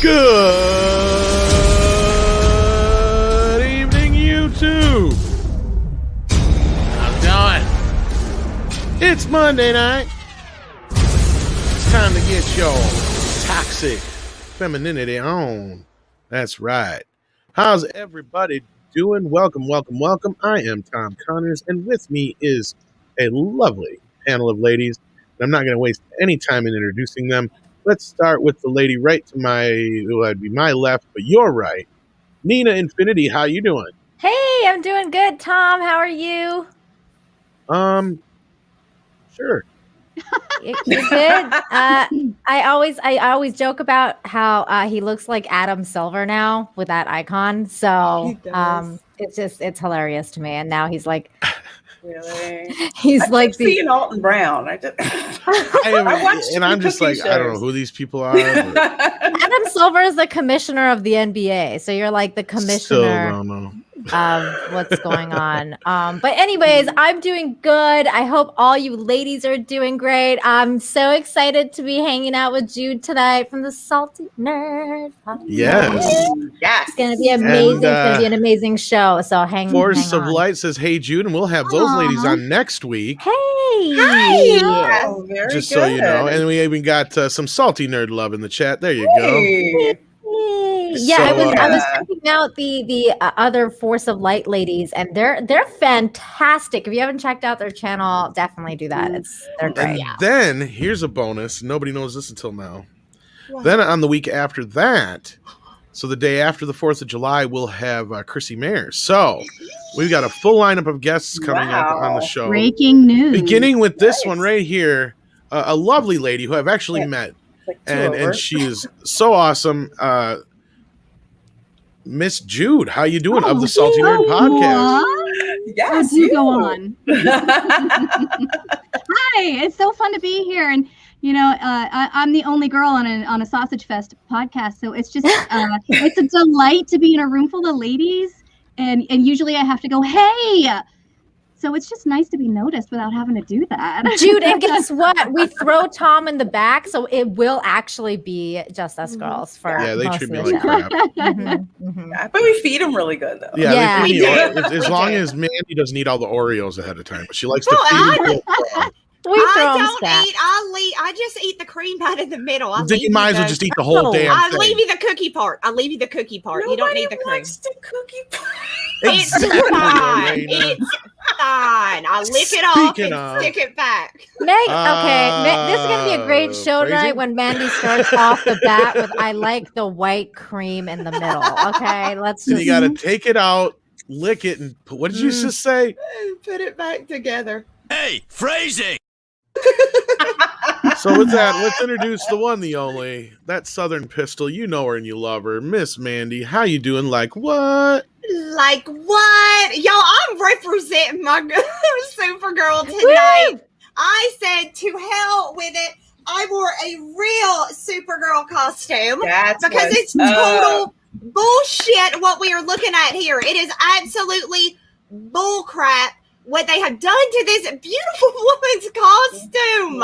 Good evening, YouTube. How's it going? It's Monday night. It's time to get your toxic femininity on. That's right. How's everybody doing? Welcome, welcome, welcome. I am Tom Connors, and with me is a lovely panel of ladies. I'm not going to waste any time in introducing them. Let's start with the lady right to that'd be my left, but your right. Nina Infinity, how you doing? Hey, I'm doing good, Tom. How are you? Sure. You're good. I always joke about how he looks like Adam Silver now with that icon. So it's hilarious to me. And now he's like, really, he's like seeing Alton Brown. I'm just like, I don't know who these people are. But Adam Silver is the commissioner of the NBA. So you're like the commissioner. Still don't know of what's going on. But anyways, I'm doing good. I hope all you ladies are doing great. I'm so excited to be hanging out with Jude tonight from the Salty Nerd Podcast. Yes. It's gonna be amazing. It's gonna be an amazing show. So hang Force of on. Light says, "Hey Jude," and we'll have those ladies on next week. Hey. Hi. Oh, very just good. So you know, and we even got some salty nerd love in the chat. There you go. Yeah, So, I was checking out the other Force of Light ladies, and they're fantastic. If you haven't checked out their channel, definitely do that. They're great. And then here's a bonus. Nobody knows this until now. Wow. Then on the week after that, so the day after the 4th of July, we'll have Chrissy Mayer. So we've got a full lineup of guests coming up on the show. Breaking news. Beginning with this one right here, a lovely lady who I've actually met, like and she is so awesome. Miss Jude, how you doing of the Salty Nerd Podcast? Yes, you go on. Hi, it's so fun to be here, and you know, I'm the only girl on a Sausage Fest podcast, so it's just it's a delight to be in a room full of ladies, and usually I have to go, hey. So it's just nice to be noticed without having to do that. Jude, and guess what? We throw Tom in the back, so it will actually be just us girls for they most treat of me the like show. crap. Yeah, but we feed them really good though. Yeah, we they do. feed me as long as Mandy doesn't eat all the Oreos ahead of time, but she likes to feed me. I just eat the cream right in the middle. You might as well just eat the whole damn I thing. leave you the cookie part. Nobody You don't need the cream. likes the cookie part. It's fine. It's fine. I lick it off and stick it back. This is gonna be a great show phrasing? tonight when Mandy starts off the bat with "I like the white cream in the middle." Okay, let's And just. you got to take it out, lick it, and what did you just say? Put it back together. Hey, phrasing. So with that, let's introduce the one, the only, that Southern Pistol. You know her and you love her, Miss Mandy. How you doing? Like what? Like what? Y'all, I'm representing my Supergirl tonight. Woo! I said to hell with it. I wore a real Supergirl costume because it's total bullshit what we are looking at here. It is absolutely bullcrap what they have done to this beautiful woman's costume.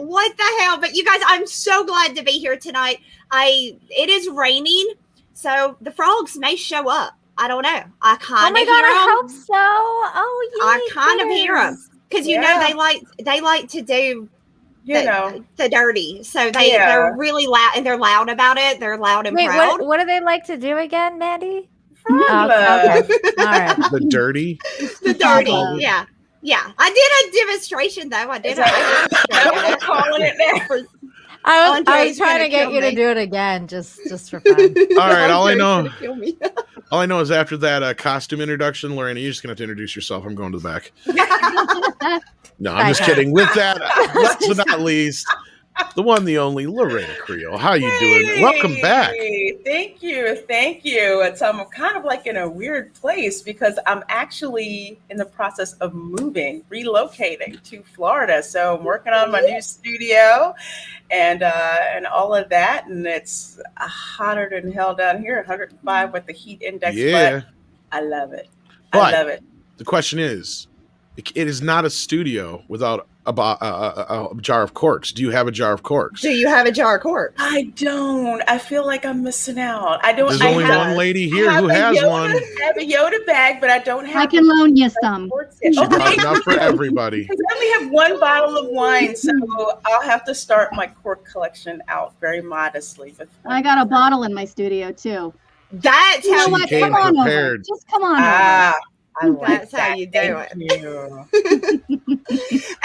What the hell? But you guys, I'm so glad to be here tonight. It is raining, so the frogs may show up. I don't know. I kind of hear them. I hope so. Oh yeah. I kind of hear them because you know they like to do the dirty. So they're really loud, and they're loud about it. They're loud and proud. What do they like to do again, Mandy? Okay. All right. The dirty? The dirty. Yeah. I did a demonstration though. I did. Calling it there. I was Andre's trying to gonna get kill you to me. do it again, just for fun. All right, all I know know. is after that costume introduction, Lorena, you're just going to have to introduce yourself. I'm going to the back. No, I'm just kidding. With that, last but not least, the one, the only, Lorena Creel. How you doing? Welcome back. Thank you. It's I'm kind of like in a weird place because I'm actually in the process of relocating to Florida. So I'm working on my new studio and all of that, and it's hotter than hell down here, 105 with the heat index. Yeah, but I love it. But I love it. the question is, it is not a studio without a jar of corks. Do you have a jar of corks? Do you have a jar of corks? I don't. I feel like I'm missing out. I don't. There's I only have, one lady here I have who a has Yoda, one. I have a Yoda bag, but I don't have. I can loan you some. She brought enough for everybody. I only have one bottle of wine, so I'll have to start my cork collection out very modestly. I got a bottle in my studio too. That's You know how what? came Come on over. prepared. Just come on over. I like That's that. how you do Thank you.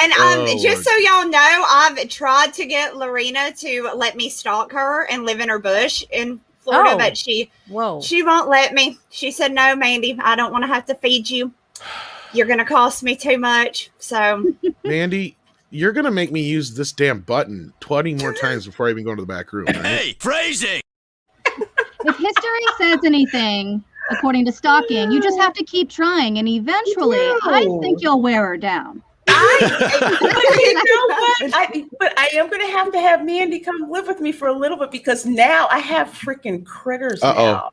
And Oh, just so y'all know, I've tried to get Lorena to let me stalk her and live in her bush in Florida, Oh. but she Whoa. won't let me. She said, "No, Mandy, I don't want to have to feed you. You're gonna cost me too much." So Mandy, you're gonna make me use this damn button 20 more times before I even go to the back room. Right? Hey, phrasing! If history says anything, according to stalking, you just have to keep trying, and eventually, I think you'll wear her down. But I am going to have Mandy come live with me for a little bit because now I have freaking critters now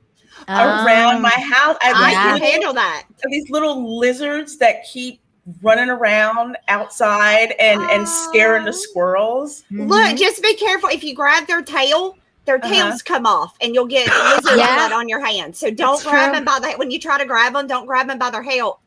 around my house. I Yeah. can handle that. These little lizards that keep running around outside and scaring the squirrels. Look, just be careful. If you grab their tails come off, and you'll get lizard blood on your hands. So don't grab them by the when you try to grab them. Don't grab them by their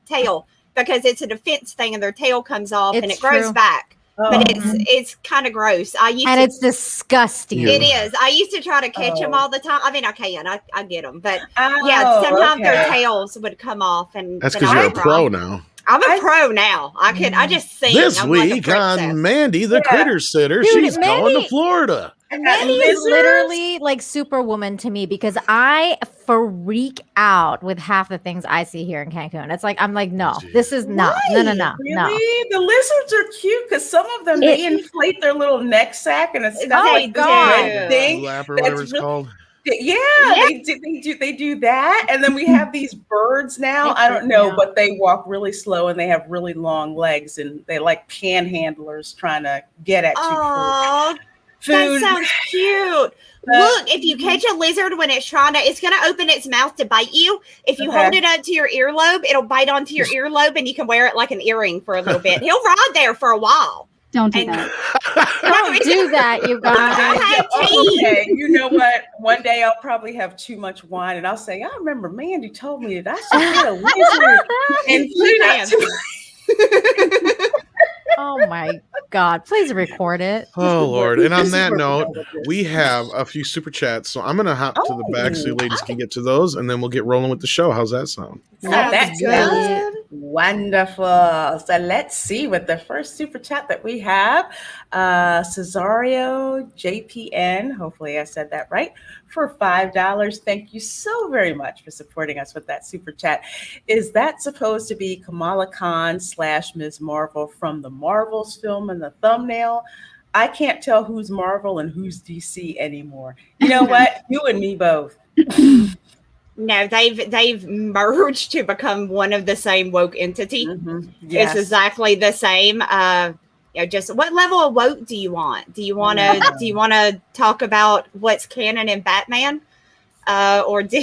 tail because it's a defense thing, and their tail comes off and it grows back. But it's kind of gross. It's disgusting. It is. I used to try to catch them all the time. I mean, I can. I get them, but sometimes their tails would come off, and That's because you're a pro now. I'm a pro now. I just sing. This I'm like a week princess. on Mandy the Critter Sitter, Dude, she's going Mandy- to Florida. Mandy is literally like Superwoman to me because I freak out with half the things I see here in Cancun. It's like I'm like, no, this is no. Really? The lizards are cute because some of them they inflate their little neck sack and it's got like this red thing. Lap or whatever it's called. Yeah, they do that, and then we have these birds now. I don't know, but they walk really slow and they have really long legs, and they like panhandlers trying to get at you. Oh, Food. that sounds cute. Look, if you catch a lizard when it's trying to, it's going to open its mouth to bite you. If you hold it up to your earlobe, it'll bite onto your earlobe, and you can wear it like an earring for a little bit. He'll ride there for a while. Don't do that. Don't do that, you guys. Okay, you know what? One day I'll probably have too much wine, and I'll say, "I remember Mandy told me that I should get a lizard and feed it to me." Oh my God! Please record it. Oh Lord! And on that note, we have a few super chats, so I'm gonna hop to the back so you ladies can get to those, and then we'll get rolling with the show. How's that sound? That's good. Wonderful. So let's see what the first super chat that we have. Cesario JPN, hopefully I said that right, for $5. Thank you so very much for supporting us with that super chat. Is that supposed to be Kamala Khan / Ms. Marvel from the Marvels film in the thumbnail? I can't tell who's Marvel and who's DC anymore. You know what? You and me both. No, they've merged to become one of the same woke entity. Yes. It's exactly the same. Just what level of woke do you want? Do you want to talk about what's canon in Batman, or do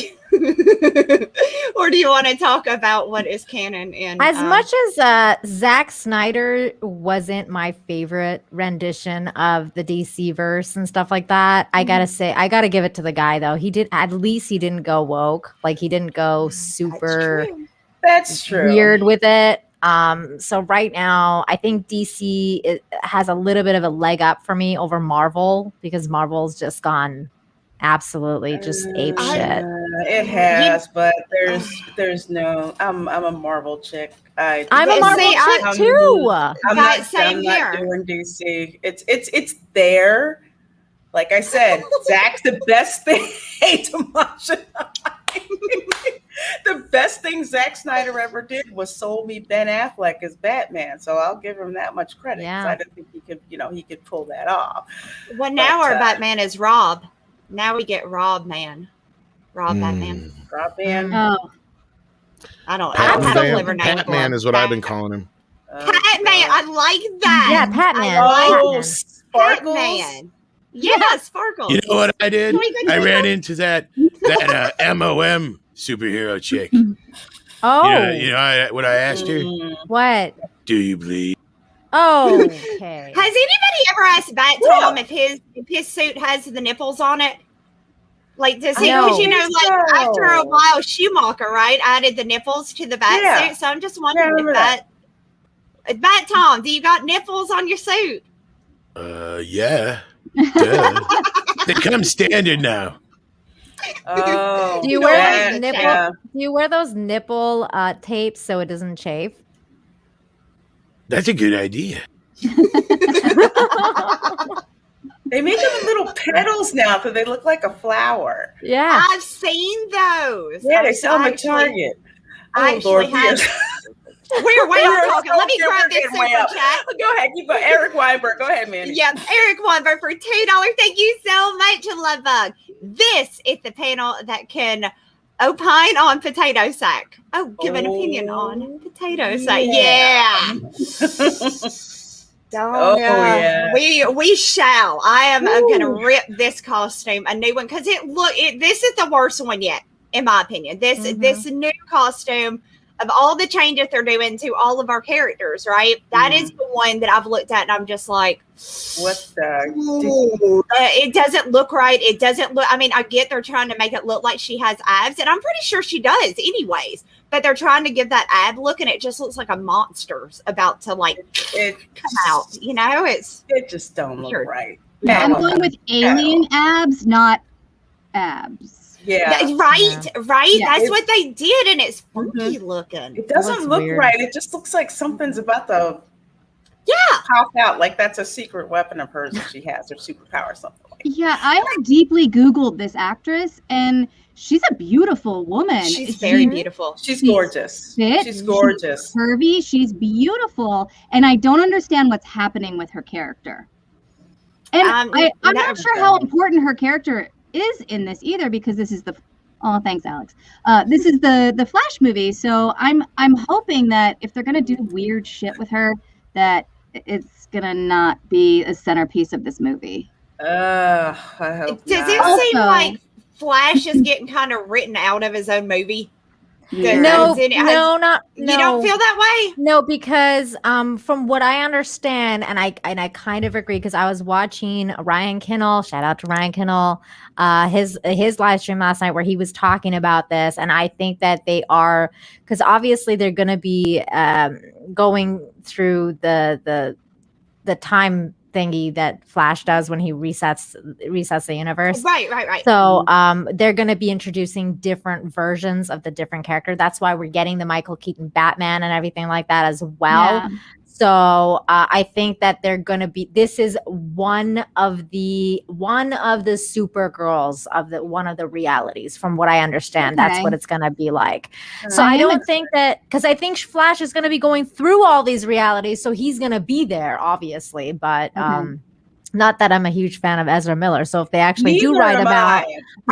you want to talk about what is canon in? As much as Zack Snyder wasn't my favorite rendition of the DC verse and stuff like that, I gotta give it to the guy though. He didn't go woke, like he didn't go super. That's true. Weird with it. So right now, I think DC has a little bit of a leg up for me over Marvel because Marvel's just gone absolutely just ape shit. It has, but there's no. I'm a Marvel chick. I'm a Marvel chick too. I'm not doing DC. It's there. Like I said, Zach's the best thing. Hey, Tamasha. The best thing Zack Snyder ever did was sold me Ben Affleck as Batman. So I'll give him that much credit. Yeah. I didn't think he could pull that off. Well, now our Batman is Rob. Now we get Rob Man. Batman. Rob Man. Oh. I don't have a clever name. Batman is what I've been calling him. Batman. I like that. Yeah, Patman. Oh, Sparkles. Batman. Yeah, Sparkles. You know what I did? I ran into that MOM superhero chick. Oh, You know what I asked her? what? Do you bleed? Okay. Has anybody ever asked Bat Tom if his suit has the nipples on it? Like, does he? Because after a while, Schumacher, right, added the nipples to the bat suit. So I'm just wondering if that. Bat Tom, do you got nipples on your suit? Yeah. Duh. They come standard now. Oh, do you wear those nipple? Yeah. Do you wear those nipple tapes so it doesn't chafe? That's a good idea. They make them in little petals now, so they look like a flower. Yeah, I've seen those. Yeah, they sell them at Target. I actually have. We're way on talking. Let me grab this super chat. Go ahead, keep going. Eric Weinberg. Go ahead, Manny. Yep, Eric Weinberg for $2. Thank you so much, Love Bug. This is the panel that can opine on potato sack. Oh, give an opinion on potato sack. Yeah. Yeah. We shall. I am going to rip this costume a new one because this is the worst one yet, in my opinion. This new costume. Of all the changes they're doing to all of our characters, right? That is the one that I've looked at and I'm just like, what the? It doesn't look right. It doesn't look, I mean, I get they're trying to make it look like she has abs, and I'm pretty sure she does anyways, but they're trying to give that ab look, and it just looks like a monster's about to come out, you know? It just don't look right. Yeah, I'm going with alien abs, not abs. Yeah. Right. Yeah, that's what they did, and it's funky looking. It doesn't look right. It just looks like something's about to pop out. Like that's a secret weapon of hers that she has, or superpower or something like that. Yeah, I have deeply Googled this actress, and she's a beautiful woman. She's very beautiful. She's gorgeous. Fit, she's gorgeous. She's curvy. She's beautiful, and I don't understand what's happening with her character. And I'm not sure how important her character is in this either, because this is thanks Alex, this is the Flash movie, so I'm hoping that if they're gonna do weird shit with her, that it's gonna not be a centerpiece of this movie. I hope Does it seem like Flash is getting kind of written out of his own movie? No, you don't feel that way? No, because from what I understand, and I kind of agree, because I was watching Ryan Kinnell, shout out to Ryan Kinnell, his live stream last night where he was talking about this, and I think that they are, because obviously they're going to be going through the time thingy that Flash does when he resets the universe. Right. So they're going to be introducing different versions of the different character. That's why we're getting the Michael Keaton Batman and everything like that as well. Yeah. So I think that they're going to be. This is one of the Supergirls of one of the realities, from what I understand. Okay. That's what it's going to be like. So I don't think that, because I think Flash is going to be going through all these realities, so he's going to be there, obviously. But not that I'm a huge fan of Ezra Miller. So if they actually do write him out,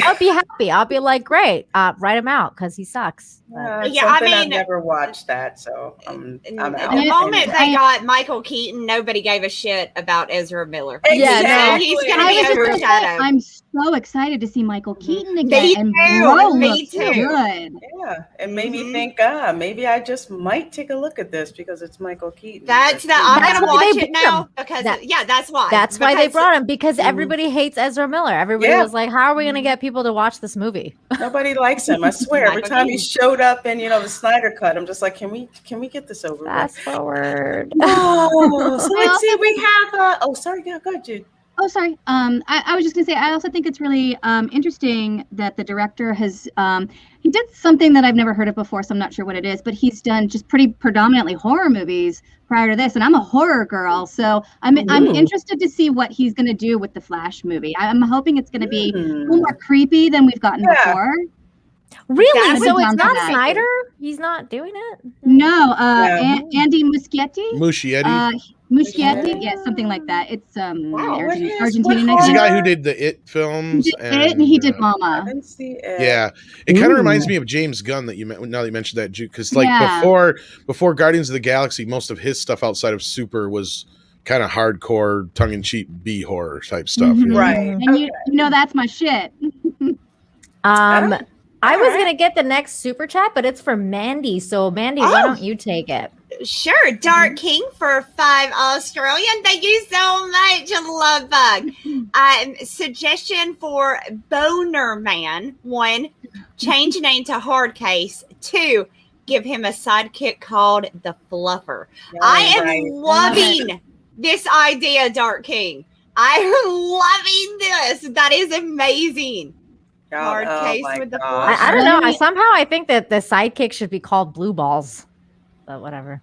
I'll be happy. I'll be like, great, write him out because he sucks. I've never watched that, so I'm out. The moment they got Michael Keaton, nobody gave a shit about Ezra Miller. Exactly. He's going to be overshadowed. I'm so excited to see Michael Keaton again. Me too. Good. Yeah, and made me think, maybe I just might take a look at this because it's Michael Keaton. I'm going to watch it now because that's why. That's why they brought him, because everybody hates Ezra Miller. Everybody was like, how are we going to get people to watch this movie? Nobody likes him. I swear. Every time he showed up in the Snyder Cut, I'm just like, can we get this over with? Fast forward. So let's see. We have. Sorry. Go ahead, Jude. Oh, sorry. I was just gonna say, I also think it's really interesting that the director has he did something that I've never heard of before, so I'm not sure what it is, but he's done just pretty predominantly horror movies prior to this, and I'm a horror girl, so I'm interested to see what he's gonna do with the Flash movie. I'm hoping it's gonna be a little more creepy than we've gotten before. Really? So it's not Snyder? He's not doing it? No, Andy Muschietti. Muschietti, yeah, something like that. It's Argentinian. He's the guy who did the It films. He did Mama. I didn't see it. Yeah, it kind of reminds me of James Gunn now that you mentioned that, Jude, because before Guardians of the Galaxy, most of his stuff outside of Super was kind of hardcore, tongue-in-cheek B horror type stuff. Right. And you know that's my shit. I was going to get the next super chat, but it's for Mandy. So, Mandy, why don't you take it? Sure. Dark King for 5 Australian. Thank you so much, Love Bug. Suggestion for Boner Man. 1, change name to Hard Case. 2, give him a sidekick called the Fluffer. I am loving this idea, Dark King. I'm loving this. That is amazing. Hard case with the Fluffer. I don't know. I think that the sidekick should be called Blue Balls, but whatever.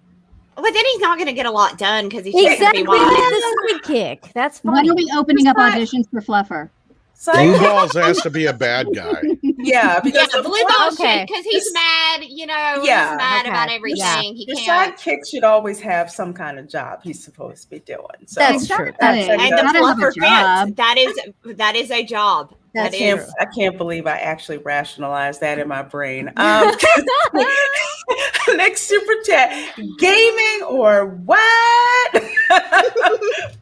Well, then he's not going to get a lot done because he's exactly the sidekick. That's fine. When are we opening up auditions for Fluffer? Blue Balls has to be a bad guy. Yeah, because Blue Balls because he's mad. He's mad about everything. Yeah. He the can't. sidekick should always have some kind of job he's supposed to be doing. So that's true. And the Fluffer fence. That is a job. I can't believe I actually rationalized that in my brain. Next super chat, gaming or what?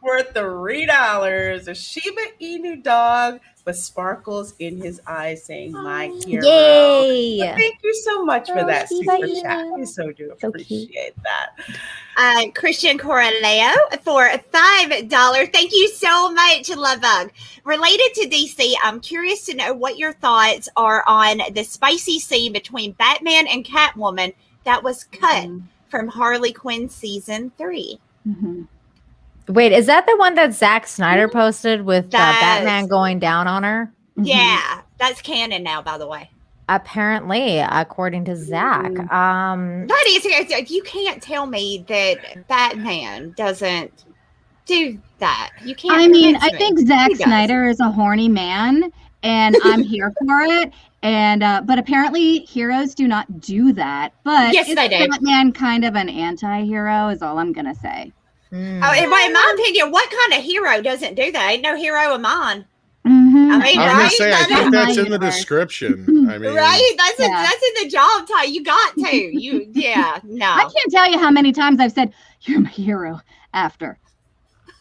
For $3, a Shiba Inu dog with sparkles in his eyes saying my hero. Yay! Thank you so much for that super chat. I so do appreciate that. Christian Coraleo for $5. Thank you so much, Love Bug. Related to DC, I'm curious to know what your thoughts are on the spicy scene between Batman and Catwoman that was cut from Harley Quinn season 3. Mm-hmm. Wait, is that the one that Zack Snyder posted with Batman going down on her? Yeah, that's canon now, by the way. Apparently, according to Zack. That is, you can't tell me that Batman doesn't do that. You can't. I mean, I think Zack Snyder is a horny man, and I'm here for it. And but apparently, heroes do not do that. But yes, they do. Batman kind of an anti-hero is all I'm gonna say. Oh, in my opinion, what kind of hero doesn't do that? Ain't no hero of mine. Mm-hmm. I mean, I was gonna say, I think that's in the description. I mean, right? That's in the job title. You got to. No. I can't tell you how many times I've said, "You're my hero." After.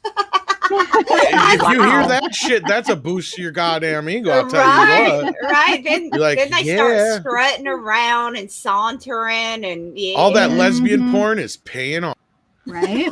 If you hear that shit, that's a boost to your goddamn ego. I'll tell you what. Right? Then, like, then they start strutting around and sauntering and all that lesbian porn is paying off. Right.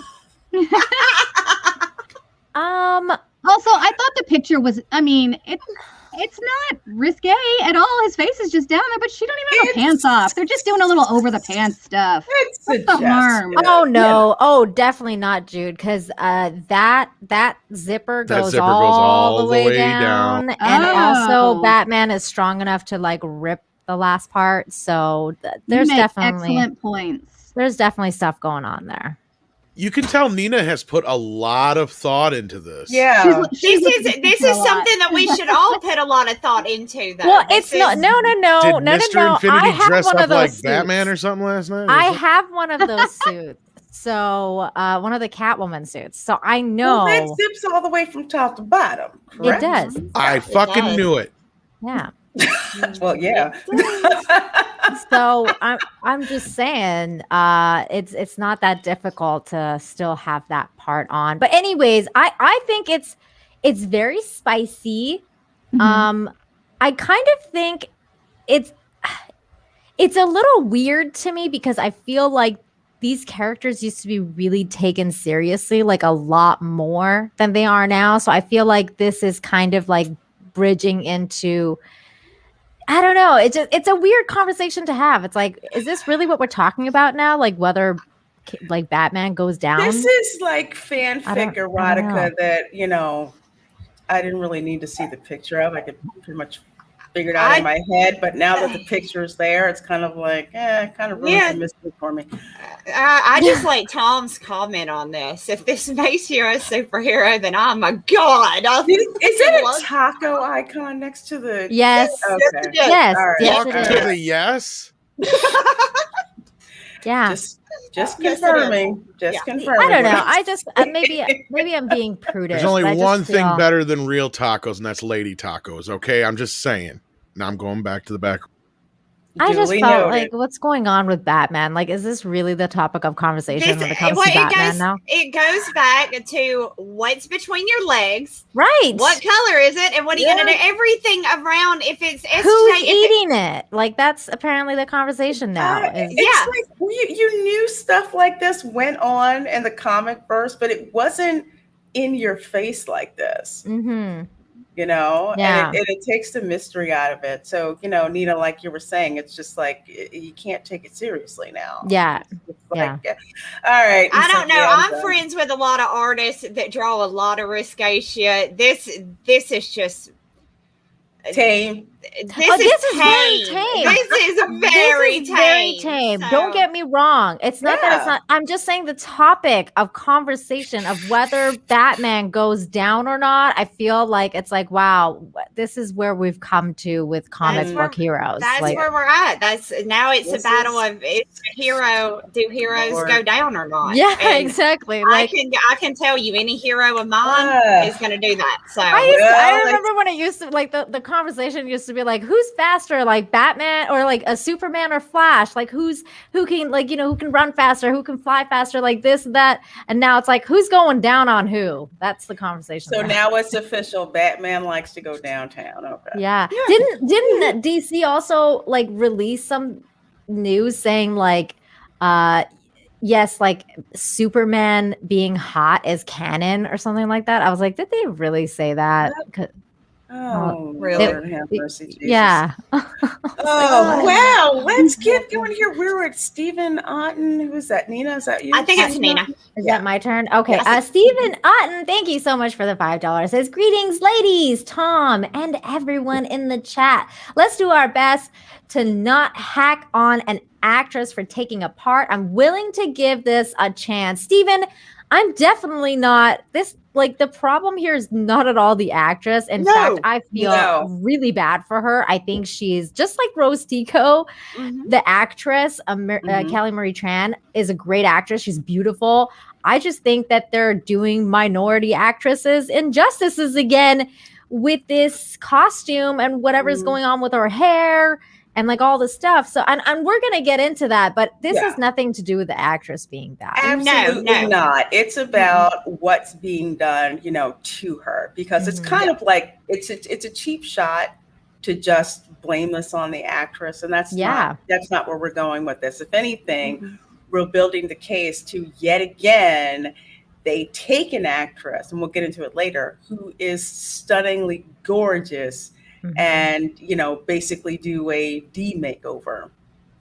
Also, I thought the picture was, I mean, it's not risque at all. His face is just down there, but she don't even have her pants off. They're just doing a little over the pants stuff. What's the harm? Oh no. Oh, definitely not, Jude, because that zipper goes all the way down. And also Batman is strong enough to like rip the last part. So there's definitely excellent points. There's definitely stuff going on there. You can tell Nina has put a lot of thought into this. Yeah, this is something that we should all put a lot of thought into. Though. Well, it's not. No. Did Mr. Infinity I have dress one up of those like suits. Batman or something last night? I have one of those suits. So one of the Catwoman suits. So I know that zips all the way from top to bottom. Correct? It does. I fucking knew it. Yeah. Well, yeah. So I'm just saying, it's not that difficult to still have that part on. But anyways, I think it's very spicy. Mm-hmm. I kind of think it's a little weird to me because I feel like these characters used to be really taken seriously, like a lot more than they are now. So I feel like this is kind of like bridging into, I don't know. It's a weird conversation to have. It's like, is this really what we're talking about now? Like whether like Batman goes down? This is like fanfic erotica that, I didn't really need to see the picture of. I could pretty much figure it out in my head. But now that the picture is there, it's kind of like, kind of ruins the mystery for me. I just like Tom's comment on this. If this makes you a superhero, then I'm a god. Is it a taco icon next to the? Yes. Okay. Yes. All right. Yes. To the yes. Yeah. Just confirming. Just confirming. I don't know. I just maybe I'm being prudish. There's only one thing better than real tacos, and that's lady tacos. Okay, I'm just saying. Now I'm going back to the back. I just Duly felt noted. like, what's going on with Batman? Like, is this really the topic of conversation when it comes to Batman now? It goes back to what's between your legs, Right. what color is it, and what are you gonna do? Everything around, if it's who's eating it? Like, that's apparently the conversation now. It's like you knew stuff like this went on in the comic first, but it wasn't in your face like this. Mm-hmm. You know, Yeah. and it takes the mystery out of it. So, you know, Nina, like you were saying, it's just like you can't take it seriously now. Yeah. It's like, all right. I don't know. I'm friends with a lot of artists that draw a lot of risque shit. This is just tame. This is very tame. This is very tame. So. Don't get me wrong. It's not that it's not. I'm just saying the topic of conversation of whether Batman goes down or not. I feel like it's like, wow, this is where we've come to with comic book heroes. That's like, where we're at. Now it's a battle of it's a hero. Do heroes go down or not? Yeah, and exactly. Like, I can tell you any hero of mine is going to do that. So I remember when it used to like the conversation used to be like, who's faster, like Batman or like a Superman or Flash? Like who can, like, you know, who can run faster, who can fly faster, like this, that. And now it's like, who's going down on who? That's the conversation. So now it's official. Batman likes to go downtown. Okay. Yeah. Didn't DC also like release some news saying like, yes, like Superman being hot is canon or something like that? I was like, did they really say that? Oh, really? Have mercy, Jesus. Yeah. Oh, wow. Let's get going here. We're at Stephen Otten. Who is that? Nina? Is that you? I think it's Nina. Is that my turn? Okay. Stephen Otten, thank you so much for the $5. Says, greetings, ladies, Tom, and everyone in the chat. Let's do our best to not hack on an actress for taking a part. I'm willing to give this a chance. Stephen, I'm definitely not this. Like, the problem here is not at all the actress. In fact, I feel really bad for her. I think she's just like Rose Tico, the actress, Kelly Marie Tran is a great actress. She's beautiful. I just think that they're doing minority actresses injustices again with this costume and whatever's going on with her hair and like all the stuff. So, and we're going to get into that, but this has nothing to do with the actress being bad. Absolutely not. It's about what's being done, you know, to her, because it's kind of like, it's a cheap shot to just blame this on the actress. And that's not where we're going with this. If anything, we're building the case to yet again, they take an actress, and we'll get into it later, who is stunningly gorgeous, and, you know, basically do a makeover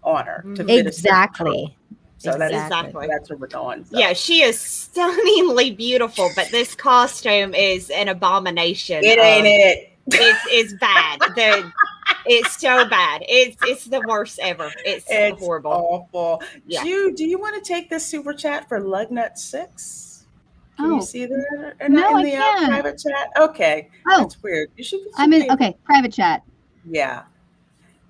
on her. To fit exactly. So that's where we're going. So. Yeah, she is stunningly beautiful, but this costume is an abomination. It ain't it. It's bad. It's so bad. It's the worst ever. It's horrible. Awful. Yeah. Jude, do you want to take this super chat for Lugnut 6? Can you see that in the private chat? Okay. That's weird. You should be private chat. Yeah.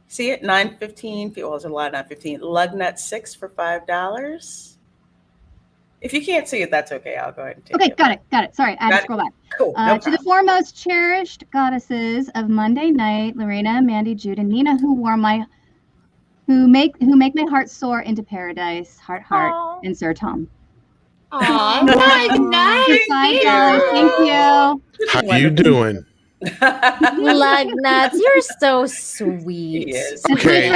See it? 9:15. Well, there's a lot of 9:15. Lugnut 6 for $5. If you can't see it, that's okay. I'll go ahead and take it. Got it. Sorry, I had to scroll back. Cool. To the foremost cherished goddesses of Monday night, Lorena, Mandy, Jude, and Nina, who make my heart soar into paradise. Heart, and Sir Tom. Aw, nice. Thank you. How you doing? Lugnuts, you're so sweet. He is. Okay.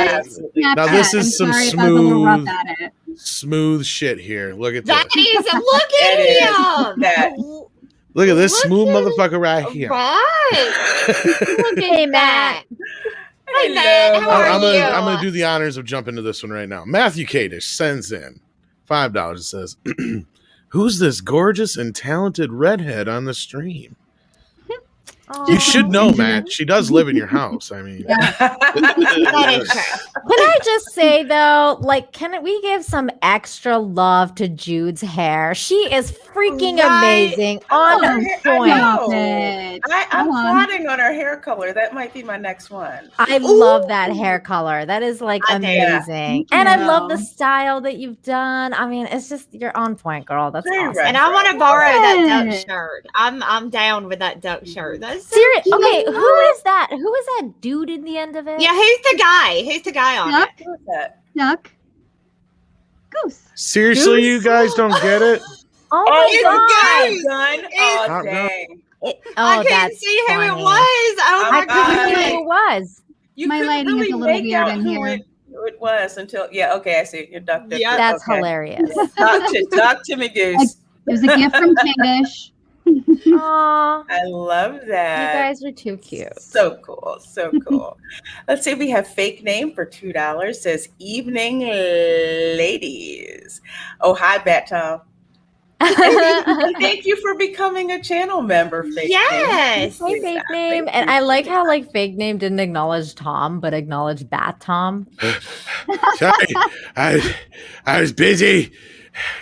Now this is some smooth shit here. Look at this. Look at him. Look at this smooth motherfucker right here. Right. Look at Matt. Hey, Matt, how are you? I'm going to do the honors of jumping to this one right now. Matthew Kadish sends in $5. It says, who's this gorgeous and talented redhead on the stream? You should know, Matt. She does live in your house. I mean, Can I just say though, like, can we give some extra love to Jude's hair? She is freaking amazing on point. I'm plotting on her hair color. That might be my next one. I love that hair color. That is like amazing, and I love the style that you've done. I mean, it's just you're on point, girl. That's awesome. And I want to borrow that duck shirt. I'm down with that duck shirt. That's Seriously, okay, who is that? Who is that dude in the end of it? Yeah, who's the guy? Who's the guy on Duck, it? Who is that? duck, goose. Seriously, you guys don't get it? Oh it's my a gun. It's- Oh, dang. I couldn't that's see who funny. it was. Oh my I couldn't see god. who it was. You My couldn't lighting is really a little make weird out in who here. who it was until, okay, I see. You're ducked. Yeah. That's hilarious. Talk to me, Goose. It was a gift from Kadish. Aw, I love you that. guys are too cute. So cool. So cool. Let's see. We have fake name for $2. Says evening ladies. Oh, hi, Bat Tom. Thank you for becoming a channel member, fake Yes. Hey, fake name. And I like how like fake name didn't acknowledge Tom, but acknowledged Bat Tom. Sorry, I was busy.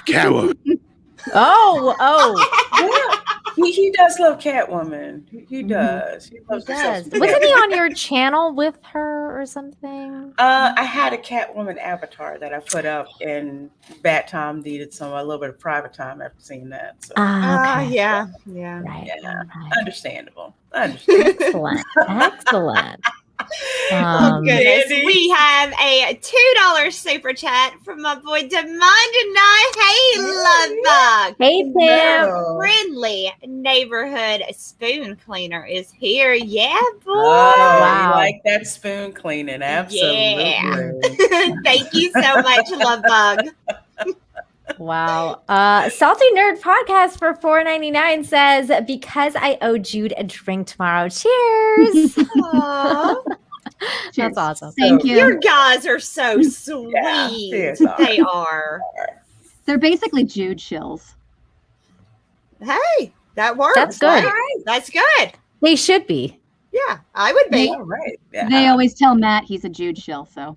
Catwoman. Oh. He does love Catwoman. He does. He He loves does. himself. Wasn't he on your channel with her or something? I had a Catwoman avatar that I put up, and Bat Tom needed a little bit of private time after seeing that. So Okay. Yeah. Right. Yeah. Okay. Understandable. Understandable. Excellent. Oh Um, goodness. Dandy. We have a $2 super chat from my boy Demond. Hey, love bug. hey, Tim. No. Friendly neighborhood spoon cleaner is here. Yeah, boy. Oh, Wow. you like that spoon cleaning? Absolutely. Yeah. Thank you so much, love bug. Wow. Salty Nerd Podcast for $4.99 says, because I owe Jude a drink tomorrow. Cheers. Aw. That's Cheers. awesome. Thank you. Your guys are so sweet. they are. They are. They're basically Jude shills. Hey, that works. That's good. Right. That's good. They should be. Yeah, I would be. All right. Yeah. They always tell Matt he's a Jude shill, so.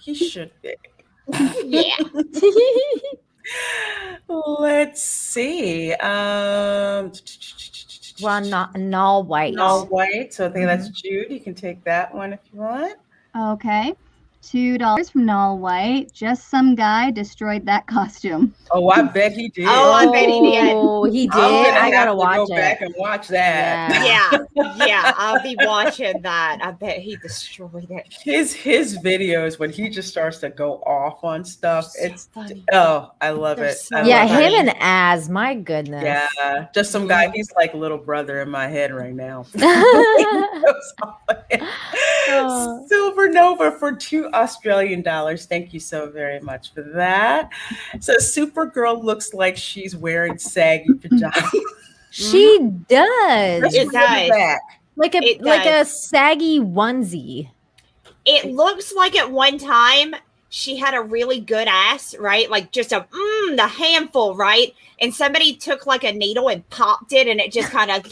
He should be. Yeah. Let's see. Well, not null white. All white. So I think that's Jude. You can take that one if you want. Okay. $2 from Null White. Just some guy destroyed that costume. Oh, I bet he did. Oh, I bet he did. Oh, he did. I'm gonna I have gotta to watch go it. back and watch that. Yeah, I'll be watching that. I bet he destroyed it. His videos when he just starts to go off on stuff. It's funny. I love They're it. so I Yeah, love funny. him and Az. My goodness. Yeah, just some guy. He's like little brother in my head right now. Oh. Silver Nova for $2 Australian. Thank you so very much for that. So Supergirl looks like she's wearing saggy pajamas. She does. It does. Like It a does. saggy onesie. It looks like at one time she had a really good ass, right? Like just the handful, right? And somebody took like a needle and popped it, and it just kind of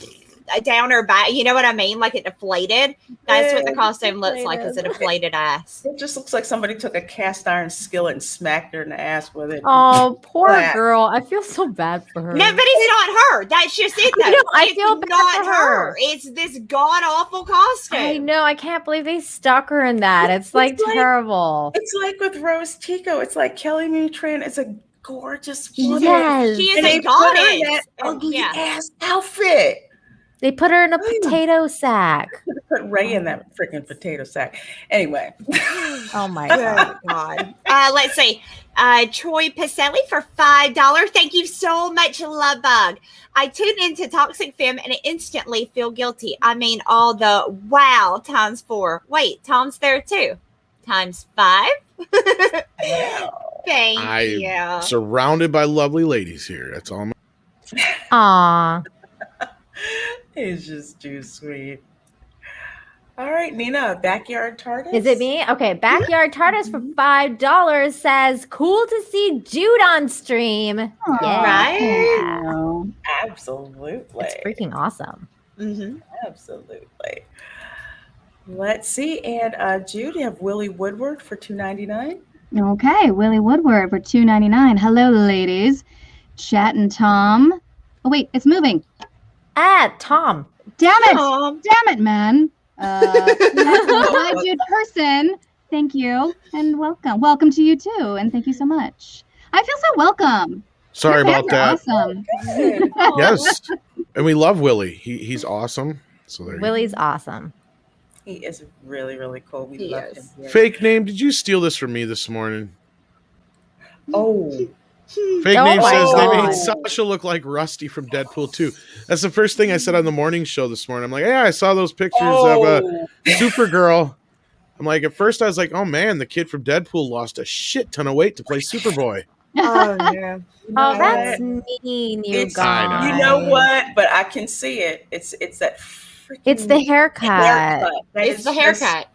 down her back. You know what I mean? Like it deflated. That's what the costume looks like, is a deflated ass. It just looks like somebody took a cast iron skillet and smacked her in the ass with it. Oh, poor Flat. girl. I feel so bad for her. No, but it's not her. That's just it, though. I know, I It's feel bad not for her. It's this god awful costume. I know. I can't believe they stuck her in that. It's like It's like- terrible. It's like with Rose Tico. It's like Kelly Tran is a gorgeous woman. Yes. She is And a they put her in goddess. that And ugly yeah. ass outfit. They put her in a potato sack. Put Ray in that freaking potato sack. Anyway. Oh my god. Good God. Let's see. Troy Pacelli for $5. Thank you so much, Love Bug. I tune into Toxic Femme and instantly feel guilty. I mean, all the wow times 4. Wait, Tom's there too. Times 5. Thank you. Surrounded by lovely ladies here. That's all. Aw. It's just too sweet. All right, Nina, backyard TARDIS. Is it me? Okay. Backyard TARDIS for $5 says, cool to see Jude on stream. Yeah. Right? Oh. Absolutely. It's freaking awesome. Mm-hmm. Absolutely. Let's see. And Jude, you have Willie Woodward for $2.99. Okay, Willie Woodward for $2.99. Hello, ladies. Chat and Tom. Oh, wait, it's moving. Tom. Damn it. Tom. Damn it, man. Hi, Jude person. Thank you and welcome. Welcome to you too, and thank you so much. I feel so welcome. Sorry Your about that. hats are Awesome. Yes, and we love Willie. He's awesome. So there. Willie's awesome. He is really, really cool. We love him. Here. Fake name. Did you steal this from me this morning? Oh. Fake Oh name my says they God. made Sasha look like Rusty from Deadpool 2. That's the first thing I said on the morning show this morning. I'm like, yeah, I saw those pictures of Supergirl. I'm like, at first I was like, oh man, the kid from Deadpool lost a shit ton of weight to play Superboy. Oh yeah. Oh, that's mean, you It's, guys. you know what? But I can see it. It's that freaking It's the haircut. That It's is the haircut.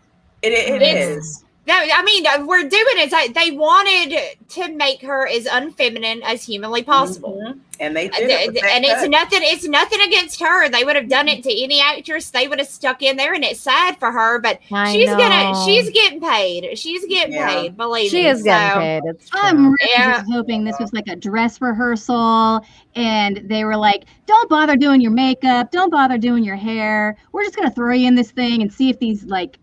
It is. No, I mean we're doing it. They wanted to make her as unfeminine as humanly possible, and they did it with that and cut. it's nothing against her. They would have done it to any actress. They would have stuck in there, and it's sad for her, but she's getting paid. She's getting paid. Believe me, she is getting paid. It's true. I'm really just hoping this was like a dress rehearsal, and they were like, "Don't bother doing your makeup. Don't bother doing your hair. We're just gonna throw you in this thing and see if these like."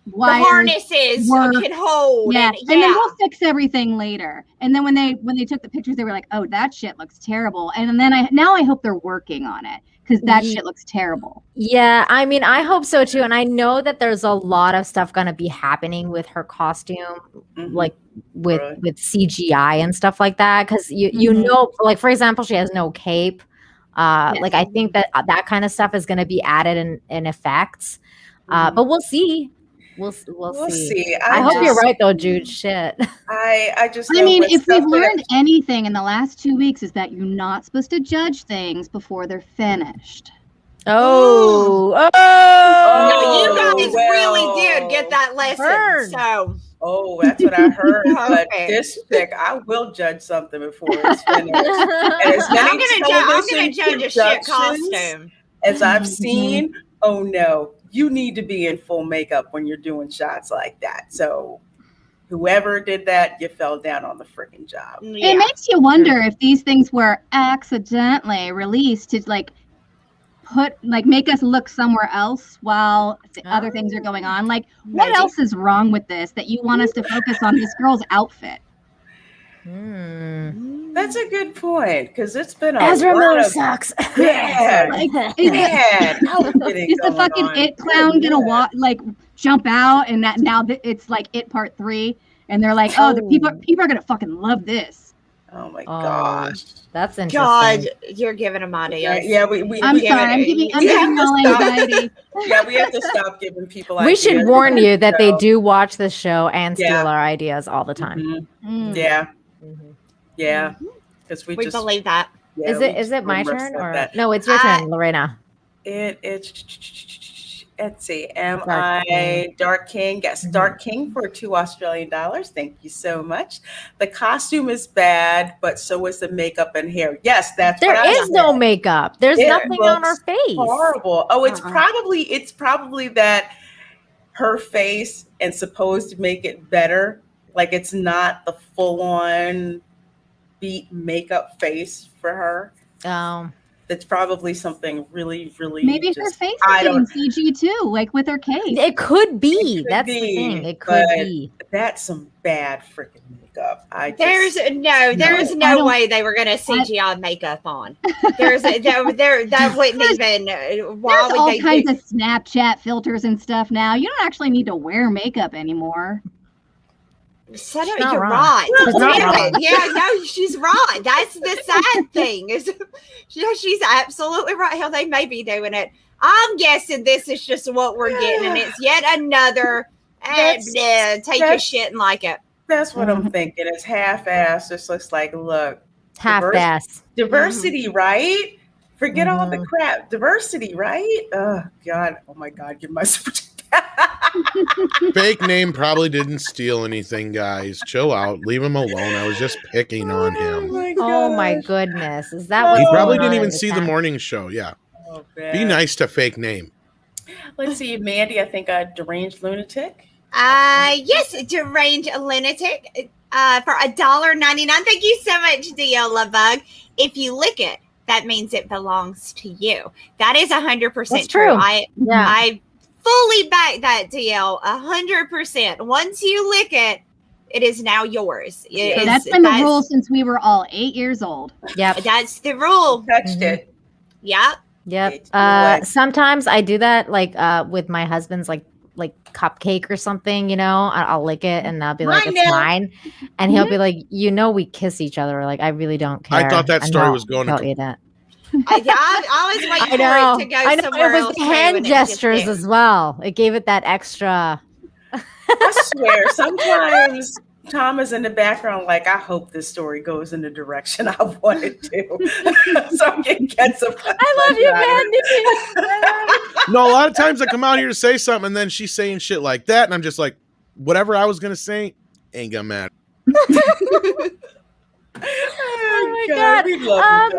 The harnesses can hold. And then we'll fix everything later. And then when they took the pictures, they were like, "Oh, that shit looks terrible." And then I hope they're working on it because that shit looks terrible. Yeah, I mean, I hope so too. And I know that there's a lot of stuff going to be happening with her costume, like with CGI and stuff like that. Because you know, like for example, she has no cape. Like I think that kind of stuff is going to be added in effects. But we'll see. We'll see. I hope you're right though, Jude. Shit. I mean, if we've learned anything in the last 2 weeks is that you're not supposed to judge things before they're finished. No, you guys really did get that lesson. So that's what I heard. But this chick, I will judge something before it's finished. And I'm gonna judge a shit costume. As I've seen, oh no. You need to be in full makeup when you're doing shots like that. So whoever did that, you fell down on the freaking job. Yeah. It makes you wonder if these things were accidentally released to make us look somewhere else while other things are going on. Like, what else is wrong with this that you want us to focus on this girl's outfit? That's a good point because it's been Ezra Miller sucks. Yeah, is the fucking It clown gonna jump out and that now it's like It Part 3 and they're like, the people are gonna fucking love this. Oh my gosh, that's interesting. God, you're giving them ideas. Yeah, I'm sorry, I'm giving all anxiety. Yeah, we have to stop giving people ideas. We should warn you that they do watch this show and steal our ideas all the time. Yeah, because we just believe that. Yeah, is it my turn or no? It's your turn, Lorena. Let's see. Am I Dark King? Yes, Dark King for $2 Thank you so much. The costume is bad, but so is the makeup and hair. Yes, there is no makeup. There's nothing on her face. Horrible. Oh, it's probably that her face and supposed to make it better. Like it's not the full on beat makeup face for her. Oh. That's probably something really, really. Maybe her face is getting CG too, like with her cape. It could be. That's the thing. It could be. That's some bad freaking makeup. There's no way they were going to CGI makeup on. That wouldn't even. There's all kinds of Snapchat filters and stuff now. You don't actually need to wear makeup anymore. You're right. Yeah, no, she's right. That's the sad thing. She's absolutely right. How they may be doing it. I'm guessing this is just what we're getting, and it's yet another. Take your shit and like it. That's what I'm thinking. It's half-assed. This looks like half-assed. Diversity, right? Forget all the crap. Diversity, right? Oh God. Oh my God. Give my super. Fake name probably didn't steal anything, guys. Chill out. Leave him alone. I was just picking on him. Oh my goodness. Is that he probably didn't even see the morning show. Yeah. Oh, be nice to fake name. Let's see, Mandy, I think a deranged lunatic. Yes, deranged lunatic. For $1.99. Thank you so much, DL Lovebug. If you lick it, that means it belongs to you. That is 100% true. I fully back that, DL. 100%. Once you lick it, It is now yours. That's been the rule since we were all 8 years old. Yep. That's the rule. Touched it. Yep. Sometimes I do that, like with my husband's like cupcake or something. You know, I'll lick it and I'll be like, Mine "It's now. mine," and he'll be like, "You know, we kiss each other." Like, I really don't care. I thought that story was going to to. eat it. I was waiting for it to go I know. somewhere It was else. the hand gestures as well. It gave it that extra. I swear, sometimes Tom is in the background like, I hope this story goes in the direction I want it to. So I can get some. I love you, Mandy. No, a lot of times I come out here to say something and then she's saying shit like that. And I'm just like, whatever I was going to say ain't going to matter. Oh my God. We love you, Tom.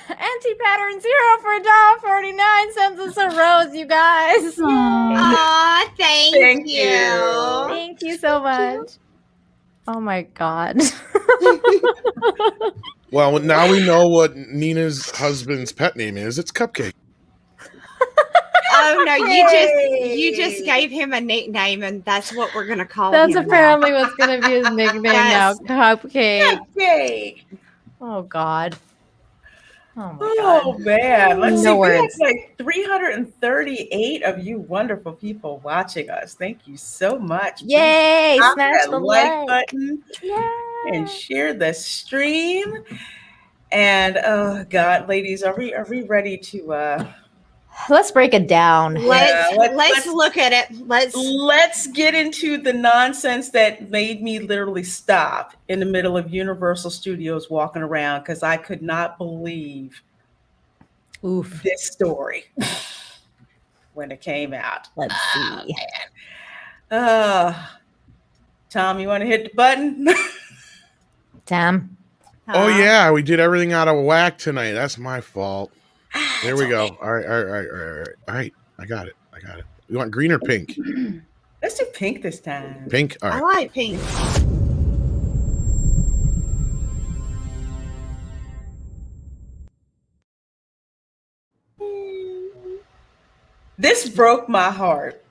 Anti-pattern 0 for $1.49 sends us a rose, you guys. Aw, thank you. Thank you so much. Oh my God. Well, now we know what Nina's husband's pet name is. It's Cupcake. Oh no, you just gave him a nickname, and that's what we're gonna call him. That's apparently what's gonna be his nickname now. Cupcake. Cupcake. Oh God. Oh my God. Oh man. Let's see. No We have words. like 338 of you wonderful people watching us. Thank you so much. Yay! Please Smash that the like like. button Yay. and share the stream. And oh God, ladies, are we ready to Let's break it down. Let's look at it. Let's get into the nonsense that made me literally stop in the middle of Universal Studios walking around because I could not believe this story when it came out. Let's see. Tom, you want to hit the button? Tam. Oh, yeah. We did everything out of whack tonight. That's my fault. There we go. All right. I got it. You want green or pink? Let's do pink this time. Pink? All I right. like pink. This broke my heart.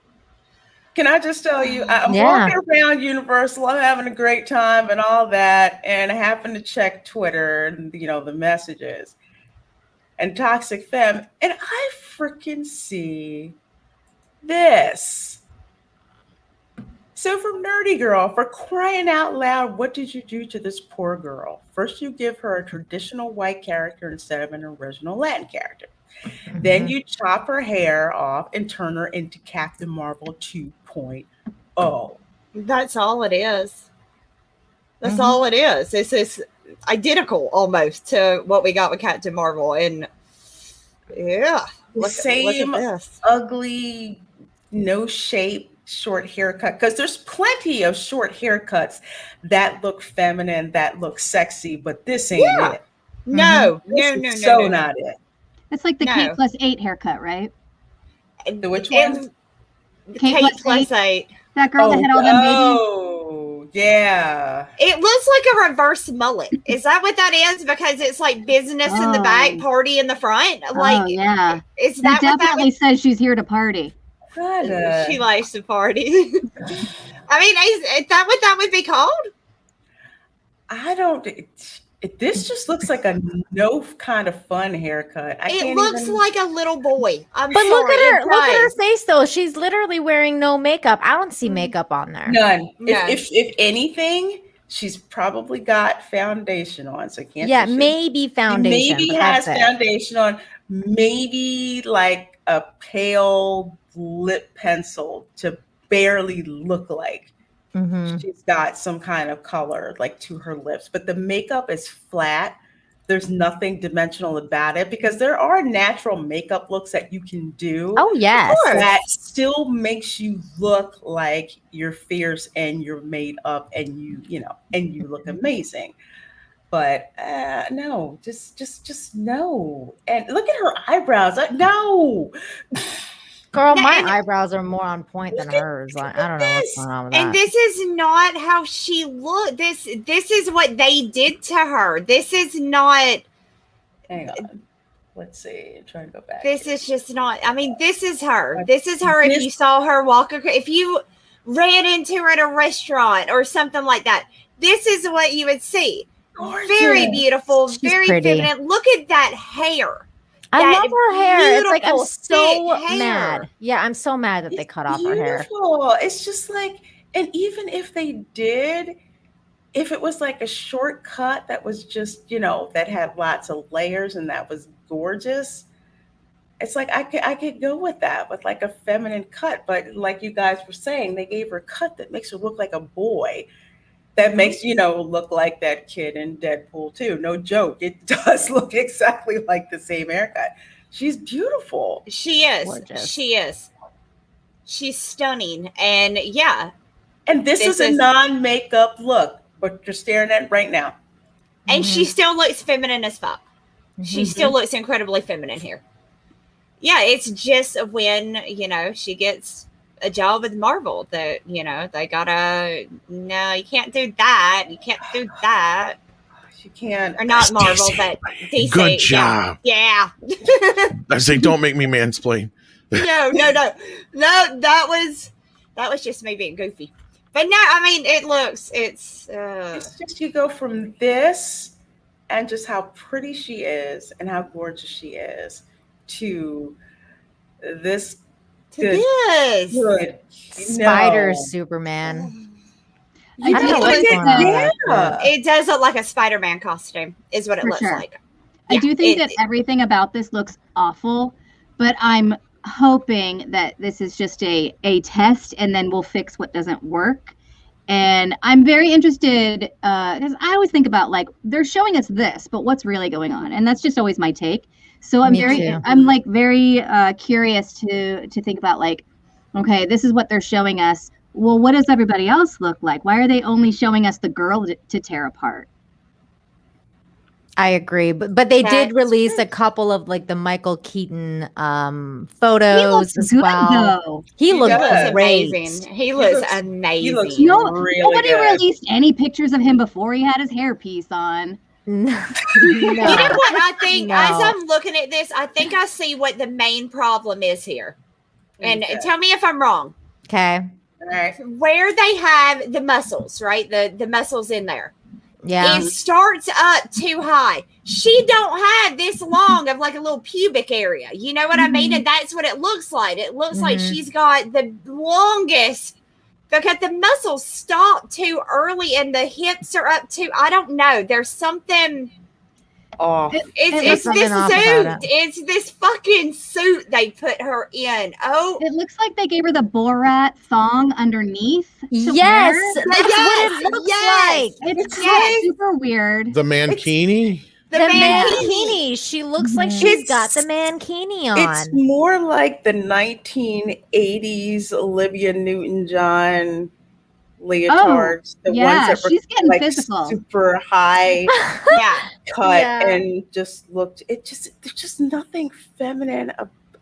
Can I just tell you, I'm walking around Universal, I'm having a great time and all that, and I happen to check Twitter and, the messages and Toxic Femme, and I freaking see this. So from Nerdy Girl, for crying out loud, what did you do to this poor girl? First, you give her a traditional white character instead of an original Latin character. Mm-hmm. Then you chop her hair off and turn her into Captain Marvel 2.0. That's all it is. That's all it is. This is identical almost to what we got with Captain Marvel. And yeah, look at this. Ugly, no shape, short haircut. Because there's plenty of short haircuts that look feminine, that look sexy, but this ain't it. No, no. Not it. It's like the Kate plus 8 haircut, right? Which one? Kate plus 8. That girl that had all them babies. Oh, yeah. It looks like a reverse mullet. Is that what that is? Because it's like business in the back, party in the front. Like, yeah. Is that it definitely says she's here to party. She likes to party. I mean, is that what that would be called? I don't. This just looks like a no kind of fun haircut. It looks like a little boy. But look at her. Look at her face, though. She's literally wearing no makeup. I don't see makeup on there. None. If anything, she's probably got foundation on. So I can't. Yeah, maybe foundation. Maybe has foundation on. Maybe like a pale lip pencil to barely look like. Mm-hmm. She's got some kind of color like to her lips, but the makeup is flat. There's nothing dimensional about it because there are natural makeup looks that you can do. Oh, yes. That still makes you look like you're fierce and you're made up and you look amazing. But no, just no. And look at her eyebrows. No. Girl, my eyebrows are more on point than hers. Like, I don't know what's going on with that. And this is not how she looked. This is what they did to her. This is not. Hang on. Let's see. I'm trying to go back. This is just not. I mean, this is her. This is her. If you saw her walk, if you ran into her at a restaurant or something like that. This is what you would see. Gorgeous. Very beautiful, She's very pretty. feminine. Look at that hair. I That love her hair. It's like I'm beautiful, so thick hair. mad. Yeah, I'm so mad that they cut off her hair. Beautiful. It's just like, and even if they did, if it was like a short cut that was just, that had lots of layers and that was gorgeous, it's like I could go with that, with like a feminine cut. But like you guys were saying, they gave her a cut that makes her look like a boy. That makes, look like that kid in Deadpool too. No joke. It does look exactly like the same haircut. She's beautiful. She is. Gorgeous. She is. She's stunning. And yeah. And this is a non-makeup look, but you're staring at it right now. And she still looks feminine as fuck. She still looks incredibly feminine here. Yeah, it's just when, she gets a job with Marvel that, they gotta, no, you can't do that. You can't do that. You can't. Or not Marvel, DC. but DC. Good job. Yeah. I say, don't make me mansplain. No, that was just me being goofy. But no, I mean, it's just you go from this and just how pretty she is and how gorgeous she is to this. Good. Spider Superman. I don't know do what's think going that- on. It does look like a Spider-Man costume, is what it For looks sure. like. I Yeah, do think that everything about this looks awful, but I'm hoping that this is just a test and then we'll fix what doesn't work. And I'm very interested because I always think about like they're showing us this, but what's really going on? And that's just always my take. So I'm Me too. I'm like very curious to think about like, okay, this is what they're showing us. Well, what does everybody else look like? Why are they only showing us the girl to tear apart? I agree, but they did That's release true. a couple of like the Michael Keaton He photos looks as good well. though. He looked does. great. amazing. He looks amazing. He looks No, really nobody good. released any pictures of him before he had his hairpiece on. No. You know what I think? No. As I'm looking at this, I think I see what the main problem is here. And Okay. tell me if I'm wrong. Okay. All right. Where they have the muscles, right? The muscles in there. Yeah. It starts up too high. She don't have this long of like a little pubic area. You know what I mean? And that's what it looks like. It looks like Mhm. she's got the longest because the muscles stop too early and the hips are up too. I don't know. There's something. Oh, It's something this off suit. about it. It's this fucking suit they put her in. Oh, It looks like they gave her the Borat thong underneath. to Yes, wear. that's what it looks like. It's Yes. super weird. The mankini? The mankini. mankini. She looks like Mhm. she's got the mankini on. it's more like the 1980s Olivia Newton-John leotards. The yeah, ones that were she's getting like physical. super high yeah. cut Yeah. and just looked. There's just nothing feminine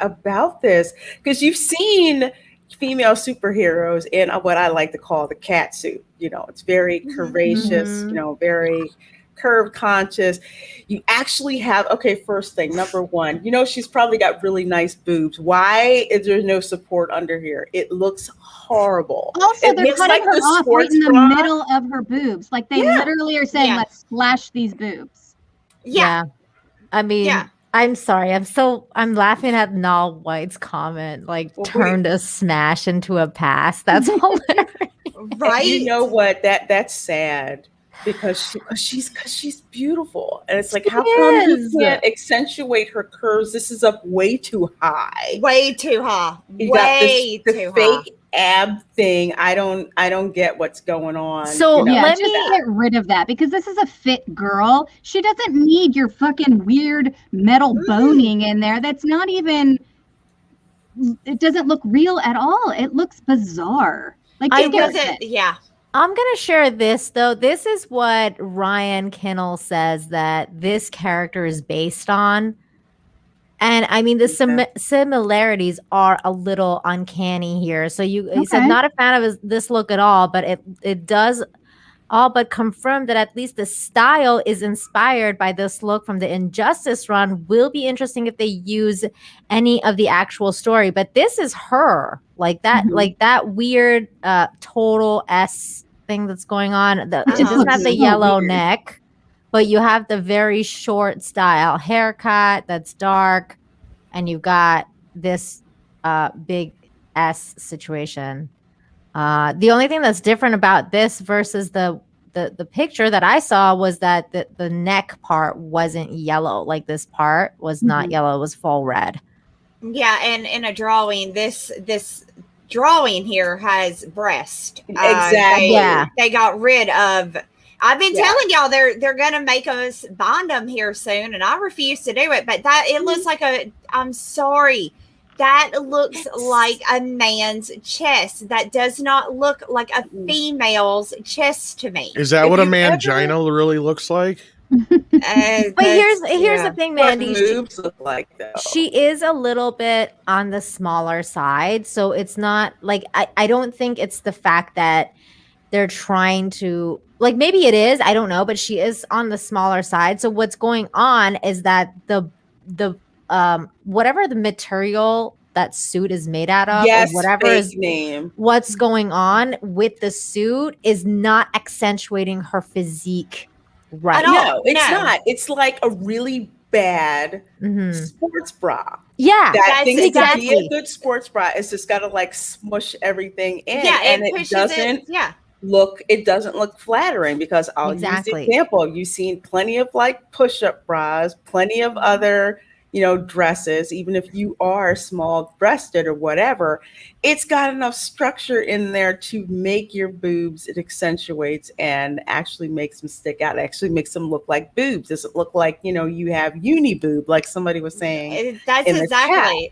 about this because you've seen female superheroes in what I like to call the cat suit. It's very curvaceous. Mhm. Very curve conscious. You actually have, first thing, number one, she's probably got really nice boobs. Why is there no support under here? It looks horrible. Also, It they're looks cutting like her the off right in sports the bra. middle of her boobs. Like they Yeah. literally are saying, Yeah. "Let's flash these boobs." Yeah. I mean, Yeah. I'm sorry. I'm laughing at Nal White's comment, like Well, turned a smash into a pass. That's hilarious. Right. And you know what? That's sad because she's beautiful, and it's like, how come you is. can't accentuate her curves? This is up way too high. Way too high. You got Way this too fake ab thing. I don't get what's going on. So, Yeah, let just me- get rid of that because this is a fit girl. She doesn't need your fucking weird metal boning in there. That's not even. It doesn't look real at all. It looks bizarre. Like I get high. rid of Doesn't. it. Yeah. I'm going to share this, though. This is what Ryan Kinnell says that this character is based on. And I mean, the similarities are a little uncanny here. So he said Okay. not a fan of this look at all, but it does all but confirmed that at least the style is inspired by this look from the Injustice run. Will be interesting if they use any of the actual story, but this is her, like that weird total S thing that's going on. It doesn't have the yellow neck, but you have the very short style haircut that's dark, and you've got this big S situation. The only thing that's different about this versus the picture that I saw was that the neck part wasn't yellow. Like this part was not yellow; it was full red. Yeah, and in a drawing, this drawing here has breast. Exactly. They got rid of. I've been telling y'all they're gonna make us bond them here soon, and I refuse to do it. But it looks like I'm sorry. That looks like a man's chest. That does not look like a female's chest to me. Is that what a mangina really looks like? But here's the thing, Mandy. What boobs look like, though. She is a little bit on the smaller side, so it's not like I don't think it's the fact that they're trying to, like, maybe it is, I don't know, but she is on the smaller side. So what's going on is that the whatever the material that suit is made out of, or whatever is what's going on with the suit is not accentuating her physique right. No, it's not. It's like a really bad sports bra. Yeah, that thing exactly. To be a good sports bra is just got to like smush everything in. Yeah, and it doesn't look flattering, because I'll use the example. You've seen plenty of like push-up bras, plenty of other dresses, even if you are small breasted or whatever, it's got enough structure in there to make your boobs, it accentuates and actually makes them stick out. It actually makes them look like boobs. Doesn't look like, you have uni boob, like somebody was saying. That's exactly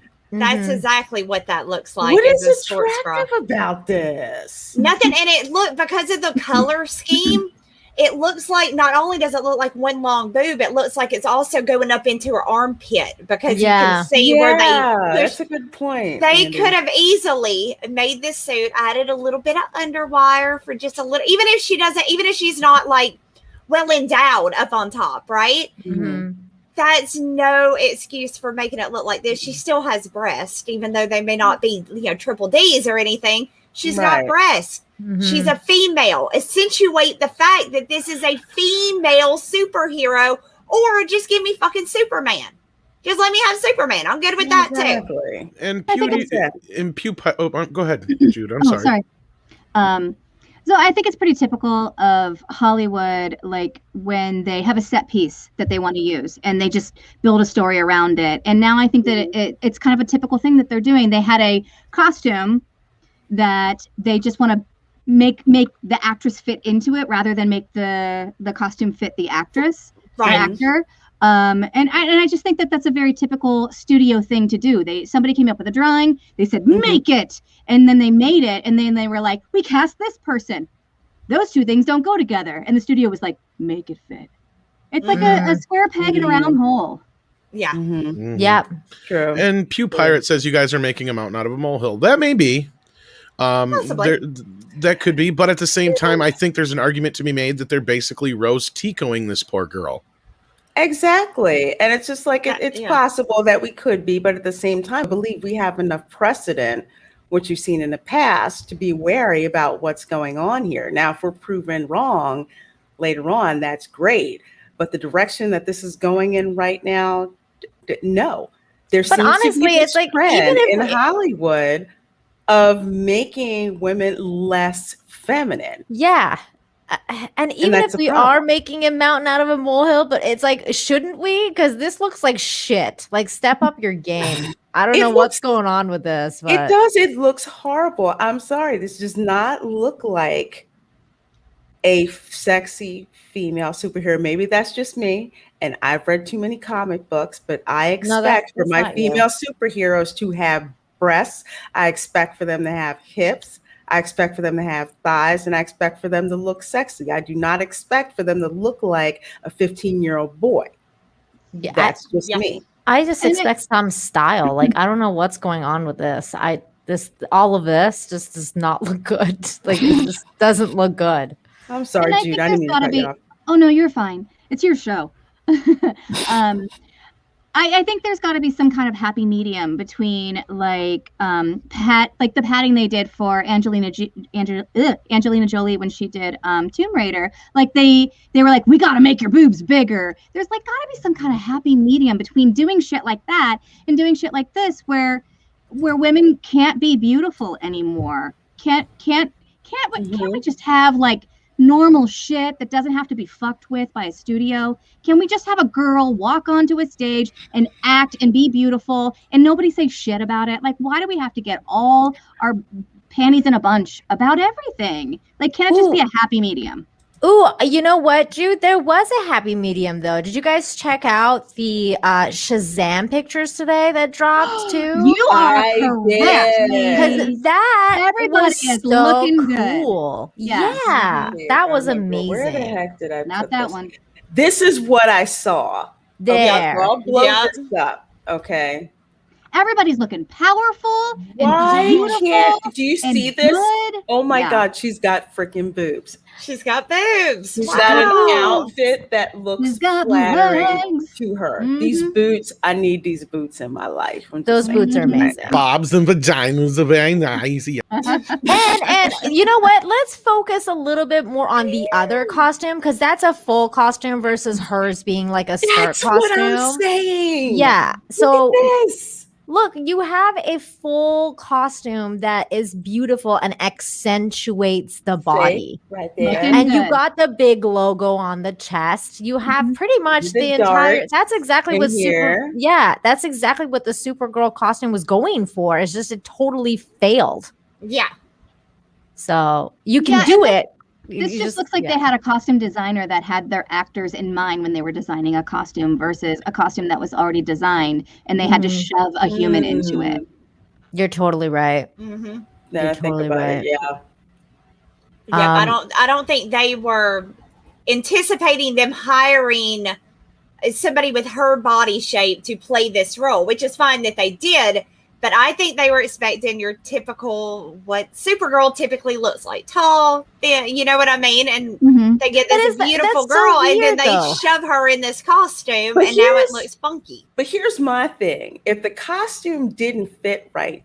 what that looks like. What is attractive about this? Nothing. And it because of the color scheme, it looks like, not only does it look like one long boob, it looks like it's also going up into her armpit, because you can see where they that's a good point. They could have easily made this suit, added a little bit of underwire for just a little, even if she's not like well endowed up on top, right? That's no excuse for making it look like this. She still has breasts, even though they may not be, triple D's or anything. She's got breasts. She's a female. Accentuate the fact that this is a female superhero, or just give me fucking Superman. Just let me have Superman. I'm good with that too. And go ahead, Jude. I'm sorry. So I think it's pretty typical of Hollywood, like when they have a set piece that they want to use and they just build a story around it. And now I think that it's kind of a typical thing that they're doing. They had a costume that they just want to make the actress fit into it, rather than make the costume fit the actress, the actor. And I just think that that's a very typical studio thing to do. Somebody came up with a drawing, they said make it, and then they made it, and then they were like, we cast this person. Those two things don't go together, and the studio was like, make it fit. It's like a square peg in a round hole. Yeah. Yeah, true. And Pew Pirate says you guys are making a mountain out of a molehill. That may be. That could be, but at the same time, I think there's an argument to be made that they're basically Rose Ticoing this poor girl. Exactly. And it's just like, it's possible that we could be, but at the same time, I believe we have enough precedent, which you've seen in the past, to be wary about what's going on here. Now, if we're proven wrong later on, that's great. But the direction that this is going in right now, no. But honestly, it's like, even in Hollywood of making women less feminine. Yeah. And even if we are making a mountain out of a molehill, but it's like, shouldn't we? Because this looks like shit. Like, step up your game. I don't know what's going on with this. But. It does. It looks horrible. I'm sorry. This does not look like a sexy female superhero. Maybe that's just me. And I've read too many comic books, but I expect for my female superheroes to have breasts. I expect for them to have hips. I expect for them to have thighs, and I expect for them to look sexy. I do not expect for them to look like a 15-year-old boy. Yeah, that's just me. I just expect some style. Like, I don't know what's going on with this. All of this just does not look good. Like, it just doesn't look good. I'm sorry, And I Jude. think I there's didn't mean to gotta cut be. you off. Oh no, you're fine. It's your show. I think there's got to be some kind of happy medium between like the padding they did for Angelina Jolie when she did Tomb Raider. Like they were like, we got to make your boobs bigger. There's like got to be some kind of happy medium between doing shit like that and doing shit like this where women can't be beautiful anymore. Can't we just have like normal shit that doesn't have to be fucked with by a studio? Can we just have a girl walk onto a stage and act and be beautiful and nobody say shit about it? Like, why do we have to get all our panties in a bunch about everything? Like, can it just be a happy medium? Ooh, you know what, Jude? There was a happy medium, though. Did you guys check out the Shazam pictures today that dropped, too? You are correct. Because that everybody was is so looking cool. good. Yes. Yeah, that was amazing. Where the heck did I Not put that this? one. This is what I saw. There. I'll blow this up. Okay. Everybody's looking powerful Why and beautiful. do you and see this? good. Oh my Yeah. God, she's got freaking boobs. She's got boobs. She's got an outfit that looks She's got flattering legs. to her. Mhm. These boots, I need these boots in my life. Those boots are amazing. Bobs and vaginas are very nice. Yeah. And you know what? Let's focus a little bit more on the other costume because that's a full costume versus hers being like a skirt That's costume. what I'm saying. Yeah. So Look at this. look, you have a full costume that is beautiful and accentuates the body. Right there. Looking And you good. got the big logo on the chest. You have pretty much The the entire. darts That's exactly in what here. Yeah, that's exactly what the Supergirl costume was going for. It's just it totally failed. Yeah. So you can Yeah, do and it. This You just looks like they had a costume designer that had their actors in mind when they were designing a costume versus a costume that was already designed and they had to shove a human into it. You're totally right. Mm-hmm. Now You're I think totally about right. it, yeah. Yeah, I don't think they were anticipating them hiring somebody with her body shape to play this role, which is fine that they did. But I think they were expecting your typical what Supergirl typically looks like, tall, thin, you know what I mean? And they get this beautiful that's so girl, and then weird, they though. shove her in this costume, But and now it here's- looks funky. But here's my thing. If the costume didn't fit right,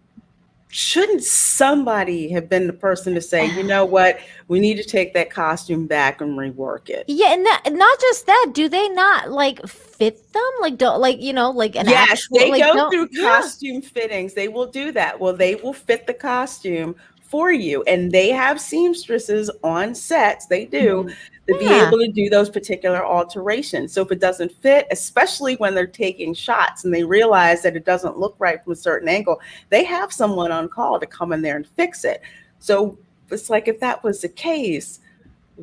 shouldn't somebody have been the person to say, you know what, we need to take that costume back and rework it? Yeah, and not just that. Do they not like fit them? Like don't like like an Yes, actual, they like, go don't- through yeah. costume fittings. They will do that. Well, they will fit the costume for you. And they have seamstresses on sets. They do to be Yeah. able to do those particular alterations. So if it doesn't fit, especially when they're taking shots and they realize that it doesn't look right from a certain angle, they have someone on call to come in there and fix it. So it's like if that was the case,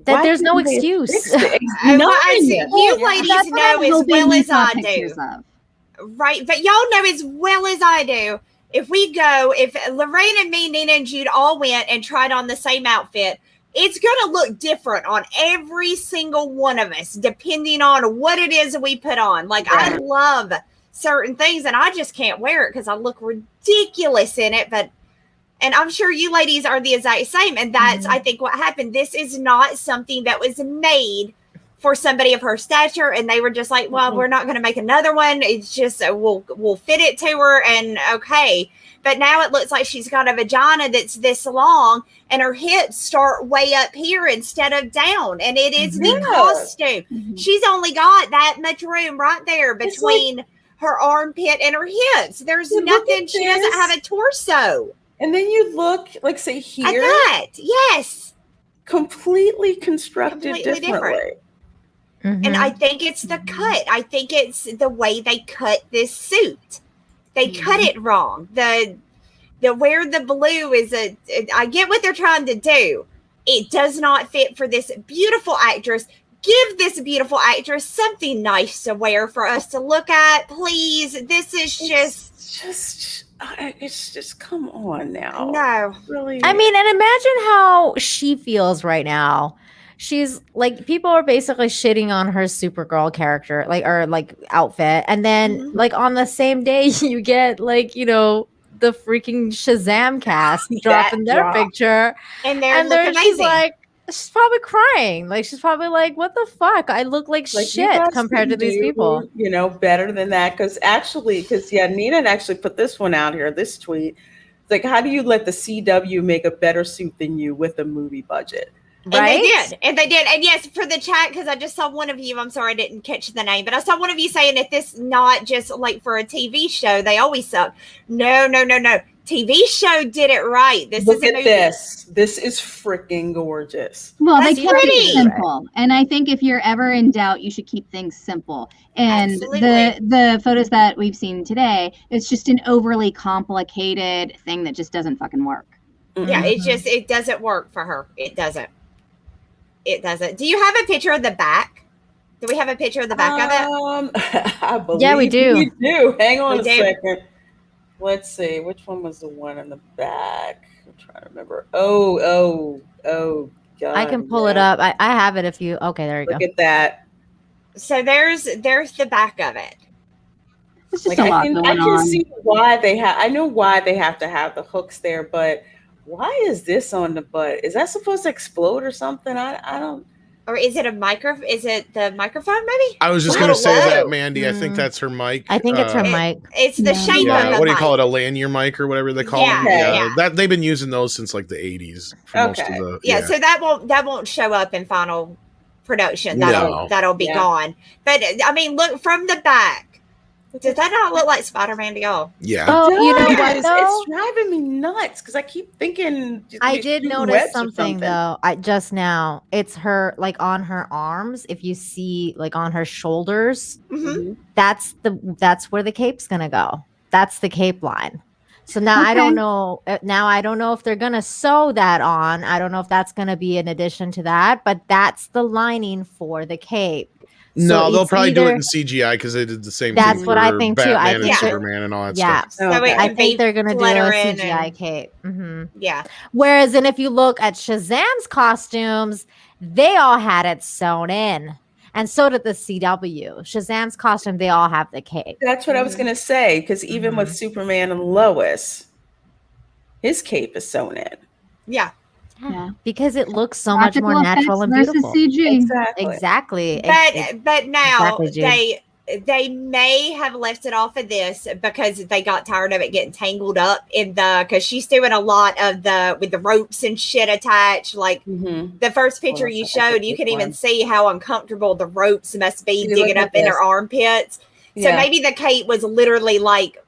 That why there's no couldn't they have excuse. fixed it? Well, I see, you That's ladies what know I'm as hoping well we as saw I do. pictures of. Right, but y'all know as well as I do, if Lorraine and me, Nina and Jude all went and tried on the same outfit, it's going to look different on every single one of us, depending on what it is that we put on. Like, I love certain things, and I just can't wear it because I look ridiculous in it, and I'm sure you ladies are the exact same, and that's, I think, what happened. This is not something that was made for somebody of her stature, and they were just like, well, we're not going to make another one. It's just we'll fit it to her, and okay. But now it looks like she's got a vagina that's this long, and her hips start way up here instead of down, and it is the costume. She's only got that much room right there between her armpit and her hips. There's nothing. She doesn't have a torso. And then you look, like, say At here, that, yes. completely constructed Completely differently. And I think it's the cut. I think it's the way they cut this suit. They cut it wrong. The where the blue is I get what they're trying to do. It does not fit for this beautiful actress. Give this beautiful actress something nice to wear for us to look at, please. This is It's just come on now. no. Really. I mean, and imagine how she feels right now. She's like, people are basically shitting on her Supergirl character, like outfit, and then like on the same day you get the freaking Shazam cast dropping their picture, And they're she's amazing. like, she's probably crying. Like she's probably like, "What the fuck? I look like shit compared to these people." You know, better than that. Because Nina actually put this one out here. This tweet, it's like, how do you let the CW make a better suit than you with a movie budget? Right? And they did. And yes, for the chat, because I just saw one of you, I'm sorry I didn't catch the name, but I saw one of you saying that this not just like for a TV show, they always suck. No. TV show did it right. Look at this. This is freaking gorgeous. Well, That's they kept pretty. it simple. And I think if you're ever in doubt, you should keep things simple. And Absolutely. the photos that we've seen today, it's just an overly complicated thing that just doesn't fucking work. Yeah, it doesn't work for her. It doesn't. Do you have a picture of the back? Do we have a picture of the back of it? I believe Yeah, we do. We do. Hang on We a do. second. Let's see. Which one was the one in the back? I'm trying to remember. Oh, God. I can pull it up. I have it if you. Okay, there you Look go. at that. So there's the back of it. It's just Like, a lot I going can on. see why they have. I know why they have to have the hooks there, but why is this on the butt? Is that supposed to explode or something? I don't. Or is it Is it the microphone? Maybe I was just A going to little say that, low. Mandy. I think that's her mic. I think it's her mic. It's the Yeah. shape Yeah, of the what do you mic. call it? A lanyard mic or whatever they call Yeah, them. yeah. That they've been using those since like the 80s. For most of Okay. the, Yeah, so that won't show up in final production. That'll be Yeah. gone. But I mean, look from the back. Does that not look like Spider-Man to y'all? yeah. Oh, you know what It's though? driving me nuts because I keep thinking. I did shooting notice webs or something though. Just now, it's her like on her arms. If you see like on her shoulders, Mm-hmm. that's where the cape's gonna go. That's the cape line. So now I don't Okay. know. Now I don't know if they're gonna sew that on. I don't know if that's gonna be an addition to that, but that's the lining for the cape. No, So they'll it's probably do it either- in CGI because they did the same That's thing what I for think, too. I Batman think and that- Superman and all that Yeah. stuff. So Okay. it I can think be they're gonna do a glittering CGI and- cape. Hmm. Yeah. Whereas, and if you look at Shazam's costumes, they all had it sewn in, and so did the CW. Shazam's costume, they all have the cape. That's what I was Mhm. gonna say because even with Superman and Lois, his cape is sewn in. Yeah. Yeah. Because it looks so much more Practical natural and effects beautiful. versus CG. Exactly. Exactly. But now exactly, Jude. they may have left it off of this because they got tired of it getting tangled up in because she's doing a lot of with the ropes and shit attached. Like Mm-hmm. the first picture Well, you that's a showed, you good can even one. see how uncomfortable the ropes must be See, look digging at up in this. her armpits. So Yeah. maybe the cape was literally like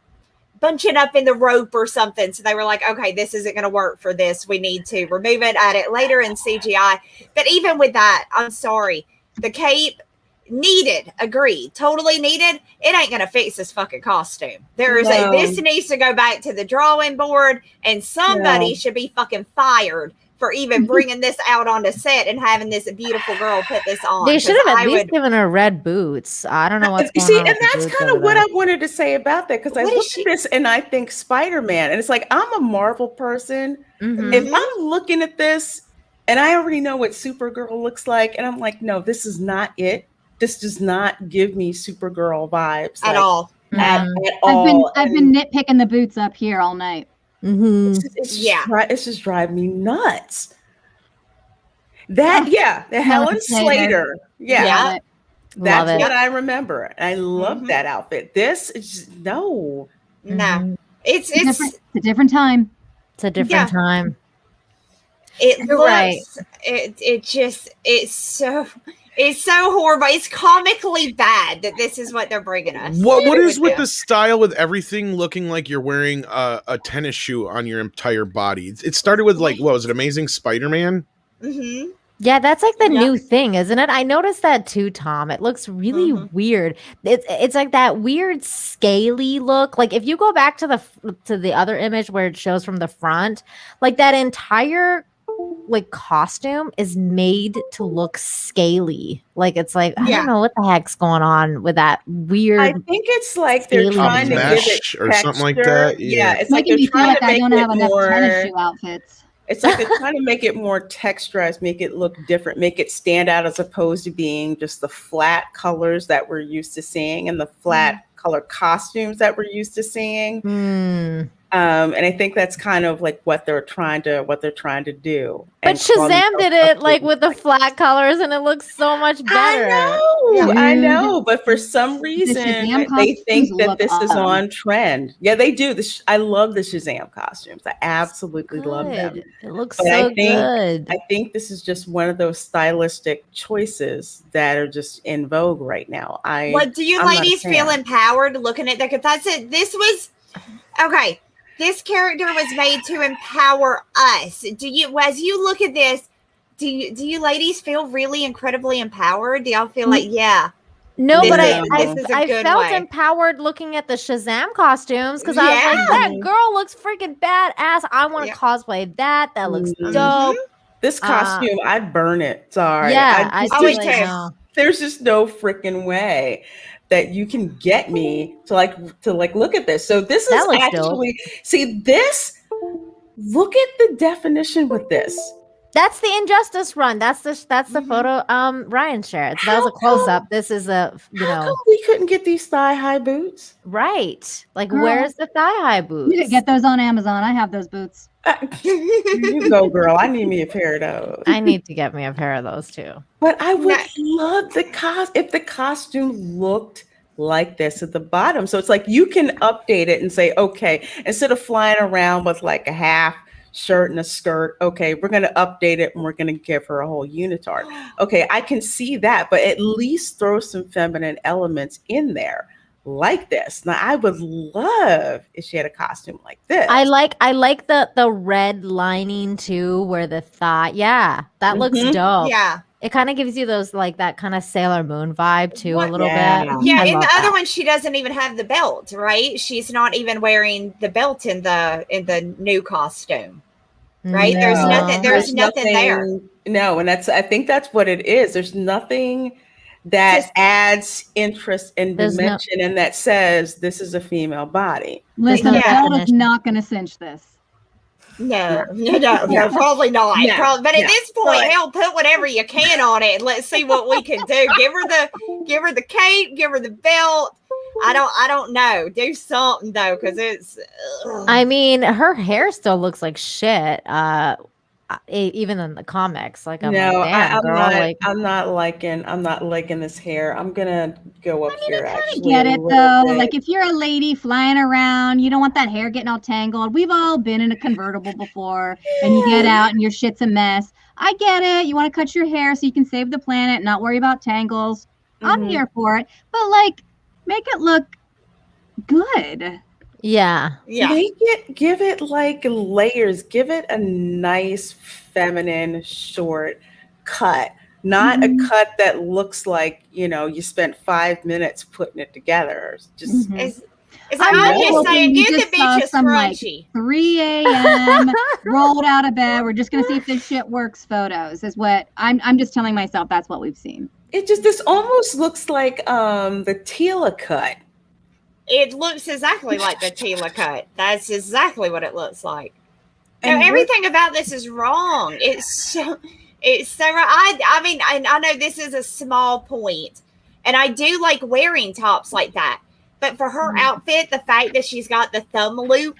bunching up in the rope or something. So they were like, okay, this isn't going to work for this. We need to remove it, add it later in CGI. But even with that, I'm sorry. The cape needed, agreed, totally needed. It ain't going to fix this fucking costume. No. This needs to go back to the drawing board and somebody No. should be fucking fired for even bringing this out on the set and having this beautiful girl put this on. They should 'Cause have at I least would- given her red boots. I don't know what's going See, on. and with the that's boots kind over of what there. I wanted to say about that because I What is look she- at this and I think Spider-Man, and it's like I'm a Marvel person. Mhm. If I'm looking at this and I already know what Supergirl looks like, and I'm like, no, this is not it. This does not give me Supergirl vibes at like, all. At Mhm. all. I've been nitpicking the boots up here all night. Mhm. It's just driving me nuts. That the Helen Slater. Yeah. Yeah. That's Love it. what I remember. And I love Mhm. that outfit. This is just, no. No, Mhm. it's It's a different time. It's a different Yeah. time. it You're looks right. it's so horrible. It's comically bad that this is what they're bringing us. What is with them. the style with everything looking like you're wearing a tennis shoe on your entire body? It started with like, what was it, Amazing Spider-Man? Mhm. Yeah, that's like the Yeah. new thing, isn't it? I noticed that too, Tom. It looks really Mhm. weird. It's like that weird scaly look. Like if you go back to the other image where it shows from the front, like that entire like costume is made to look scaly. Like it's like I Yeah. don't know what the heck's going on with that weird. I think it's like they're Scaly trying to give it mesh or something like texture. that. Yeah, it's like Making me they're feel trying like to I make don't it have enough tennis more. shoe outfits. It's like they're trying to make it more texturized, make it look different, make it stand out as opposed to being just the flat colors that we're used to seeing and the flat color costumes that we're used to seeing. Hmm. And I think that's kind of like what they're trying to do. But and call Shazam did themselves it like with the flat colors, and it looks so much better. I know, but for some reason they think that this is on trend. Yeah, they do. I love the Shazam costumes. I absolutely love them. It looks good. I think this is just one of those stylistic choices that are just in vogue right now. What do you ladies feel empowered looking at that? Because that's it. This was okay. This character was made to empower us. Do you, as you look at this, do you ladies feel really incredibly empowered? Do y'all feel like, yeah? No, but I felt empowered looking at the Shazam costumes because I was like, that girl looks freaking badass. I want to cosplay that. That looks dope. This costume, I'd burn it. Sorry. Yeah, there's just no freaking way that you can get me to look at this. So this is actually look at the definition with this. That's the Injustice run. That's the photo Ryan shared. So that was a close up. This is a How come we couldn't get these thigh high boots? Right. Like where's the thigh high boots? You can get those on Amazon. I have those boots. You go, girl. I need me a pair of those. I need to get me a pair of those too. But I would love if the costume looked like this at the bottom. So it's like you can update it and say, okay, instead of flying around with like a half shirt and a skirt, okay, we're going to update it and we're going to give her a whole unitard. Okay, I can see that, but at least throw some feminine elements in there like this. Now I would love if she had a costume like this. I like the red lining too, where the thigh, that looks dope. Yeah. It kind of gives you those like that kind of Sailor Moon vibe too, a little bit. Yeah, in the other one, she doesn't even have the belt, right? She's not even wearing the belt in the new costume, right? No. There's nothing there. No, and I think that's what it is. There's nothing that adds interest and dimension and that says this is a female body. Listen, the belt is not going to cinch this. No, probably not. No, but at this point, hell, put whatever you can on it and let's see what we can do. Give her the cape, give her the belt. I don't know. Do something though, because it's. I mean, her hair still looks like shit. Even in the comics, like I'm not liking this hair. I'm gonna go up here. I get it though. Like if you're a lady flying around, you don't want that hair getting all tangled. We've all been in a convertible before, and you get out and your shit's a mess. I get it. You want to cut your hair so you can save the planet and not worry about tangles. I'm here for it, but like, make it look good. Yeah. Give it like layers. Give it a nice feminine short cut, not a cut that looks like, you spent 5 minutes putting it together. Just I'm just saying, give the bitch a scrunchie. Like 3 a.m. rolled out of bed. We're just gonna see if this shit works. Photos is what I'm just telling myself. That's what we've seen. This almost looks like the Tila cut. It looks exactly like the Tila cut. That's exactly what it looks like. And everything about this is wrong. It's so wrong. I mean, I know this is a small point, and I do like wearing tops like that. But for her outfit, the fact that she's got the thumb loop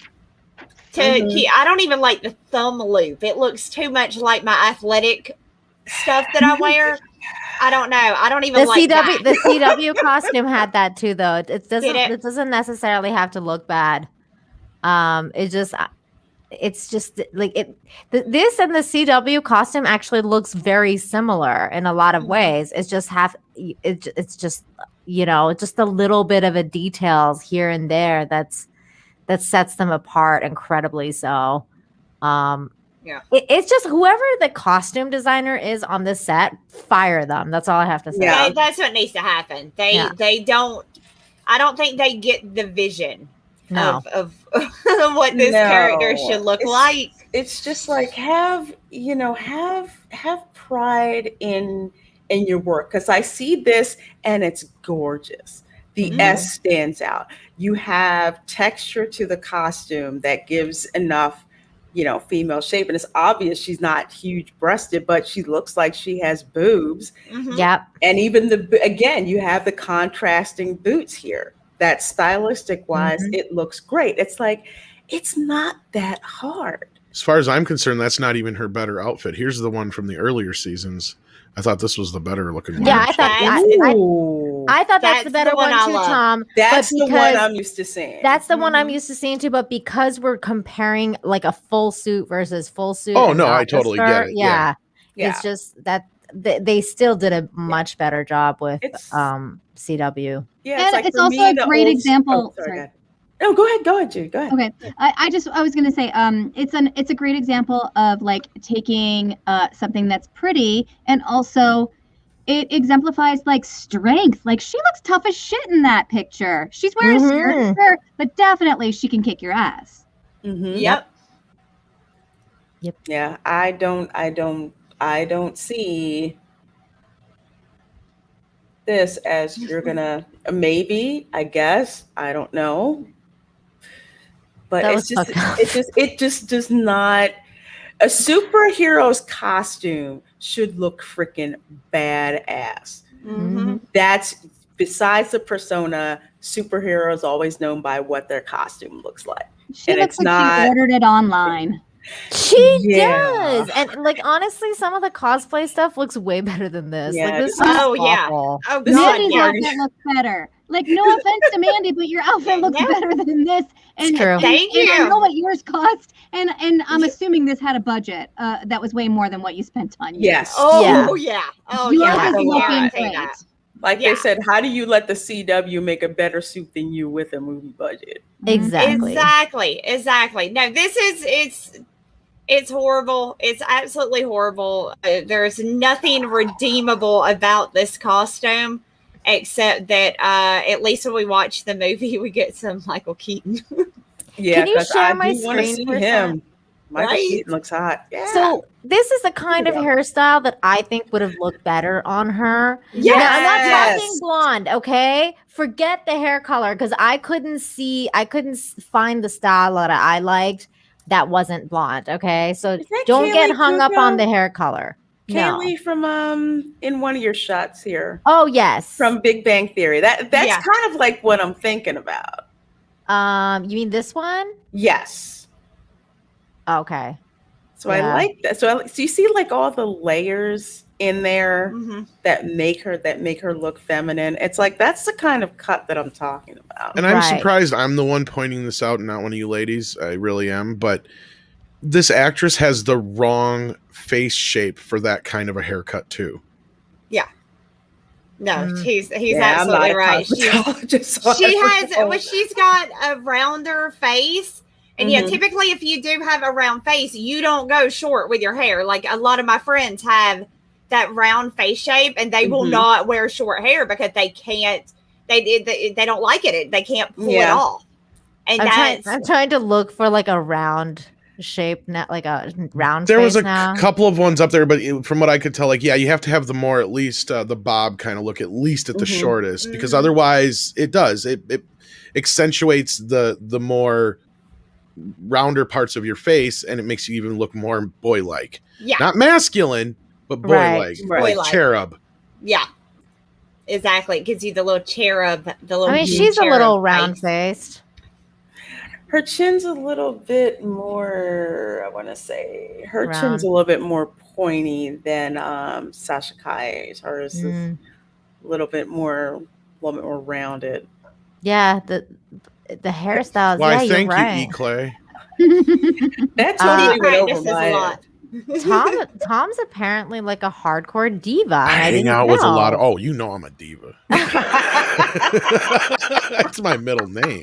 I don't even like the thumb loop. It looks too much like my athletic stuff that I wear. I don't know. I don't even like that. The CW costume had that too, though. It doesn't necessarily have to look bad. It's just like this and the CW costume actually looks very similar in a lot of ways. It's just it's just just a little bit of a details here and there that sets them apart incredibly so. It's just whoever the costume designer is on this set, fire them. That's all I have to say. Yeah, that's what needs to happen. They don't. I don't think they get the vision of what this character should look like. It's just like have pride in your work, because I see this and it's gorgeous. The S stands out. You have texture to the costume that gives enough female shape, and it's obvious she's not huge breasted, but she looks like she has boobs. Yep. And even again, you have the contrasting boots here. That stylistic wise, it looks great. It's like It's not that hard. As far as I'm concerned, that's not even her better outfit. Here's the one from the earlier seasons. I thought this was the better looking one. Yeah, I thought that's the better one too, Tom. That's the one I'm used to seeing. That's the one I'm used to seeing too. But because we're comparing like a full suit versus full suit. Oh no, I totally get it. Yeah. It's just that they still did a much better job with CW. Yeah, it's also a great example. Sorry. No, go ahead, Jude. Go ahead. Okay, I was gonna say, it's a great example of like taking something that's pretty and also it exemplifies like strength. Like she looks tough as shit in that picture. She's wearing a skirt, but definitely she can kick your ass. Mm-hmm. Yep. Yeah, I don't see this as you're gonna maybe, I guess, I don't know. But it just does not. A superhero's costume should look freaking badass. Mm-hmm. That's besides the persona. Superhero is always known by what their costume looks like. She looks like she ordered it online. She does, and like honestly, some of the cosplay stuff looks way better than this. Yeah. Like this is awful. Oh Mandy's outfit looks better. Like no offense to Mandy, but your outfit looks better than this. And Thank you. I know what yours cost, and I'm assuming this had a budget that was way more than what you spent on yours. Yes. Oh yeah. Oh Yours yeah. is looking great. Like they said, how do you let the CW make a better suit than you with a movie budget? Exactly. No, this is it's horrible. It's absolutely horrible. There's nothing redeemable about this costume, except that at least when we watch the movie, we get some Michael Keaton. Yeah, Can you because share I my do want to screen see for a him. Michael Right? Keaton looks hot. Yeah. So this is the kind of hairstyle that I think would have looked better on her. Yes. Now, I'm not talking blonde, okay? Forget the hair color because I couldn't find the style that I liked that wasn't blonde, okay? So don't get hung up on the hair color. Kaylee from in one of your shots here. Oh yes. From Big Bang Theory. That's kind of like what I'm thinking about. You mean this one? Yes. Okay. So I like that. So you see like all the layers in there that make her look feminine. It's like that's the kind of cut that I'm talking about. And I'm surprised I'm the one pointing this out and not one of you ladies. I really am. But this actress has the wrong face shape for that kind of a haircut too. Yeah. No, he's absolutely right. She's got a rounder face. And yeah, typically if you do have a round face, you don't go short with your hair. Like a lot of my friends have that round face shape and they will not wear short hair because they can't, they don't like it. They can't pull it off. And I'm trying to look for like a round shape, not like a round there face was a now. couple of ones up there, but from what I could tell, like, yeah, you have to have the more, at least the bob kind of look, at least at the shortest, because otherwise it accentuates the more rounder parts of your face, and it makes you even look more boy-like. Yeah, not masculine, but boy-like, like cherub. Yeah, exactly. It gives you the little cherub. I mean, she's a little round-faced. Her chin's a little bit more. I want to say her chin's a little bit more pointy than Sasha Calle's. Hers is a little bit more rounded. Yeah, the hairstyles. Why, yeah, thank you're right. you, E. Clay. That totally went over my head. Tom's apparently like a hardcore diva. I hang out with a lot of. Oh, you know I'm a diva. That's my middle name.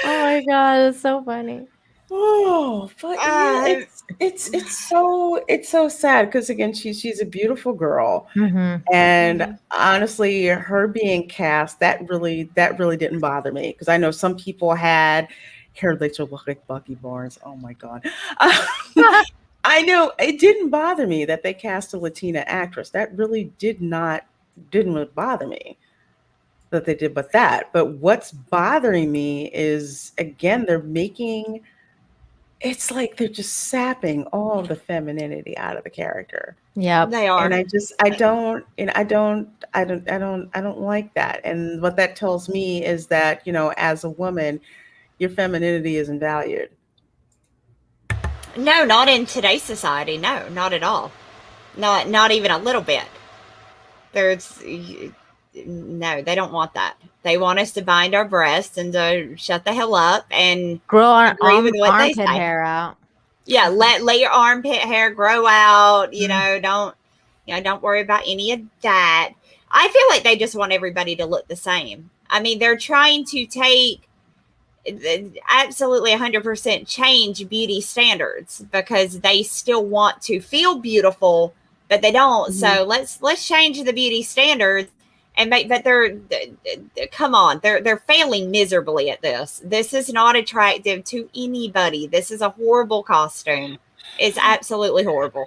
Oh my god, it's so funny. Oh, but it's so sad because again, she's a beautiful girl, and honestly, her being cast that really didn't bother me because I know some people had hair that look like Bucky Barnes. Oh my god, I know it didn't bother me that they cast a Latina actress. That really didn't really bother me that they did, but what's bothering me is again it's like they're just sapping all the femininity out of the character. Yeah, they are. And I don't like that. And what that tells me is that, as a woman, your femininity isn't valued. No, not in today's society. No, not at all. Not even a little bit. No, they don't want that. They want us to bind our breasts and to shut the hell up and grow our armpit hair out. Yeah, let your armpit hair grow out. You know, don't worry about any of that. I feel like they just want everybody to look the same. I mean, they're trying to take absolutely 100% change beauty standards because they still want to feel beautiful, but they don't. So let's change the beauty standards and but they're come on, they're failing miserably at this. This is not attractive to anybody. This is a horrible costume. It's absolutely horrible.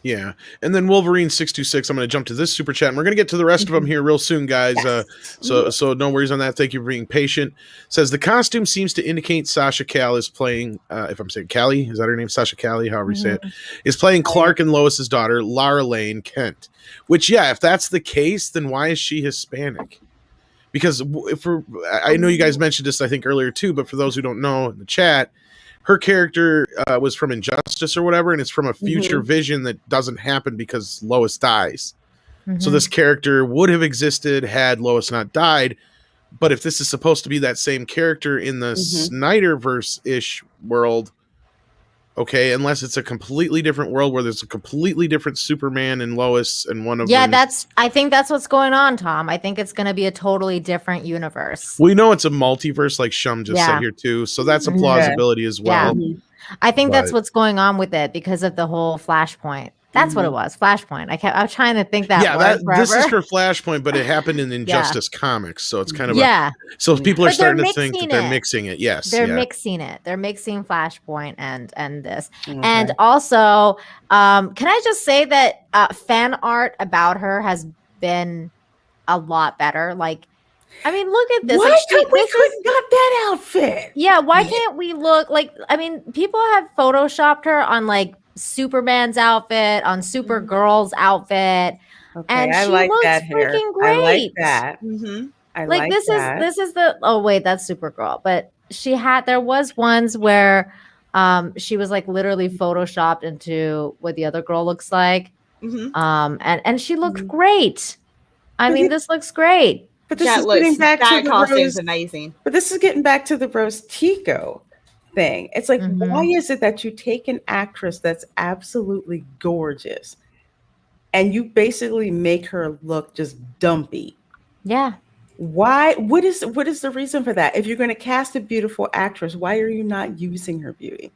Yeah. And then Wolverine626, I'm going to jump to this super chat and we're going to get to the rest of them here real soon, guys. Yes. So no worries on that. Thank you for being patient. Says the costume seems to indicate Sasha Calle is playing, if I'm saying Calle, is that her name? Sasha Calle, however you say it, is playing Clark and Lois's daughter, Lara Lane Kent. Which, yeah, if that's the case, then why is she Hispanic? Because I know you guys mentioned this, I think, earlier too, but for those who don't know in the chat, her character was from Injustice or whatever, and it's from a future vision that doesn't happen because Lois dies. So this character would have existed had Lois not died. But if this is supposed to be that same character in the Snyderverse-ish world, okay, unless it's a completely different world where there's a completely different Superman and Lois and one of them. I think that's what's going on, Tom. I think it's going to be a totally different universe. We know it's a multiverse, like Shum just said here too, so that's a plausibility as well. Yeah. I think that's what's going on with it because of the whole Flashpoint. That's what it was, Flashpoint. I was trying to think that. Yeah, this is for Flashpoint, but it happened in Injustice Comics, so it's kind of so people are starting to think that they're mixing it. Yes, they're mixing it. They're mixing Flashpoint and this, and also, can I just say that fan art about her has been a lot better. Like, I mean, look at this. Why like, we couldn't got that outfit? Yeah, why can't we look like? I mean, people have photoshopped her on like Superman's outfit, on Supergirl's outfit, and she looks freaking great. I like that. I like this that. is the that's Supergirl, but there was ones where she was like literally photoshopped into what the other girl looks like, and she looked great. I mean, this looks great. But this is getting back to the costume's amazing. But this is getting back to the Rose Tico thing. It's like, why is it that you take an actress that's absolutely gorgeous and you basically make her look just dumpy? Yeah. Why? What is the reason for that? If you're going to cast a beautiful actress, why are you not using her beauty?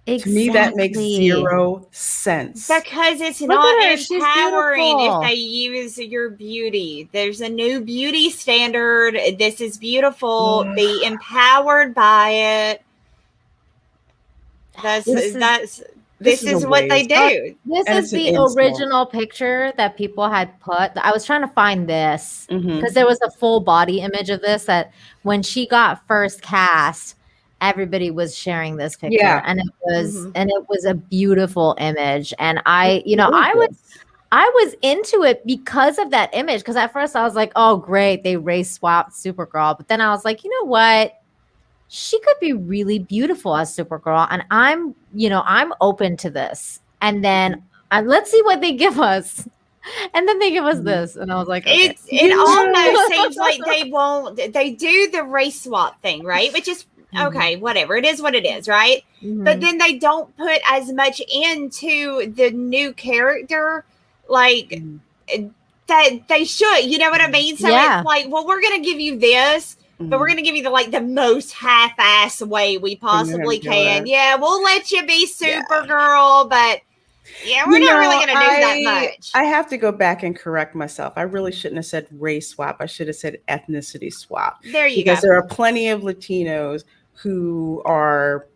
Exactly. To me, that makes zero sense. Because it's not empowering if they use your beauty. There's a new beauty standard. This Beautiful. Be empowered by it. This is what they do. This is the original picture that people had put. I was trying to find this because there was a full body image of this that when she got first cast, everybody was sharing this picture, and it was a beautiful image. And I was into it because of that image. Because at first I was like, oh great, they race swapped Supergirl, but then I was like, you know what? She could be really beautiful as Supergirl, and I'm open to this. And then let's see what they give us. And then they give us this, and I was like, okay. It almost seems like they do the race swap thing, right? Which is okay, whatever. It is what it is, right? But then they don't put as much into the new character, like that they should. You know what I mean? So it's like, well, we're gonna give you this. But we're gonna give you the most half-ass way we possibly can. Yeah, we'll let you be Supergirl, but we're not really gonna do that much. I have to go back and correct myself. I really shouldn't have said race swap. I should have said ethnicity swap. There you go. Because there are plenty of Latinos who are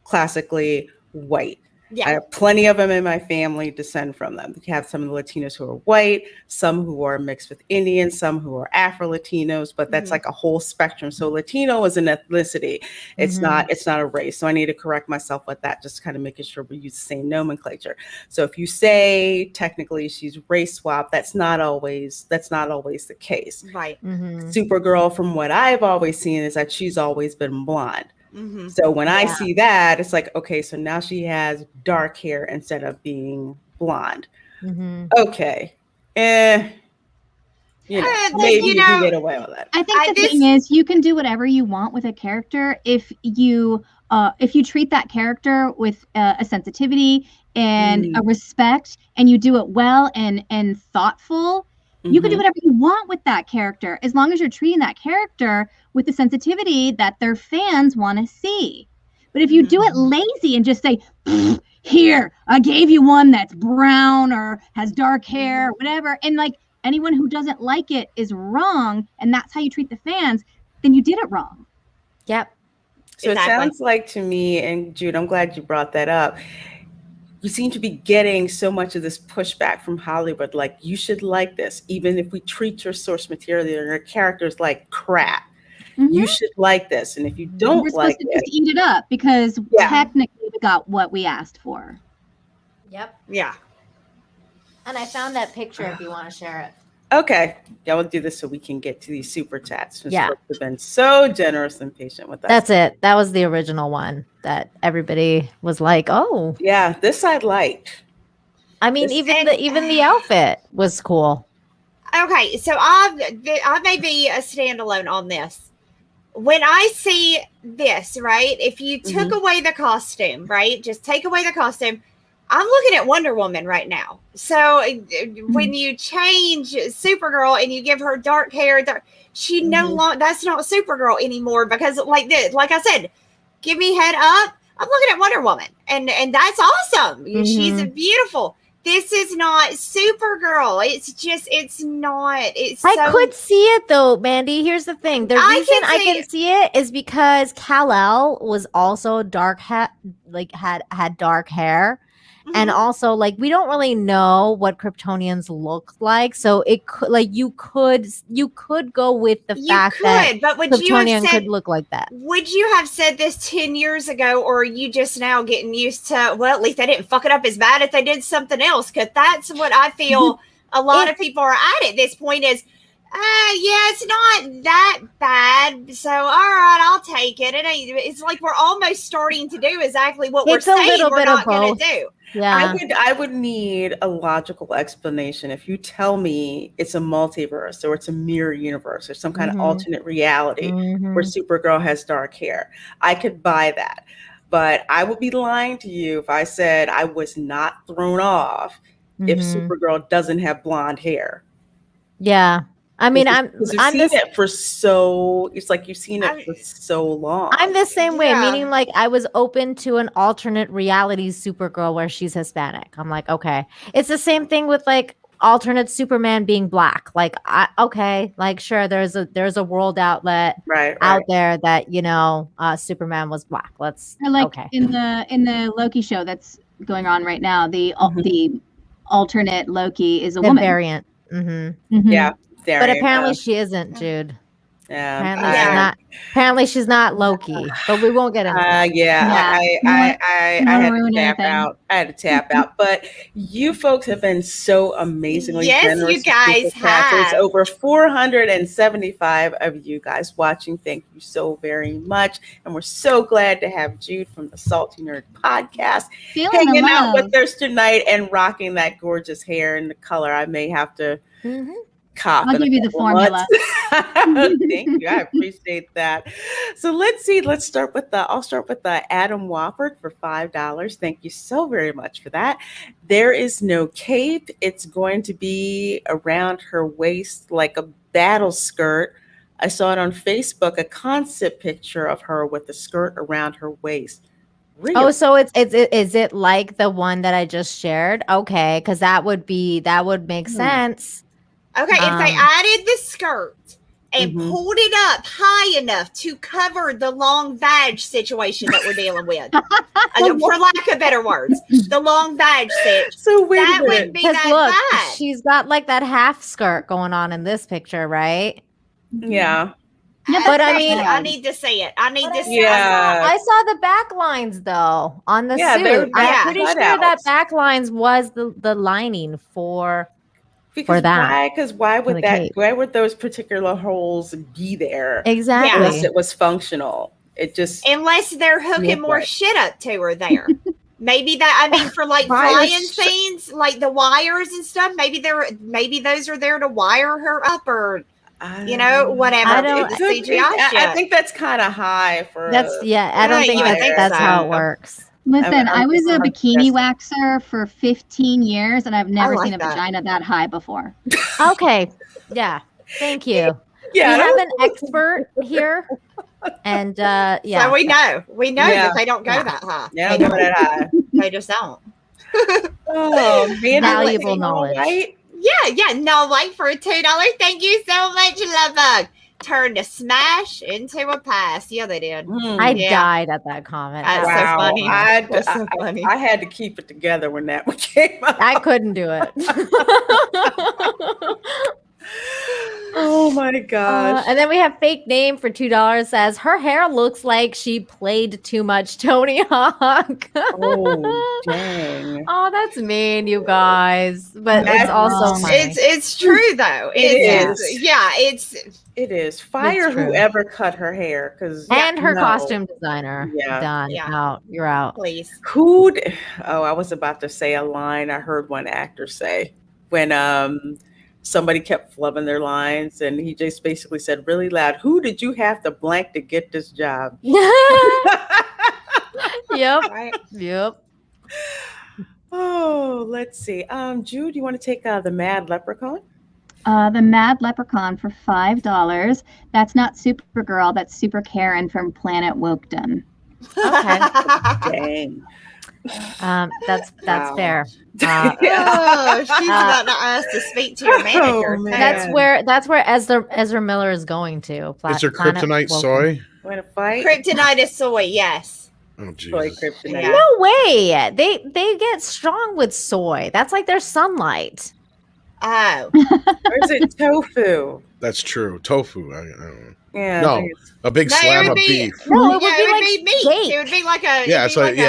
classically white. Yeah. I have plenty of them in my family descend from them. We have some of the Latinos who are white, some who are mixed with Indians, some who are Afro-Latinos, but that's like a whole spectrum. So Latino is an ethnicity. It's not a race. So I need to correct myself with that, just kind of making sure we use the same nomenclature. So if you say technically she's race swap, that's not always the case. Right. Supergirl, from what I've always seen, is that she's always been blonde. So when I see that, it's like, okay, so now she has dark hair instead of being blonde. Okay. Maybe you can get away with that. I think the thing is, you can do whatever you want with a character if you treat that character with a sensitivity and a respect, and you do it well and thoughtful. You can do whatever you want with that character, as long as you're treating that character with the sensitivity that their fans want to see. But if you do it lazy and just say, here, I gave you one that's brown or has dark hair, whatever, and like anyone who doesn't like it is wrong, and that's how you treat the fans, then you did it wrong. Yep. So it sounds like to me, and Jude, I'm glad you brought that up. You seem to be getting so much of this pushback from Hollywood, like, you should like this, even if we treat your source material or your characters like crap. You should like this, and if you don't like it, just eat it up, because technically we got what we asked for. Yep. Yeah. And I found that picture if you want to share it. okay, yeah, we'll do this so we can get to these super chats. Yeah. Folks have been so generous and patient with us. That's it. That was the original one that everybody was like, "Oh, yeah, this I liked." I mean, even the outfit was cool. Okay, so I may be a standalone on this. When I see this, right, if you took away the costume, right, just take away the costume, I'm looking at Wonder Woman right now. So when you change Supergirl and you give her dark hair, she no longer, that's not Supergirl anymore, because like I said, give me head up, I'm looking at Wonder Woman, and that's awesome. She's beautiful. This is not Supergirl. It's not. I could see it though, Mandy. Here's the thing. The reason I can see it is because Kal-El was also dark, had dark hair. And also, like, we don't really know what Kryptonians look like, so it could, like, you could go with the fact that Kryptonian could look like that. Would you have said this 10 years ago, or are you just now getting used to? Well, at least they didn't fuck it up as bad if they did something else, because that's what I feel. A lot of people are at this point. Is it's not that bad. So, all right, I'll take it. It's like we're almost starting to do exactly what we're saying we're not going to do. Yeah. I would need a logical explanation. If you tell me it's a multiverse or it's a mirror universe or some kind of alternate reality where Supergirl has dark hair, I could buy that. But I would be lying to you if I said I was not thrown off if Supergirl doesn't have blonde hair. Yeah. I mean, you've seen it for so long. I'm the same way, meaning like I was open to an alternate reality Supergirl where she's Hispanic. I'm like, okay. It's the same thing with like alternate Superman being black. Like, sure, there's a world outlet out there that Superman was black. In the Loki show that's going on right now, the alternate Loki is a woman variant. Yeah. But apparently she isn't, Jude. Yeah. Apparently she's not Loki, but we won't get into that. I had to tap out. But you folks have been so amazingly generous. Yes, you guys have. There's over 475 of you guys watching. Thank you so very much. And we're so glad to have Jude from the Salty Nerd podcast hanging out with us tonight and rocking that gorgeous hair and the color. I may have to I'll give you the formula. Thank you. I appreciate that. So let's see. I'll start with the Adam Wofford for $5. Thank you so very much for that. There is no cape. It's going to be around her waist like a battle skirt. I saw it on Facebook, a concept picture of her with the skirt around her waist. Really? Oh, so is it like the one that I just shared? Okay, because that would make sense. Okay, if they added the skirt and pulled it up high enough to cover the long vag situation that we're dealing with. For lack of better words, the long vag sit. So that wouldn't be that look, bad. she's got like that half skirt going on in this picture, right? Yeah. Yeah, but I mean, I need to see it. I need to see it. I saw the back lines though on the suit. I'm pretty sure that back lines was the lining for that. Because why would those particular holes be there? Exactly. Unless it was functional. It just unless they're hooking more shit up to her there. Maybe that, I mean, for like flying scenes, like the wires and stuff, maybe those are there to wire her up or whatever. I think that's kind of high for I don't think that's how it works. Listen, I was a bikini waxer for 15 years and I've never seen a vagina that high before. Okay. Yeah. Thank you. Yeah. We have an expert here. And so we know that they don't go that high. Yeah, they don't go that high. They just don't. Valuable knowledge. Right? Yeah. No, wait for $2. Thank you so much, Love Bug. Turned a smash into a pass. Yeah, they did. I died at that comment. That's so funny. I had to keep it together when that one came out. I couldn't do it. Oh my gosh. And then we have fake name for $2 says her hair looks like she played too much Tony Hawk. Oh dang. Oh, that's mean, you guys. But it's also funny. It's true though. It is. Fire whoever cut her hair and her costume designer. Yeah. Done. Out. You're out. Please. I was about to say a line I heard one actor say when somebody kept flubbing their lines and he just basically said really loud, "Who did you have to blank to get this job?" Yep. Right. Yep. Oh, let's see. Jude, you want to take the Mad Leprechaun? The Mad Leprechaun for $5. That's not Supergirl. That's Super Karen from Planet Wokedom. Okay. Dang. That's fair. She's about to ask to speak to your manager. That's where Ezra Miller is going to. Is there kryptonite soy? Want to fight? Kryptonite is soy. Yes. Oh, geez. Soy kryptonite. No way. They get strong with soy. That's like their sunlight. Oh. Or is it tofu? That's true. Tofu. I don't know. Yeah. No, a big slab of beef. No, it would be like meat. steak. It would be like a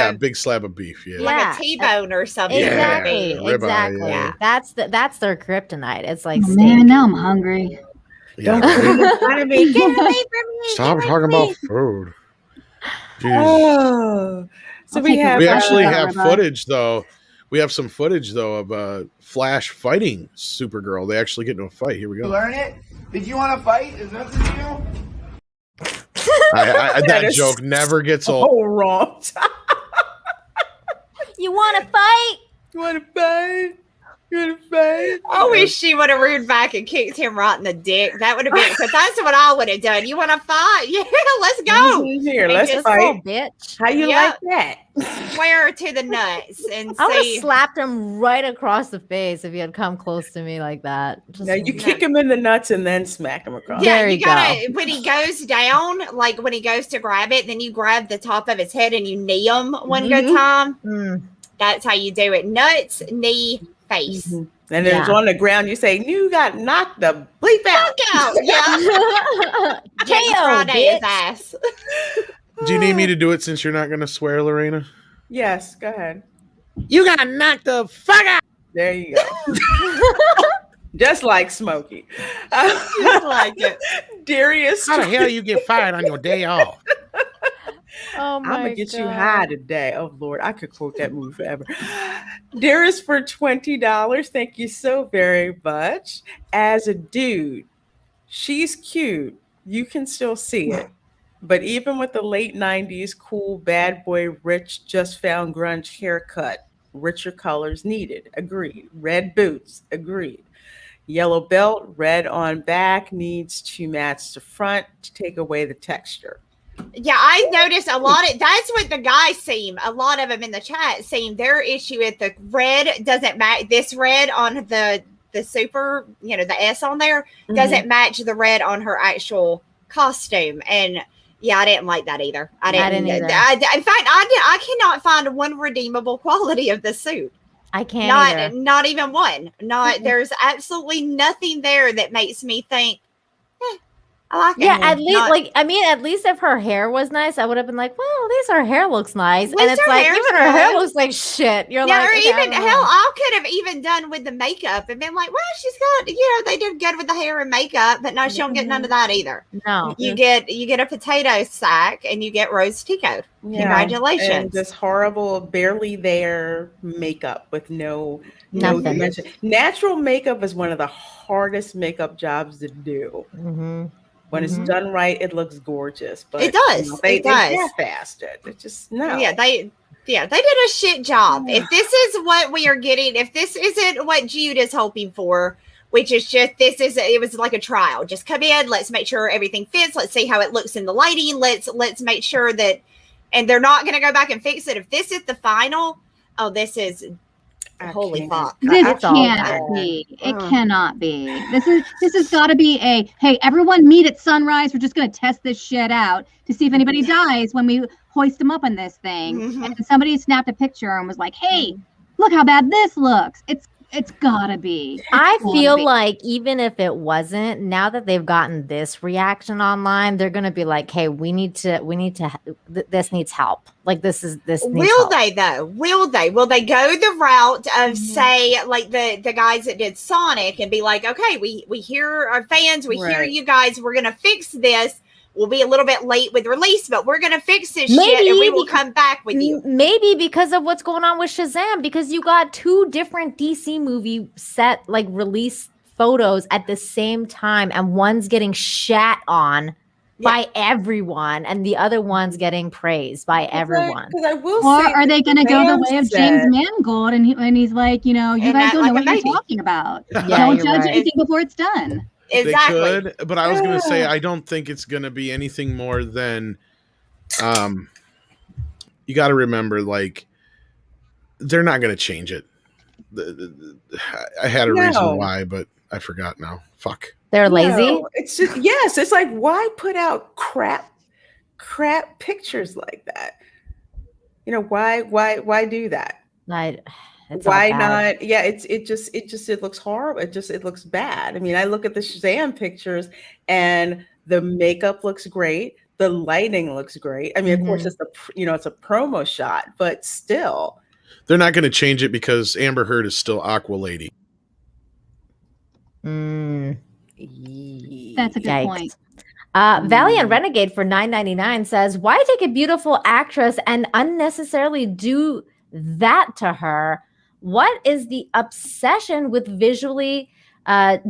a big slab of beef. Yeah. Like a T-bone or something. Exactly. Ribeye, exactly. yeah. That's their kryptonite. It's like steak. Man, now I'm hungry. Yeah. Stop talking about food. Jeez. Oh. So we actually have footage though. We have some footage though of Flash fighting Supergirl. They actually get into a fight. Here we go. Learn it? Did you want to fight? Is that the deal? That joke never gets old. Oh, wrong. You want to fight? You want to fight? I wish she would have reared back and kicked him right in the dick. That would have been, because that's what I would have done. You want to fight? Yeah, let's go. Here, let's fight. Bitch. How you like that? Swear to the nuts and I would have say, slapped him right across the face if he had come close to me like that. Now you kick him in the nuts and then smack him across. Yeah, There you you gotta, when he goes down, like when he goes to grab it, then you grab the top of his head and you knee him one good time. That's how you do it. Nuts, knee, face. And then it's on the ground, you say, "You got knocked the bleep out." Yeah. KO, his ass. Do you need me to do it since you're not going to swear, Lorena? Yes, go ahead. You got knocked the fuck out. There you go. Just like Smokey. Just like it. Darius. How the hell you get fired on your day off? Oh my I'm gonna get God. you high today. Oh Lord, I could quote that movie forever. Darius for $20. Thank you so very much. As a dude, she's cute. You can still see it. But even with the late 90s cool bad boy rich just found grunge haircut, richer colors needed. Agreed. Red boots. Agreed. Yellow belt, red on back, needs to match the front to take away the texture. Yeah, I noticed a lot of that's what the guys seem. A lot of them in the chat seem their issue with the red doesn't match. This red on the the super, the S on there doesn't match the red on her actual costume. And yeah, I didn't like that either. I didn't either. In fact, I cannot find one redeemable quality of the suit. I can't not even one. There's absolutely nothing there that makes me think, I like it. Yeah, at least if her hair was nice, I would have been like, well, at least her hair looks nice. And it's like, even her hair looks like shit. You're like, or even I could have even done with the makeup and been like, well, she's got, they did good with the hair and makeup, but no, she don't get none of that either. No, you get a potato sack and you get rose tico. Congratulations. And just horrible, barely there makeup with no dimension. Natural makeup is one of the hardest makeup jobs to do. When it's done right, it looks gorgeous. But it does. They half-assed it. It just they did a shit job. If this is what we are getting, if this isn't what Jude is hoping for, which is just it was like a trial. Just come in, let's make sure everything fits. Let's see how it looks in the lighting. Let's make sure that, and they're not going to go back and fix it. If this is the final, this is. Holy fuck! This can't be. It cannot be. This has got to be a hey, everyone meet at sunrise. We're just gonna test this shit out to see if anybody dies when we hoist them up on this thing. And somebody snapped a picture and was like, "Hey, look how bad this looks." It's gotta be. I feel like even if it wasn't, now that they've gotten this reaction online, they're gonna be like, "Hey, we need to. This needs help. Like this needs Will help." they though? Will they go the route of say like the guys that did Sonic and be like, "Okay, we hear our fans, we hear you guys. We're gonna fix this. We'll be a little bit late with release, but we're going to fix this shit and we will come back with you." Maybe because of what's going on with Shazam, because you got two different DC movie release photos at the same time, and one's getting shat on by everyone and the other one's getting praised by everyone. Or are they going to go the way of James Mangold and he's like, you guys don't know what you're talking about. Don't judge anything before it's done. Exactly. They could, but I was going to say, I don't think it's going to be anything more than, you got to remember, like, they're not going to change it. I had a reason why, but I forgot now. Fuck. They're lazy. No, it's just, it's like, why put out crap pictures like that? Why do that? Why not? Yeah, it looks horrible. It looks bad. I mean, I look at the Shazam pictures and the makeup looks great. The lighting looks great. I mean, of course it's it's a promo shot, but still. They're not going to change it because Amber Heard is still Aqua Lady. That's a good point. Valiant Renegade for $9.99 says, "Why take a beautiful actress and unnecessarily do that to her? What is the obsession with visually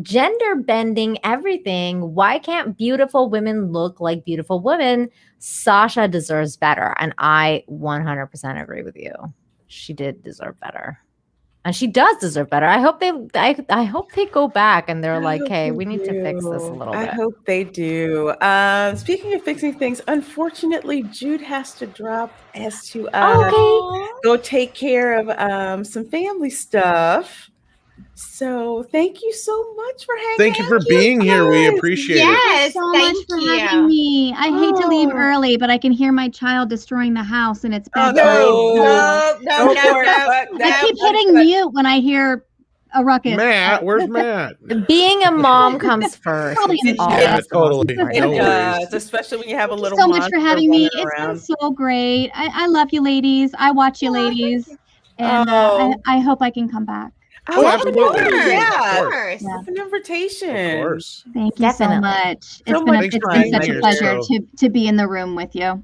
gender bending everything? Why can't beautiful women look like beautiful women? Sasha deserves better." And I 100% agree with you. She did deserve better. And she does deserve better. I hope they go back and they're like, "Hey, we need to fix this a little bit." I hope they do. Speaking of fixing things, unfortunately, Jude has to drop as to go take care of some family stuff. So thank you so much for hanging out. Thank you for being here. We appreciate it. Yes, Thank you for having me. I hate to leave early, but I can hear my child destroying the house, and it's bad. No. I keep hitting mute when I hear a ruckus. Matt, where's Matt? Being a mom comes first. Totally. No worries. Especially when you have a little. Thank you so much for having me. It's been so great. I love you, ladies. I watch you, ladies, and I hope I can come back. Oh, absolutely. Yeah. It's an invitation. Of course. Thank you so much. It's been such a pleasure to be in the room with you.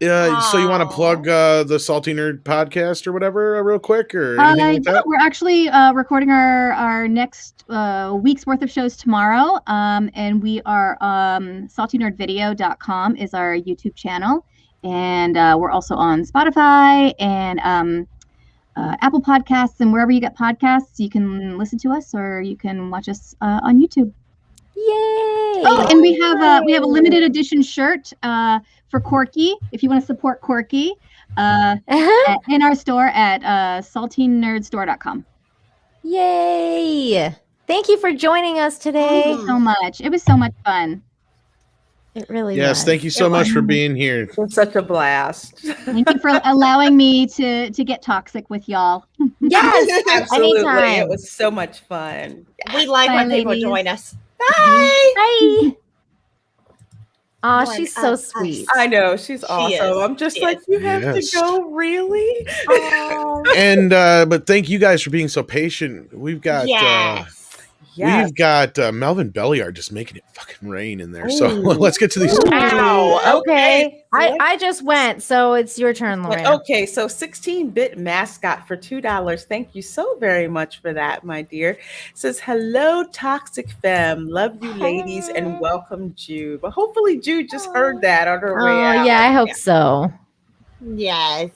So you want to plug the Salty Nerd podcast or whatever real quick? Or anything like that? We're actually recording our next week's worth of shows tomorrow. And we are saltynerdvideo.com is our YouTube channel. And we're also on Spotify and Apple Podcasts, and wherever you get podcasts, you can listen to us or you can watch us on YouTube. Yay! Oh, and we have a limited edition shirt for Corky if you want to support Corky in our store at saltynerdstore.com. Yay! Thank you for joining us today. Thank you so much. It was so much fun. It really Yes, was. thank you so much for being here. It was such a blast. Thank you for allowing me to get toxic with y'all. Yes, Absolutely. anytime. It was so much fun. We like Bye, when people ladies. join us. Bye. Bye. Oh, One she's so of us. sweet. I know. She's awesome. is. I'm just She like, is. you have Yes. to go, really? Oh. And but thank you guys for being so patient. We've got Yes. Yes. we've got Melvin Belliard just making it fucking rain in there. So Ooh. let's get to these. Wow. Okay. Okay. I just went, so it's your turn, Lorena. Okay, so 16-bit mascot for $2. Thank you so very much for that, my dear. It says, hello, Toxic Femme. Love you, ladies, and welcome, Jude. But hopefully Jude just heard that on her way Oh, out. yeah, I hope so. Yes.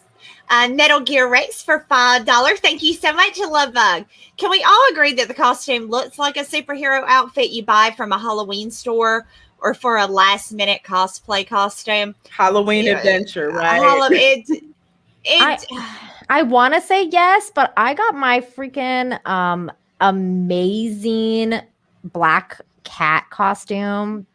Metal Gear Rex for $5. Thank you so much, Love Bug. Can we all agree that the costume looks like a superhero outfit you buy from a Halloween store or for a last minute cosplay costume? Halloween Yeah. adventure, right? I want to say yes, but I got my freaking amazing black cat costume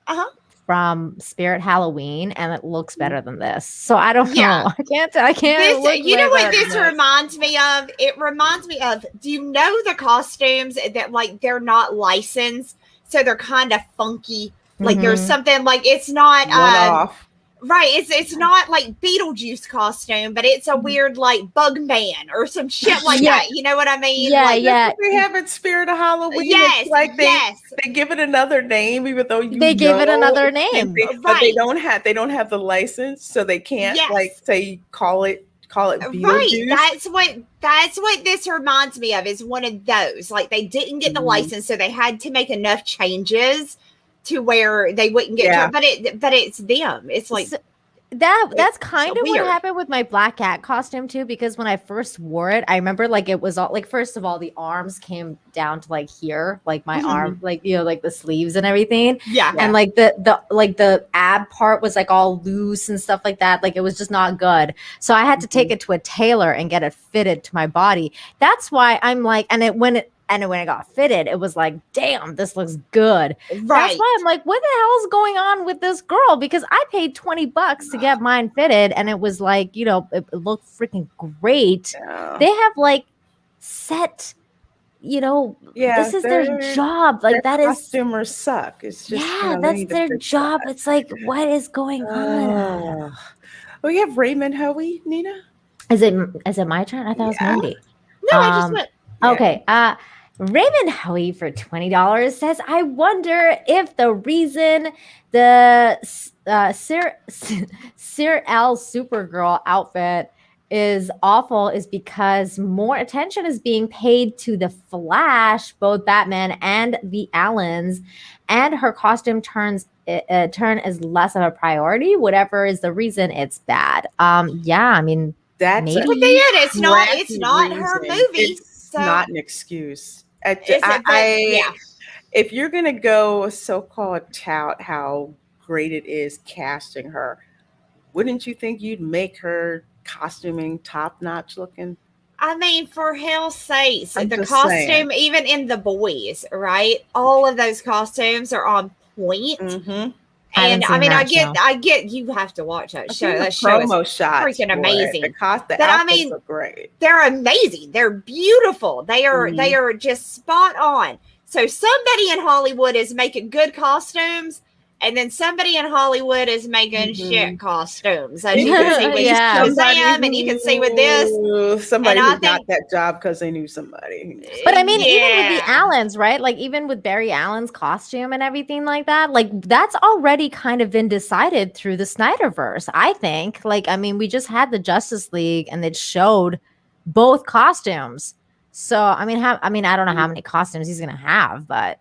from Spirit Halloween, and it looks better than this. So I don't know. I can't. This, you know what this reminds me of? It reminds me of, do you know the costumes that like they're not licensed, so they're kind of funky? Like there's something like it's not One-off. right. It's not like Beetlejuice costume, but it's a weird like bug man or some shit like that. You know what I mean? Yeah, like, yeah. They have it Spirit of Halloween. Yes, It's like they yes. they give it another name, even though They give it another name. But they don't have the license, so they can't like say call it Beetlejuice. Right. That's what this reminds me of, is one of those. Like they didn't get the license, so they had to make enough changes to where they wouldn't get but it's them. It's like that's kind of what weird. happened with my black cat costume too, because when I first wore it, I remember like it was all like, first of all, the arms came down to like here, like my arm, like, you know, like the sleeves and everything. And like the ab part was like all loose and stuff like that. Like it was just not good. So I had to take it to a tailor and get it fitted to my body. That's why I'm like, when it got fitted, it was like, damn, this looks good. That's why I'm like, what the hell is going on with this girl? Because I paid $20 to get mine fitted, and it was like, you know, it looked freaking great. They have like set, you know, this is their job. Like that is costumers suck. It's just that's their job. It's like, what is going on? We have Raymond Hoey, Nina. Is it my turn? I thought it was Mandy. No, I just went. Okay. Raymond Hoey for $20 says, I wonder if the reason the Sir L Supergirl outfit is awful is because more attention is being paid to the Flash, both Batman and the Allens, and her costume turn is less of a priority. Whatever is the reason, it's bad. Yeah, I mean, that's maybe it's not her movie. It's not an excuse. If you're gonna go so-called tout how great it is casting her, wouldn't you think you'd make her costuming top-notch looking? I mean, for hell's sakes, the costume, even in The Boys, right? All of those costumes are on point. And I mean, I get you have to watch that show. That show is freaking amazing. The outfits are great. They're amazing. They're beautiful. They are just spot on. So somebody in Hollywood is making good costumes, and then somebody in Hollywood is making shit costumes. As you can see with Shazam, and you can see with this. Somebody who got that job because they knew somebody. But I mean, even with the Allens, right? Like even with Barry Allen's costume and everything like that, like that's already kind of been decided through the Snyderverse, I think. Like, I mean, we just had the Justice League and it showed both costumes. So, I mean, I don't know how many costumes he's going to have, but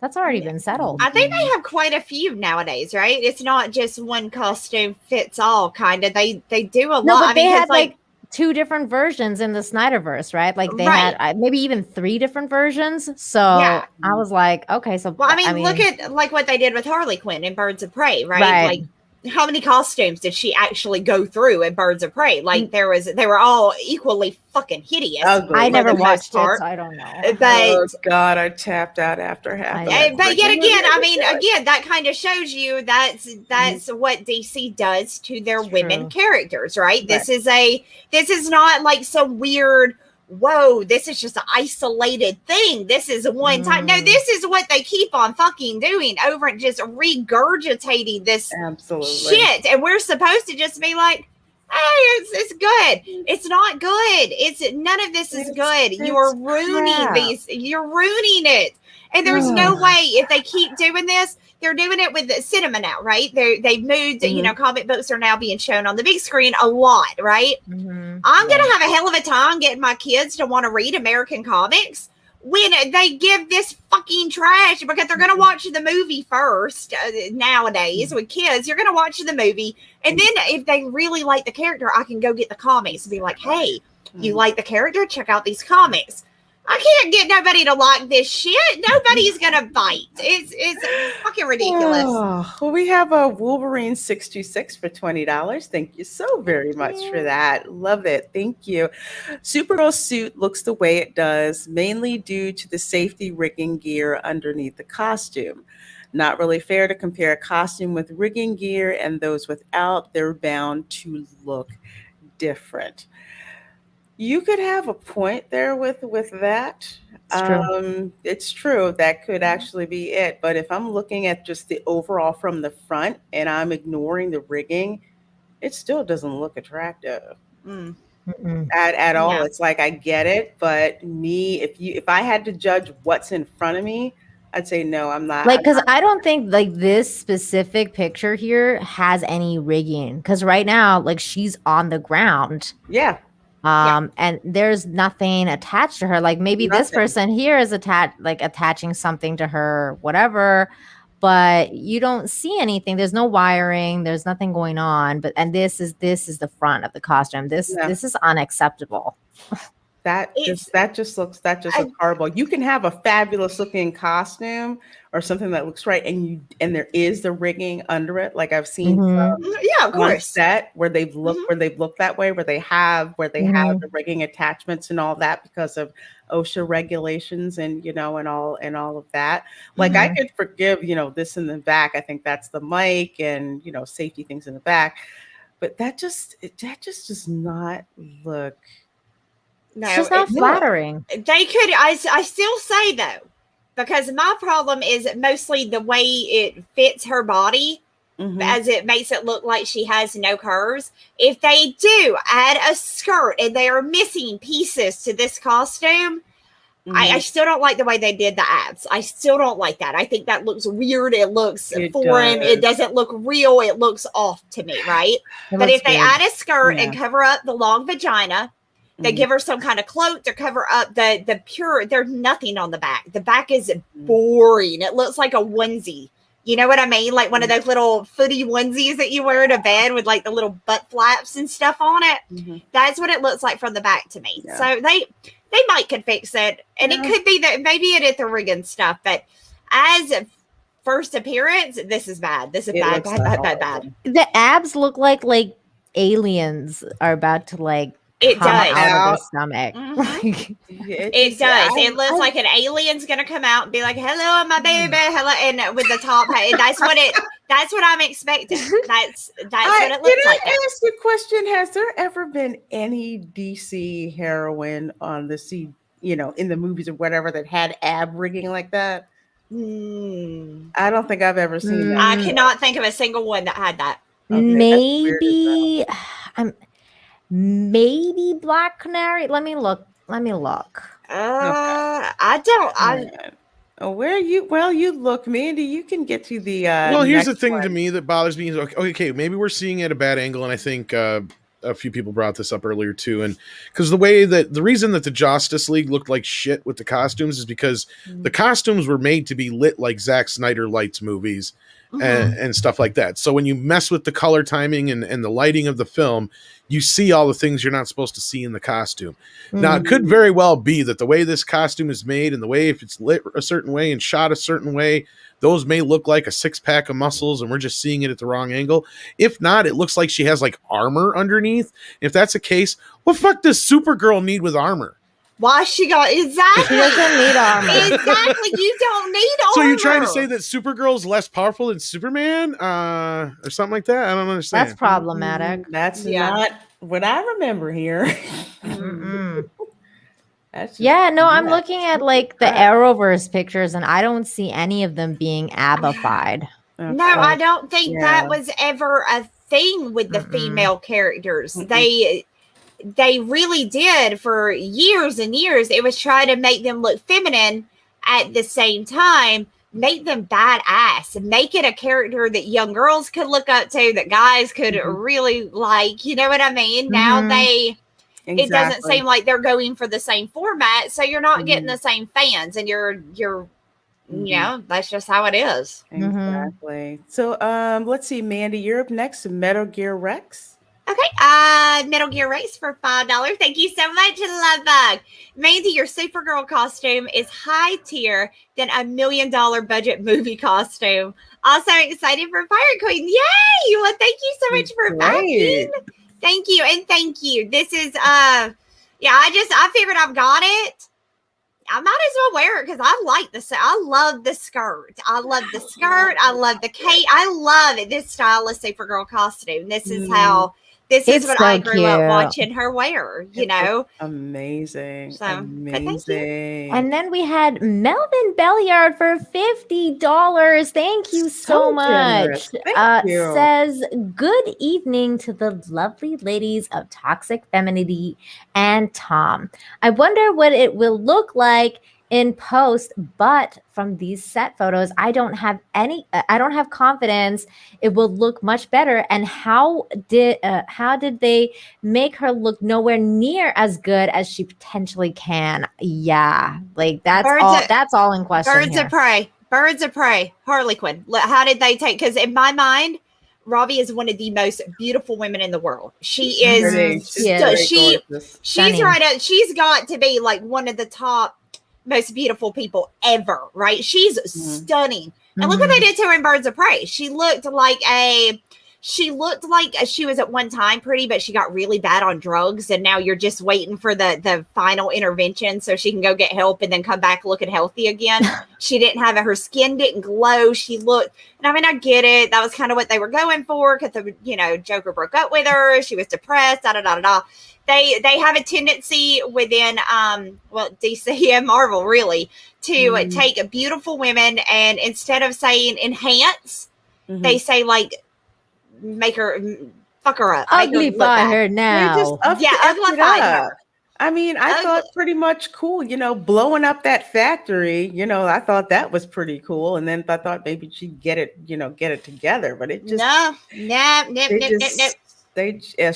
that's already been settled. I think they have quite a few nowadays, right? It's not just one costume fits all, kind of. They do a lot. But they had like two different versions in the Snyderverse, right? Like they had maybe even 3 different versions. So I was like, okay, so well, I mean, look at like what they did with Harley Quinn in Birds of Prey, right? Like how many costumes did she actually go through in Birds of Prey? Like they were all equally fucking hideous. Ugly. I never watched it, part. so I don't know. But Oh God, I tapped out after half. but yet again, I mean, again, that kind of shows you that's what DC does to their women characters, right? This is not like some weird, whoa, this is just an isolated thing. This is one time. No, this is what they keep on fucking doing over and just regurgitating this shit. And we're supposed to just be like, hey, it's good. It's not good. None of this is good. You're ruining these. You're ruining it. And there's no way, if they keep doing this, they're doing it with the cinema now, right? They've moved, comic books are now being shown on the big screen a lot, right? I'm going to have a hell of a time getting my kids to want to read American comics when they give this fucking trash, because they're going to watch the movie first. Nowadays with kids, you're going to watch the movie, and then if they really like the character, I can go get the comics and be like, hey, you like the character? Check out these comics. I can't get nobody to like this shit. Nobody's gonna bite. It's fucking ridiculous. Oh, well, we have a Wolverine 626 for $20. Thank you so very much for that. Love it. Thank you. Supergirl's suit looks the way it does, mainly due to the safety rigging gear underneath the costume. Not really fair to compare a costume with rigging gear and those without. They're bound to look different. You could have a point there with that. It's true. That could actually be it. But if I'm looking at just the overall from the front and I'm ignoring the rigging, it still doesn't look attractive at all. Yeah. It's like, I get it, but if I had to judge what's in front of me, I'd say no, I'm not. Like, because I don't think like this specific picture here has any rigging. Because right now, like, she's on the ground. Yeah. And there's nothing attached to her. Like maybe this person here is attaching something to her, whatever, but you don't see anything. There's no wiring. There's nothing going on. And this is the front of the costume. This is unacceptable. That just looks horrible. You can have a fabulous looking costume or something that looks right, and there is the rigging under it. Like I've seen, of course, set where they've looked that way, where they have the rigging attachments and all that because of OSHA regulations and and all of that. Like I could forgive this in the back. I think that's the mic and safety things in the back, but that just does not look. No, it's just not flattering. They could. I still say though, because my problem is mostly the way it fits her body, as it makes it look like she has no curves. If they do add a skirt and they are missing pieces to this costume, I still don't like the way they did the abs. I still don't like that. I think that looks weird. It looks foreign. It doesn't look real. It looks off to me, right? But if they add a skirt and cover up the long vagina, they give her some kind of cloak to cover up the pure. There's nothing on the back. The back is boring. It looks like a onesie. You know what I mean? Like one of those little footy onesies that you wear to bed with like the little butt flaps and stuff on it. That's what it looks like from the back to me. Yeah. So they might could fix it. And it could be that maybe it is the rigging stuff. But as a first appearance, this is bad. This is bad. The abs look like aliens are about to it come does out of the stomach. It does. It looks like an alien's gonna come out and be like, "Hello, my baby, hello," and with the top hat. That's what I'm expecting. That's what it looks like. Can I ask you a question? Has there ever been any DC heroine on the scene, in the movies or whatever, that had ab rigging like that? I don't think I've ever seen that. I cannot think of a single one that had that. Okay, maybe Black Canary. Let me look. I don't. Where you? Well, you look, Mandy. You can get to the. Well, here's the thing to me that bothers me is okay. Maybe we're seeing it at a bad angle, and I think a few people brought this up earlier too. And because the reason that the Justice League looked like shit with the costumes is because the costumes were made to be lit like Zack Snyder lights movies. and stuff like that. So when you mess with the color timing and the lighting of the film, you see all the things you're not supposed to see in the costume. Now, it could very well be that the way this costume is made and the way if it's lit a certain way and shot a certain way, those may look like a six-pack of muscles and we're just seeing it at the wrong angle. If not, it looks like she has like armor underneath. If that's the case, what the fuck does Supergirl need with armor? Why she got exactly? She doesn't need armor. Exactly, you don't need armor. So you're trying to say that Supergirl is less powerful than Superman, or something like that? I don't understand. That's problematic. That's not what I remember here. I'm looking at like the Arrowverse pictures, and I don't see any of them being ABBA-fied. No, I don't think that was ever a thing with the female characters. They really did for years and years. It was trying to make them look feminine at the same time, make them badass, make it a character that young girls could look up to, that guys could really like. You know what I mean? Now it doesn't seem like they're going for the same format, so you're not getting the same fans, and you're you know, that's just how it is. Exactly. So let's see, Mandy, you're up next to Metal Gear Rex. Okay, Metal Gear Race for $5. Thank you so much, Lovebug. Mandy, your Supergirl costume is high tier than $1 million budget movie costume. Also excited for Pirate Queen. Yay! Well, thank you so much for backing. Thank you, and thank you. This is I figured I've got it. I might as well wear it because I like I love the skirt. I love the skirt. I love the cape. I love this style of Supergirl costume. This is how. This is what I grew up watching her wear, you know. Amazing. So, amazing. And then we had Melvin Belliard for $50. Thank you so much. Thank you. Says, good evening to the lovely ladies of Toxic Femininity and Tom. I wonder what it will look like in post, but from these set photos, I don't have confidence it will look much better. And how did they make her look nowhere near as good as she potentially can? Yeah, like that's all in question. Birds of Prey, Harley Quinn. How did they take? Because in my mind, Robbie is one of the most beautiful women in the world. She is. She's right up. She's got to be like one of the top most beautiful people ever, right? She's stunning. And look what they did to her in Birds of Prey. She looked like she was at one time pretty, but she got really bad on drugs, and now you're just waiting for the final intervention so she can go get help and then come back looking healthy again. She didn't have her skin didn't glow. She looked, and I mean, I get it. That was kind of what they were going for because Joker broke up with her. She was depressed. They have a tendency within DC and Marvel really to take beautiful women, and instead of saying enhance, they say like fuck her up, uglify her now. Uglify her. I mean, I thought pretty much cool, blowing up that factory, I thought that was pretty cool. And then I thought maybe she'd get it together, but it just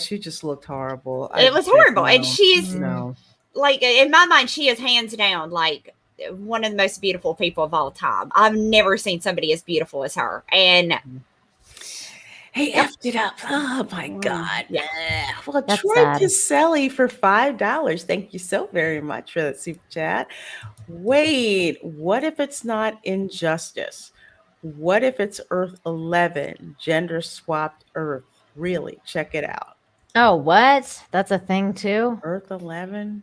she just looked horrible. It was horrible. And she's like, in my mind, she is hands down like one of the most beautiful people of all time. I've never seen somebody as beautiful as her. And he effed it up. Oh my God. Yeah. Well, That's Troy sad. Caselli for $5. Thank you so very much for that super chat. Wait, what if it's not Injustice? What if it's Earth 11, gender swapped Earth? Really, check it out. Oh, what? That's a thing too? Earth 11.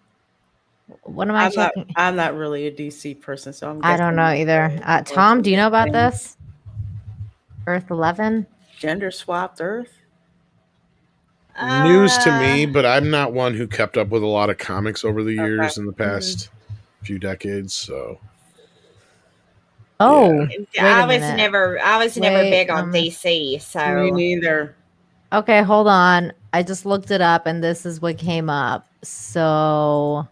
What am I checking? I'm not really a DC person, so I don't know either. Tom, do you know about this? Earth 11? Gender swapped Earth? News to me, but I'm not one who kept up with a lot of comics over the years in the past few decades. So, I was never big on DC. So me neither. Okay, hold on. I just looked it up, and this is what came up. So,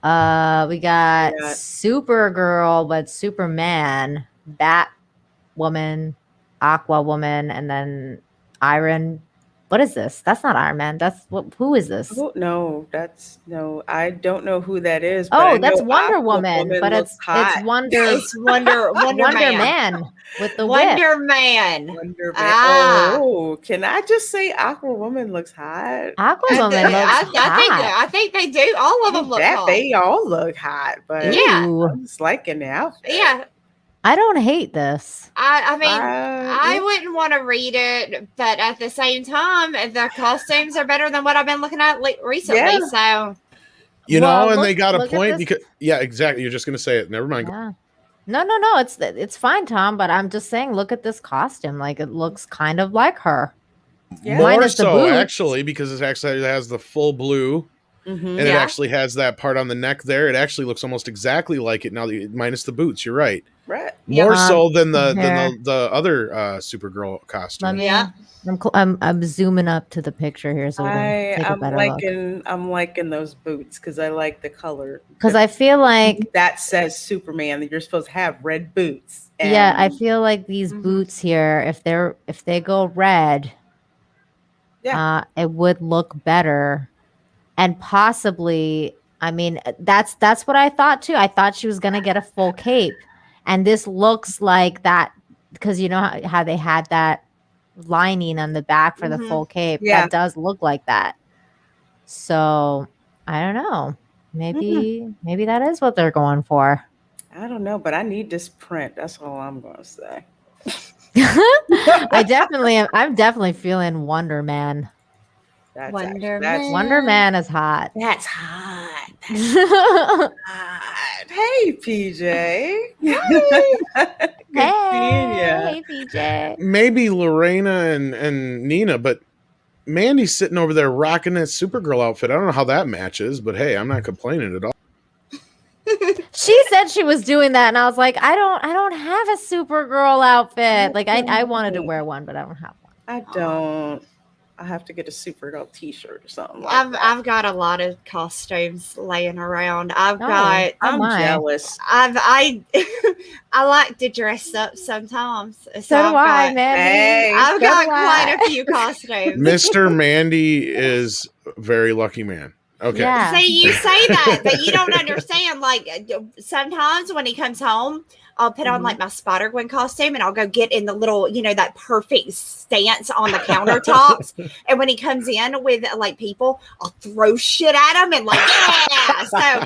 we got Supergirl, but Superman, Batwoman, Aquawoman, and then Iron What is this? That's not Iron Man. Who is this? No, I don't know who that is. But Oh, that's Wonder Woman, but it's Wonder Man with the whip. Wonder Man. Oh, can I just say Aquawoman looks hot? Aquawoman looks hot. I think they do. All of them look hot. They all look hot, but yeah, I'm just liking the outfit. Yeah. I don't hate this. I mean, I wouldn't want to read it, but at the same time, the costumes are better than what I've been looking at recently. Yeah. So, and they got a point because, exactly. You're just going to say it. Never mind. Yeah. No. It's fine, Tom. But I'm just saying, look at this costume. Like, it looks kind of like her. Yeah. More so, actually, because it actually has the full blue. And it actually has that part on the neck there. It actually looks almost exactly like it now, minus the boots. You're right. Right. More so than the other Supergirl costume. I'm zooming up to the picture here, so we can take a better look. I'm liking those boots because I like the color. Because I feel like that says Superman that you're supposed to have red boots. Yeah, I feel like these boots here, if they go red, it would look better. And possibly, I mean, that's what I thought too. I thought she was gonna get a full cape, and this looks like that because you know how they had that lining on the back for the full cape. Yeah. That does look like that. So I don't know. Maybe that is what they're going for. I don't know, but I need this print. That's all I'm gonna say. I'm definitely feeling Wonder Man. Wonder Man. Wonder Man is hot. That's hot. Hey, PJ. Good seeing you. Hey, PJ. Maybe Lorena and Nina, but Mandy's sitting over there rocking that Supergirl outfit. I don't know how that matches, but hey, I'm not complaining at all. She said she was doing that, and I was like, I don't have a Supergirl outfit. Like I wanted to wear one, but I don't have one. I don't. I have to get a Supergirl T-shirt or something. I've got a lot of costumes laying around. I'm jealous. I like to dress up sometimes. So do I, Mandy. I've got quite a few costumes. Mr. Mandy is a very lucky man. Okay. Yeah. See, you say that, but you don't understand. Like sometimes when he comes home, I'll put on like my Spider-Gwen costume and I'll go get in the little, that perfect stance on the countertops. And when he comes in with like people, I'll throw shit at him and like, yeah. So,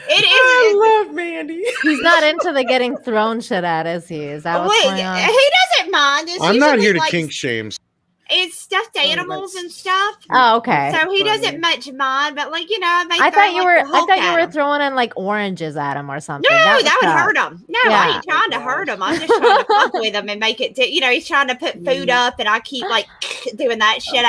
I love Mandy. He's not into the getting thrown shit at, is he? Is that what's going on? He doesn't mind. I'm not here to kink shame. It's stuffed animals and stuff. Oh, okay. So he doesn't much mind, but I thought you were throwing in like oranges at him or something. No, that would hurt him. No, I ain't trying to hurt him. I'm just trying to fuck with him and make it. He's trying to put food up, and I keep like doing that shit.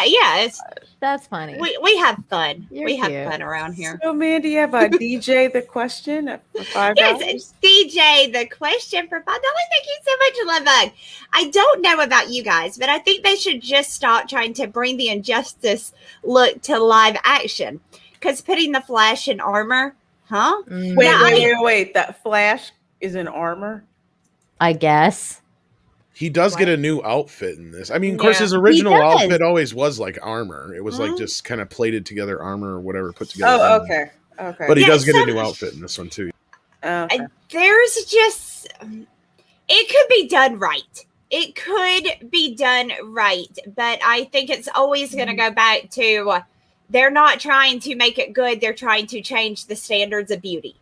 That's funny. We have fun. We have fun around here. So, Mandy, have a DJ the question for $5? Yes, DJ the question for $5. Thank you so much, Lovebug. I don't know about you guys, but I think they should just stop trying to bring the Injustice look to live action. Because putting the Flash in armor, huh? Wait. That Flash is in armor? I guess. He does get a new outfit in this. I mean, of course, his original outfit always was like armor. It was like just kind of plated together armor or whatever put together. Oh, okay. But he does get a new outfit in this one too. Okay. There's just, it could be done right. It could be done right, but I think it's always going to go back to they're not trying to make it good. They're trying to change the standards of beauty.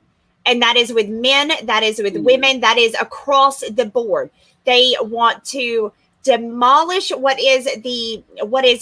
And that is with men, that is with women, that is across the board. They want to demolish what is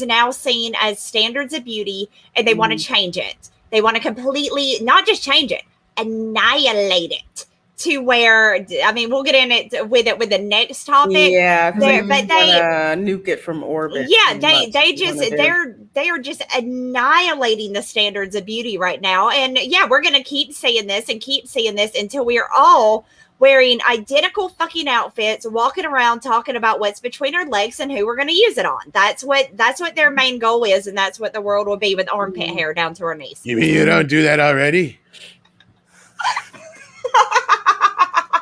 now seen as standards of beauty, and they want to change it. They want to completely not just change it, annihilate it to where, I mean, we'll get in it with the next topic. Yeah, but they nuke it from orbit. Yeah, they are just annihilating the standards of beauty right now. And yeah, we're gonna keep saying this until we are all wearing identical fucking outfits, walking around talking about what's between our legs and who we're going to use it on. That's what their main goal is, and that's what the world will be with armpit hair down to our knees. You mean you don't do that already?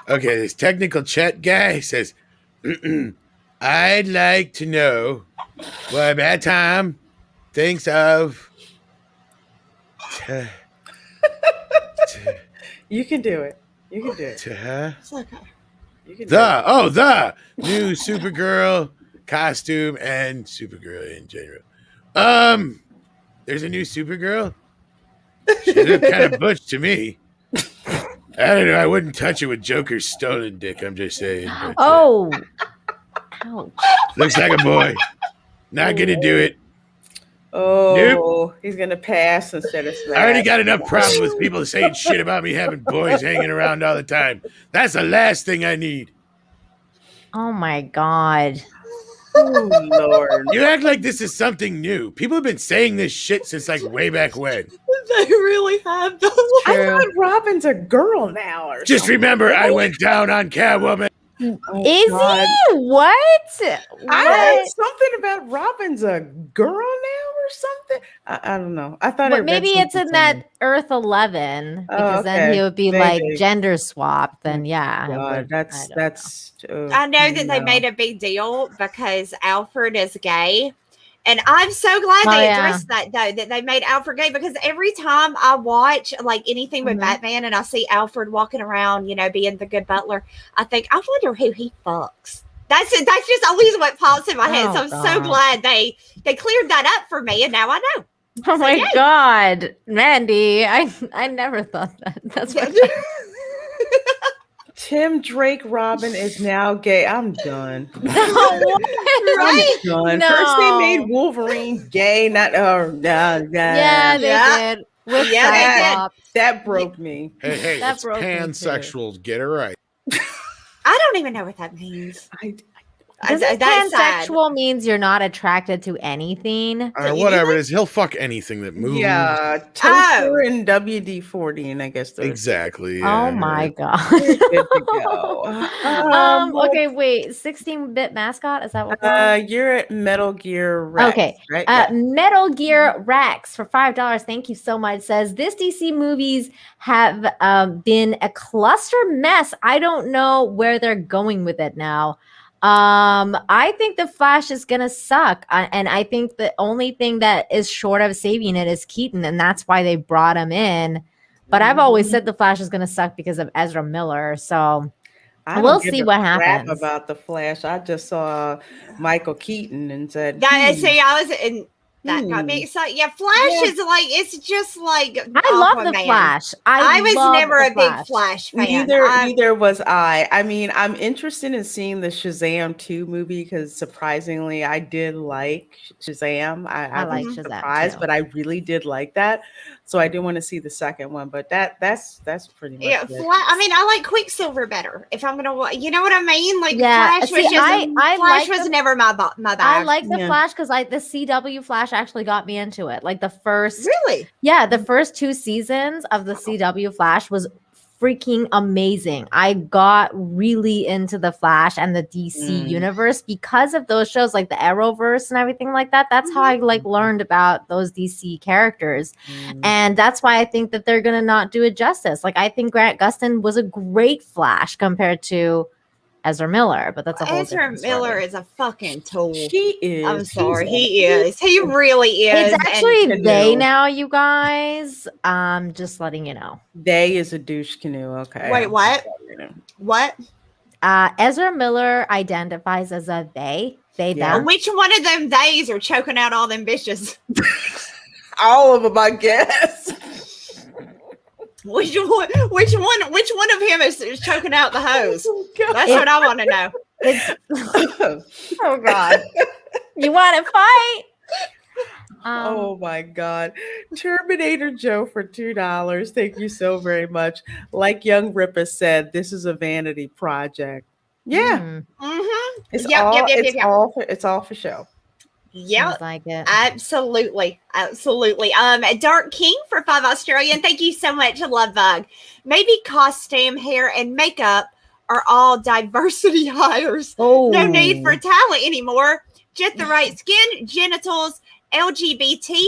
Okay, this technical chat guy says, I'd like to know Well, bad time. Thinks of. You can do it. You can do it. It's okay. You can do it. The new Supergirl costume and Supergirl in general. There's a new Supergirl. She looked kind of butch to me. I don't know. I wouldn't touch it with Joker's stolen dick. I'm just saying. But, Oh. Ouch. looks like a boy. Not gonna do it. Oh, he's gonna pass instead of smash. I already got enough problems with people saying shit about me having boys hanging around all the time. That's the last thing I need. Oh my God. Oh, Lord. You act like this is something new. People have been saying this shit since like way back when. They really have though. I thought Robin's a girl now. Or Just something. remember, I went down on Catwoman. Oh, Is God. he? What? I heard What? something about Robin's a girl now or something. I don't know. I thought But maybe it's in that Earth 11 because then he would be like Maybe. gender swapped. Then yeah, I God, would- that's I don't that's. I know that they made a big deal because Alfred is gay. And I'm so glad Oh, they yeah. addressed that though, that they made Alfred gay, because every time I watch like anything with Mhm. Batman and I see Alfred walking around, being the good butler, I think, I wonder who he fucks. That's just always what pops in my head. Oh, So I'm so God. glad they cleared that up for me, and now I know. Oh my yay. God, Mandy! I never thought that. That's what. Tim Drake Robin is now gay. I'm done. Right? I'm done. No. First they made Wolverine gay, not Yeah, they Yeah. did. With Yeah, they did. Cyclops. that broke me. Hey, That it's broke me, too. pansexual. Get it right. I don't even know what that means. Doesn't That's sad. pansexual means you're not attracted to anything? Whatever it is, he'll fuck anything that moves. Yeah, Toaster and WD-40, and I guess those Exactly. Oh yeah. my God. Good to go. Okay, wait. 16-bit mascot? Is that what we're on? You're at Metal Gear Rex, Okay. right? Yeah. Metal Gear Rex for $5. Thank you so much. Says this DC movies have been a cluster mess. I don't know where they're going with it now. I think the Flash is gonna suck, and I think the only thing that is short of saving it is Keaton, and that's why they brought him in. But I've always said the Flash is gonna suck because of Ezra Miller. So I don't we'll give see a what crap happens. about the Flash. I just saw Michael Keaton and said, See, I was in that got me excited. Yeah, Flash is like, it's just like I love the Aquaman. Flash. I was love never the a big Flash fan. Neither was I. I mean, I'm interested in seeing the Shazam 2 movie because surprisingly, I did like Shazam. I like was Shazam, surprised, too. but I really did like that. So I do want to see the second one, but that's pretty much it. I mean, I like Quicksilver better. If I'm gonna, you know what I mean? Like Yeah, Flash see, was just I Flash like was the- never my bag. I like the Yeah. Flash because the CW Flash actually got me into it. Like the first, Really? yeah, the first 2 seasons of the CW Flash was freaking amazing. I got really into the Flash and the DC universe because of those shows, like the Arrowverse and everything like that. That's how I learned about those DC characters, and that's why I think that they're gonna not do it justice. Like I think Grant Gustin was a great Flash compared to Ezra Miller, but that's a whole Ezra different story. Miller is a fucking tool. He is. I'm sorry, he is. He really is. It's actually and- they now, you guys. Just letting you know. They is a douche canoe. Okay. Wait, what? What? Ezra Miller identifies as a they, Yeah. them. Which one of them days are choking out all them bitches? All of them, I guess. Which one of him is choking out the hose? That's what I want to know. Oh God, you want to fight? Oh my God. Terminator Joe for $2. Thank you so very much. Like Young Ripper said, this is a vanity project. Yeah. Mm-hmm. It's Yep, all yep, yep, it's yep. all for it's all for show. Yep. Sounds like it. Absolutely. Dark King for $5 Australian. Thank you so much, Love Bug. Maybe costume, hair, and makeup are all diversity hires. Oh, No need for talent anymore. Just the right skin, genitals, LGBT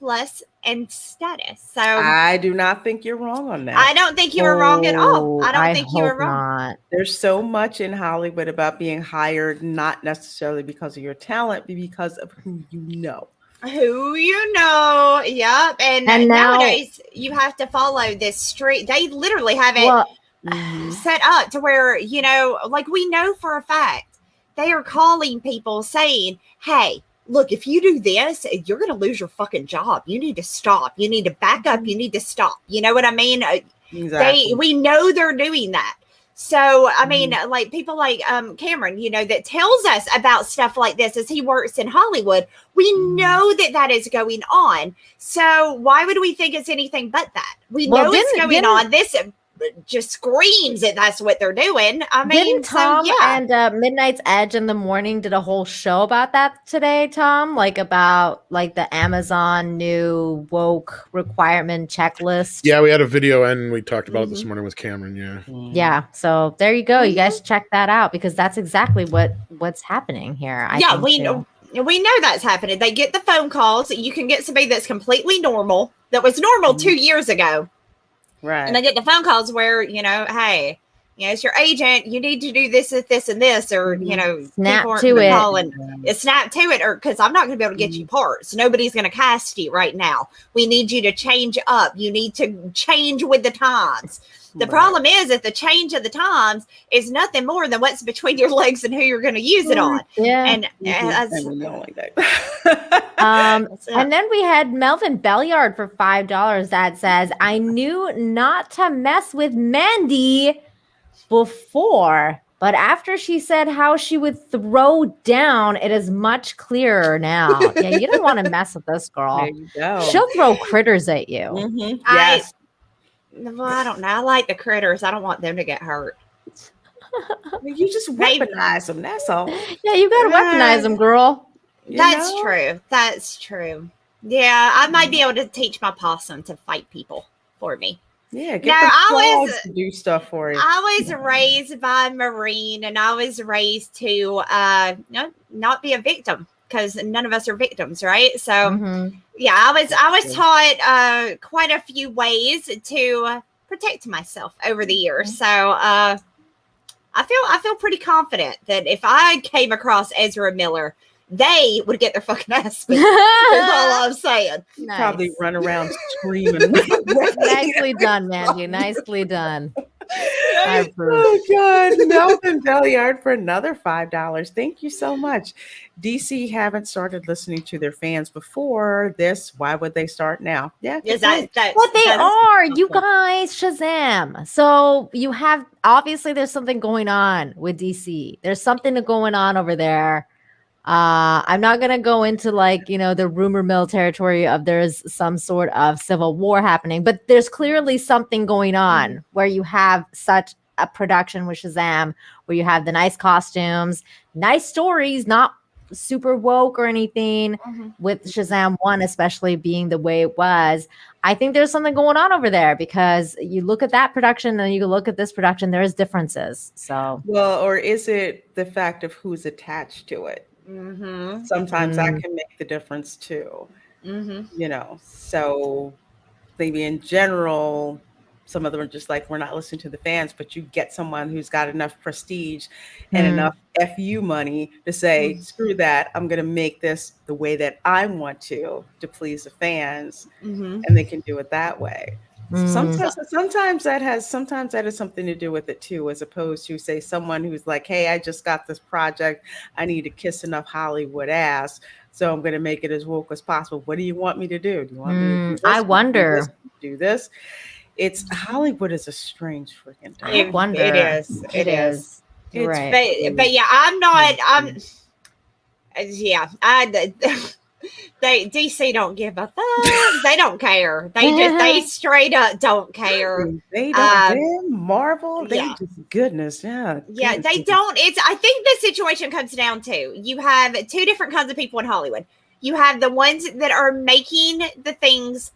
plus and status. So I do not think you're wrong on that. I don't think you were wrong at all. I don't think you were wrong. Not. There's so much in Hollywood about being hired, not necessarily because of your talent, but because of who you know. Who you know. Yep. And now, nowadays you have to follow this street. They literally have it set up to where, you know, like we know for a fact they are calling people saying, hey, look, if you do this, you're going to lose your fucking job. You need to stop. You need to back up. You need to stop. You know what I mean? Exactly. We know they're doing that. So, I mean, like people like Cameron, you know, that tells us about stuff like this as he works in Hollywood. We know that that is going on. So why would we think it's anything but that? We know it's going on. This just screams that that's what they're doing. I mean, didn't Tom and Midnight's Edge in the Morning did a whole show about that today, Tom? Like about like the Amazon new woke requirement checklist. Yeah, we had a video and we talked about it this morning with Cameron. Yeah. So there you go. You guys check that out because that's exactly what's happening here. We know that's happening. They get the phone calls. You can get somebody that's completely normal, that was normal 2 years ago. Right. And I get the phone calls where, you know, hey, you know, it's your agent. You need to do this, this, and this, or, you know, snap to it. Snap to it, or because I'm not going to be able to get you parts. Nobody's going to cast you right now. We need you to change up. You need to change with the times. The problem is that the change of the times is nothing more than what's between your legs and who you're going to use it on. Yeah. And and then we had Melvin Belliard for $5 that says, I knew not to mess with Mandy before, but after she said how she would throw down, it is much clearer now. Yeah, you don't want to mess with this girl. There you go. She'll throw critters at you. Mm-hmm. Yes. I don't know. I like the critters. I don't want them to get hurt. You just weaponize them. That's all. Yeah, you got to weaponize them, girl. That's true. That's true. Yeah, I might be able to teach my possum to fight people for me. Yeah, get the claws to do stuff for you. I was raised by a Marine, and I was raised to not be a victim, because none of us are victims, right? So, yeah, I was taught quite a few ways to protect myself over the years. So, I feel pretty confident that if I came across Ezra Miller, they would get their fucking ass beat. That's all I'm saying. Nice. Probably run around screaming. Nicely done, Mandy. Nicely done. I approve. Oh God, Melvin Belliard for another $5. Thank you so much. DC haven't started listening to their fans before this. Why would they start now? Yeah, Yes, what they are, you guys, Shazam. So you have, obviously there's something going on with DC. There's something going on over there. I'm not going to go into like, you know, the rumor mill territory of there's some sort of civil war happening, but there's clearly something going on where you have such a production with Shazam, where you have the nice costumes, nice stories, not super woke or anything, with Shazam 1 especially being the way it was. I think there's something going on over there, because you look at that production and you look at this production, there is differences. So, well, or is it the fact of who's attached to it? Sometimes that can make the difference too. You know, so maybe in general, some of them are just like, we're not listening to the fans, but you get someone who's got enough prestige and enough FU money to say, screw that, I'm going to make this the way that I want to please the fans, and they can do it that way. Sometimes that has something to do with it too, as opposed to say someone who's like, hey, I just got this project, I need to kiss enough Hollywood ass, so I'm going to make it as woke as possible. What do you want me to do? Do you want me to do this? I wonder. Do this? It's Hollywood is a strange freaking thing. I wonder. It is. It's right. But yeah, they DC don't give a fuck. They don't care. They straight up don't care. They don't. Marvel, they just goodness, yeah. They don't. I think the situation comes down to, you have two different kinds of people in Hollywood. You have the ones that are making the things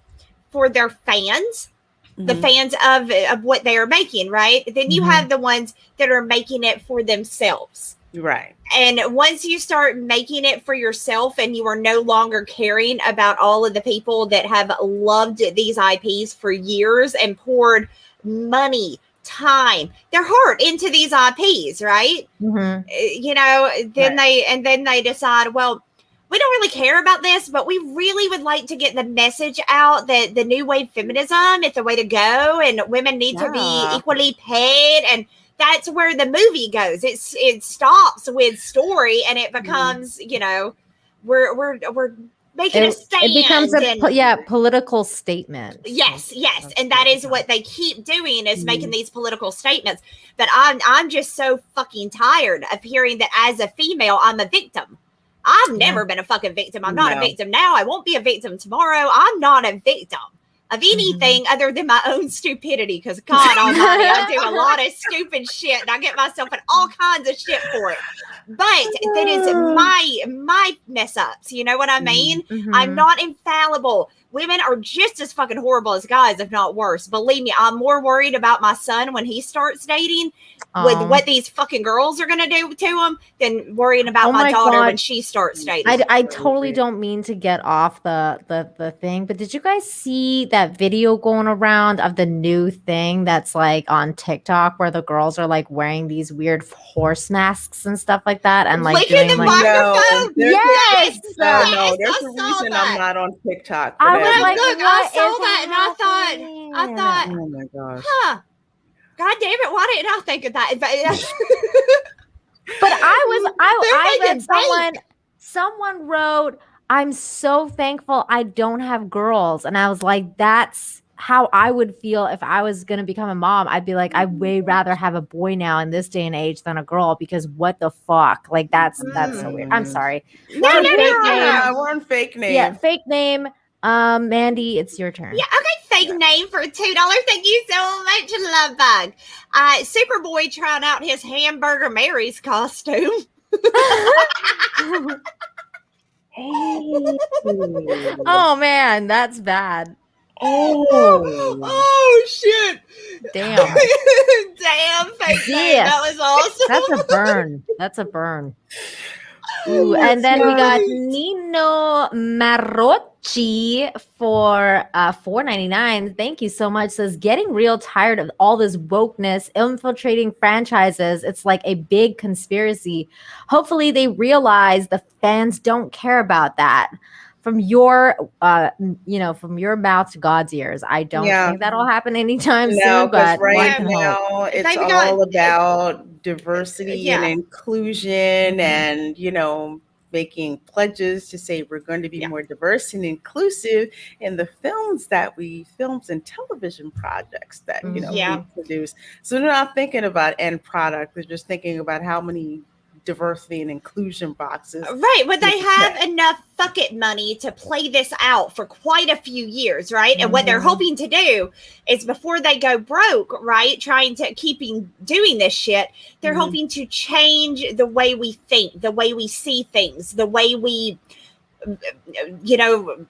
for their fans, the fans of what they are making, right? Then you have the ones that are making it for themselves. Right. And once you start making it for yourself and you are no longer caring about all of the people that have loved these IPs for years and poured money, time, their heart into these IPs, right? You know, then they decide, well, we don't really care about this, but we really would like to get the message out that the new wave feminism is the way to go, and women need to be equally paid. And that's where the movie goes. It stops with story, and it becomes, you know, we're making a stand. It becomes political statement. Yes, and that is what they keep doing, is making these political statements. But I'm just so fucking tired of hearing that as a female, I'm a victim. I've never been a fucking victim. I'm not a victim now. I won't be a victim tomorrow. I'm not a victim of anything other than my own stupidity, because God almighty, I do a lot of stupid shit and I get myself in all kinds of shit for it. But that is my mess ups. You know what I mean? I'm not infallible. Women are just as fucking horrible as guys, if not worse. Believe me, I'm more worried about my son when he starts dating with what these fucking girls are going to do to him than worrying about my daughter when she starts dating. I totally don't mean to get off the thing, but did you guys see that video going around of the new thing that's like on TikTok where the girls are like wearing these weird horse masks and stuff like that, and like doing the microphone? Yes. No, there's a reason I'm not on TikTok. I saw that and I thought, oh my gosh. God damn it, why didn't I think of that? But I read someone wrote, I'm so thankful I don't have girls. And I was like, that's how I would feel if I was going to become a mom. I'd be like, I'd way rather have a boy now in this day and age than a girl, because what the fuck? Like, that's so weird. I'm sorry. We're on fake name. Yeah, fake name. Mandy, it's your turn. Yeah, okay, fake name for $2. Thank you so much, Love Bug. Superboy trying out his Hamburger Mary's costume. Oh man, that's bad. Oh shit. Damn. Damn, fake name. That was awesome. That's a burn. Ooh, and then we got Nino Marocci for $4.99. Thank you so much. Says, getting real tired of all this wokeness infiltrating franchises. It's like a big conspiracy. Hopefully they realize the fans don't care about that. From your from your mouth to God's ears. I don't think that'll happen anytime soon. But right now it's all about diversity and inclusion, and making pledges to say we're going to be more diverse and inclusive in the films and television projects that we produce. So they're not thinking about end product; they're just thinking about how many diversity and inclusion boxes. Right, but they have enough bucket money to play this out for quite a few years, right? And what they're hoping to do is, before they go broke, right, trying to doing this shit, they're hoping to change the way we think, the way we see things, the way we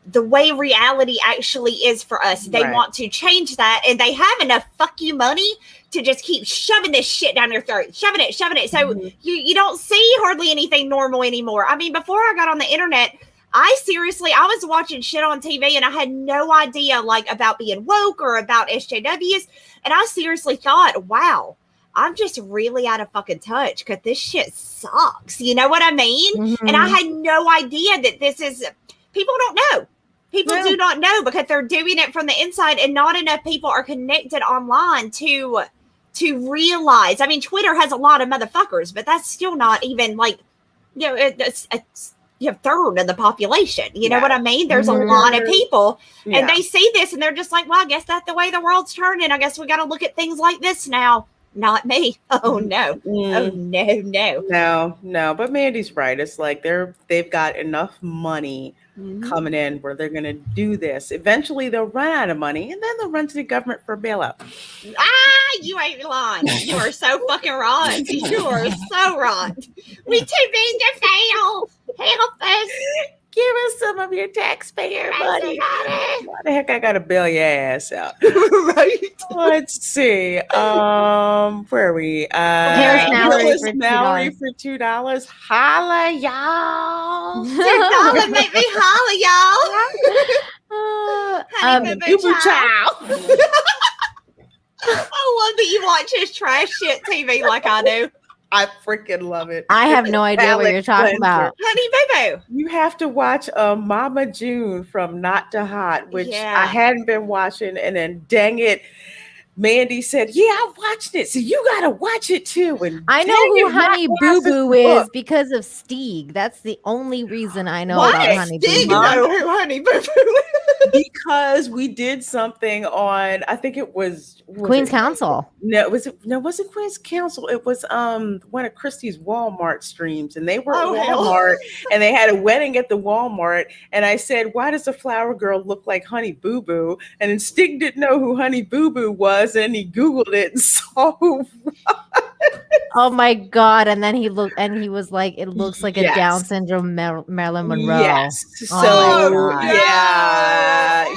the way reality actually is for us. They want to change that, and they have enough fuck you money to just keep shoving this shit down your throat, shoving it. So you don't see hardly anything normal anymore. I mean, before I got on the internet, I was watching shit on TV and I had no idea about being woke or about SJWs. And I seriously thought, wow, I'm just really out of fucking touch because this shit sucks. You know what I mean? And I had no idea that this is, people don't know. People do not know because they're doing it from the inside, and not enough people are connected online to realize. I mean, Twitter has a lot of motherfuckers, but that's still not even it's a third of the population. You know what I mean? There's a lot of people, and they see this and they're just like, well, I guess that's the way the world's turning. I guess we got to look at things like this now. Not me. Oh no. Oh no. But Mandy's right. It's like they've got enough money coming in where they're going to do this. Eventually they'll run out of money, and then they'll run to the government for a bailout. You ain't lying. You are so fucking right. You are so right. We too big to fail. Help us. Give us some of your taxpayer money. Why the heck I gotta bail your ass out? Right. Let's see. Where are we? Harris Mallory for $2. Holla, y'all. $2 make me holla, y'all. Honey Boo Boo Child. I love that you watch his trash shit TV like I do. I freaking love it. I have no idea what you're talking about. Honey Boo Boo. You have to watch Mama June from Not to Hot, which I hadn't been watching, and then dang it, Mandy said, "Yeah, I watched it, so you gotta watch it too." And I know who Honey Boo Boo is because of Steeg. That's the only reason I know about Honey Boo Boo. Know who Honey Boo Boo because we did something on, I think it was Queen's Council. No, it wasn't Queen's Council. It was one of Christie's Walmart streams, and they were at Walmart and they had a wedding at the Walmart. And I said, "Why does the flower girl look like Honey Boo Boo?" And then Stig didn't know who Honey Boo Boo was, and he Googled it and saw who. Oh my God. And then he looked and he was like, it looks like a Down syndrome Marilyn Monroe. Yes. Oh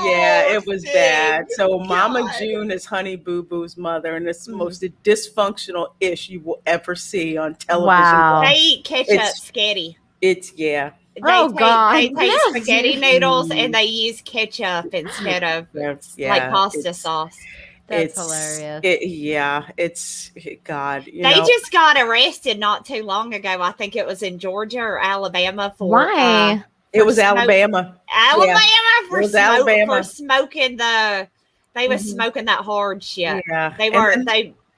yeah, it was bad. So Mama June is Honey Boo Boo's mother, and it's the most dysfunctional ish you will ever see on television. Wow. They eat ketchup sketty. It's God. They take spaghetti noodles and they use ketchup instead of like pasta sauce. That's hilarious. It's God. They just got arrested not too long ago. I think it was in Georgia or Alabama for why? It was Alabama. For smoking the. They were smoking that hard shit. Yeah, they weren't.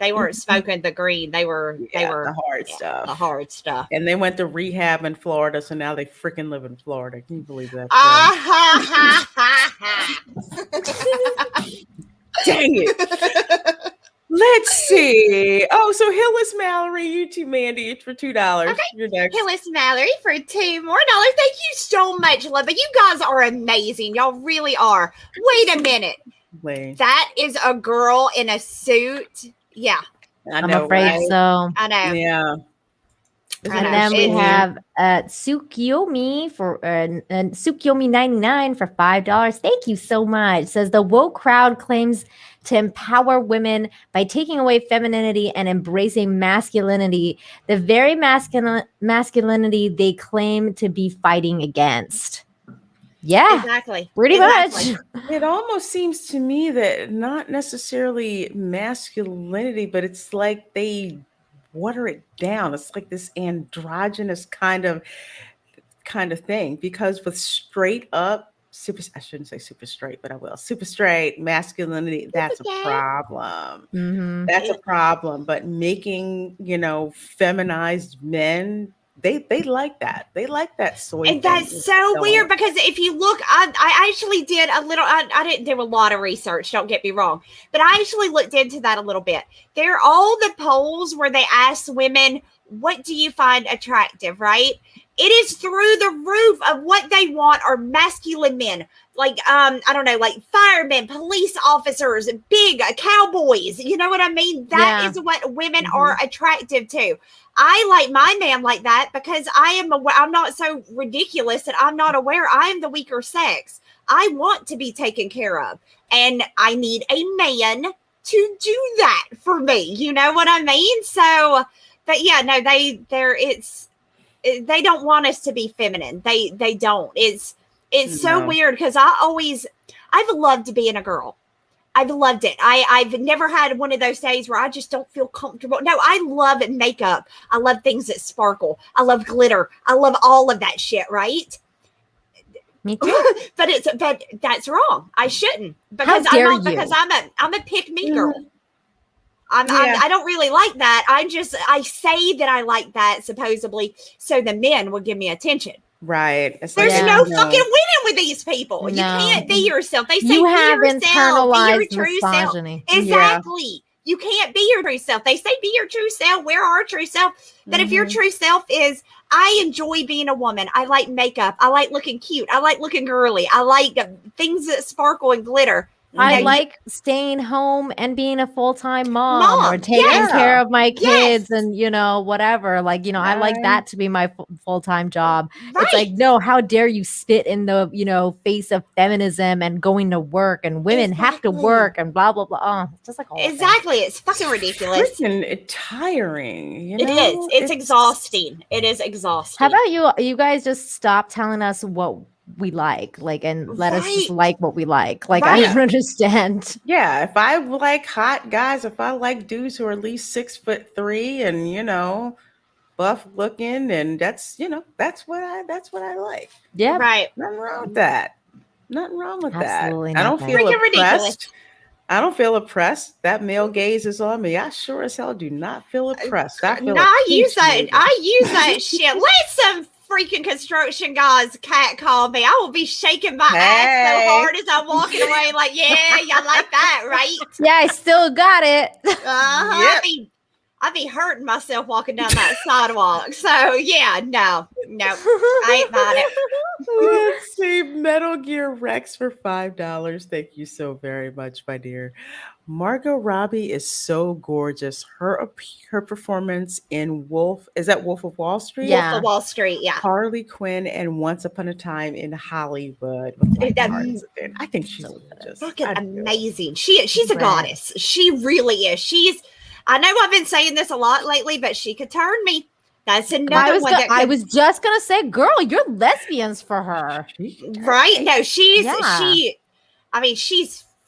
They weren't smoking the green. They were the hard stuff. The hard stuff. And they went to rehab in Florida, so now they freaking live in Florida. Can you believe that? Dang it. Let's see. Oh, so Hillis Mallory, you too, Mandy. It's for $2. Okay. You're next. Hillis Mallory for $2 more. Thank you so much, love. But you guys are amazing. Y'all really are. Wait a minute. That is a girl in a suit. Yeah. I'm afraid so. I know. Yeah. And then we have Tsukiyomi for Tsukiyomi 99 for $5. Thank you so much. It says the woke crowd claims to empower women by taking away femininity and embracing masculinity, the very masculinity they claim to be fighting against. Yeah, exactly. Pretty much. It almost seems to me that not necessarily masculinity, but it's like they water it down. It's like this androgynous kind of thing, because with straight up I shouldn't say super straight, but I will. Super straight masculinity, that's a problem. Mm-hmm. That's a problem. But making, feminized men, they like that. They like that soy. And that's so weird, because if you look, I actually did a little, I didn't do a lot of research, don't get me wrong, but I actually looked into that a little bit. There are all the polls where they ask women, what do you find attractive, right? It is through the roof of what they want are masculine men. Like, I don't know, like firemen, police officers, big cowboys. You know what I mean? That is what women are attractive to. I like my man like that because I'm not so ridiculous that I'm not aware I am the weaker sex. I want to be taken care of, and I need a man to do that for me. You know what I mean? So, but yeah, no, they don't want us to be feminine. They don't. It's so weird, because I've loved being a girl. I've loved it. I've never had one of those days where I just don't feel comfortable. No, I love makeup. I love things that sparkle. I love glitter. I love all of that shit, right? Me too. but that's wrong. I shouldn't, because I'm a pick me girl. I don't really like that. I say that I like that supposedly so the men will give me attention. Right. There's no fucking winning with these people. No. You can't be yourself. They say you be have yourself, be your true misogyny. self. Exactly. Yeah. You can't be your true self. They say be your true self. We're our true self. But if your true self is, I enjoy being a woman. I like makeup. I like looking cute. I like looking girly. I like things that sparkle and glitter. I Now, like staying home and being a full-time mom or taking yes. care of my kids Yes. and, whatever. Like, I like that to be my full-time job. Right. It's like, no, how dare you spit in the, face of feminism and going to work and women have to work and blah, blah, blah. Oh, it's just like all exactly. It's fucking ridiculous. Freaking tiring. It is. It's exhausting. It is exhausting. How about you guys just stop telling us what we like and let us just like what we like. Like, I don't understand. Yeah, if I like hot guys, if I like dudes who are at least 6'3" and buff looking, and that's what I like. Yeah, right. Nothing wrong with that. Nothing wrong with Absolutely that. I don't nothing. feel Freaking ridiculous. oppressed. I don't feel oppressed. That male gaze is on me. I sure as hell do not feel oppressed. I feel I use that shit. Let some freaking construction guys cat call me. I will be shaking my ass so hard as I'm walking away. Like, yeah, you like that, right? Yeah, I still got it. Yep. I'd be hurting myself walking down that sidewalk. So yeah, no, I ain't buying it. Let's see, Metal Gear Rex for $5. Thank you so very much, my dear. Margot Robbie is so gorgeous. Her performance in Wolf of Wall Street? Yeah. Wolf of Wall Street, yeah. Harley Quinn and Once Upon a Time in Hollywood. I think she's gorgeous. Fucking amazing. She's a goddess. She really is. I know I've been saying this a lot lately, but she could turn me. That's another one. I was just gonna say, girl, you're lesbians for her, right? No, she's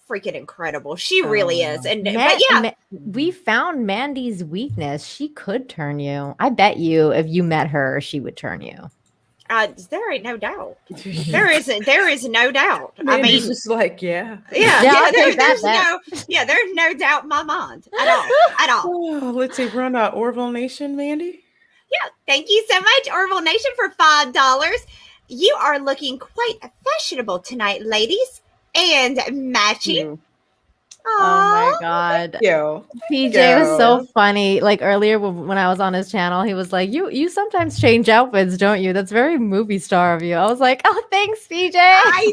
freaking incredible. She really is. And we found Mandy's weakness. She could turn you. I bet you, if you met her, she would turn you. There ain't no doubt. There is no doubt. Mandy's just like, there's no doubt in my mind at all. Oh, let's see, we're on Orville Nation, Mandy. Yeah, thank you so much, Orville Nation, for $5. You are looking quite fashionable tonight, ladies, and matching. Oh my God. Thank you. PJ was so funny. Like earlier when I was on his channel, he was like, you sometimes change outfits, don't you? That's very movie star of you. I was like, oh, thanks, PJ. I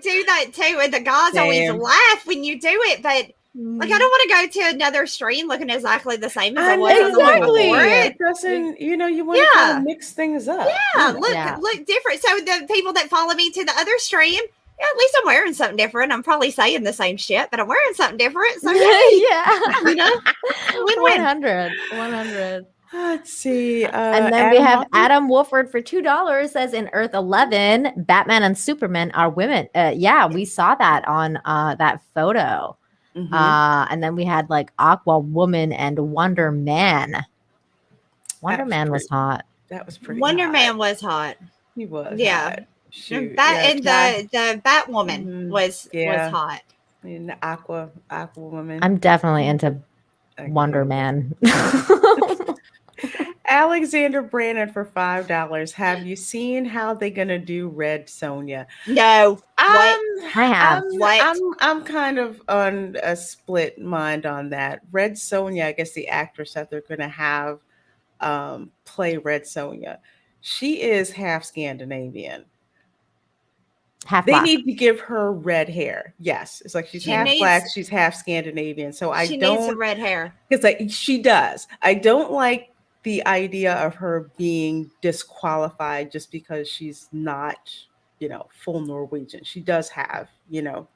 do that too. And the guys always laugh when you do it, but like, I don't want to go to another stream looking exactly the same as I was on the one before. It doesn't, you want to kind of mix things up. Yeah, look different. So the people that follow me to the other stream, at least I'm wearing something different. I'm probably saying the same shit, but I'm wearing something different. So yeah, win-win. 100. Let's see. And then we have Adam Wolford for $2 says in Earth 11, Batman and Superman are women. We saw that on that photo. Mm-hmm. And then we had like Aqua Woman and Wonder Man. Wonder Man was hot. That was pretty Wonder hot. Man was hot. He was. Yeah. Shoot. The Batwoman was hot. And the Aqua Woman. I'm definitely into Wonder Man. Alexander Brandon for $5. Have you seen how they're gonna do Red Sonja? No. I have. I'm kind of on a split mind on that. Red Sonja, I guess the actress that they're gonna have play Red Sonja. She is half Scandinavian. They need to give her red hair. Yes, it's like she's half black, she's half Scandinavian. So she needs the red hair. Because she does. I don't like the idea of her being disqualified just because she's not, full Norwegian. She does have,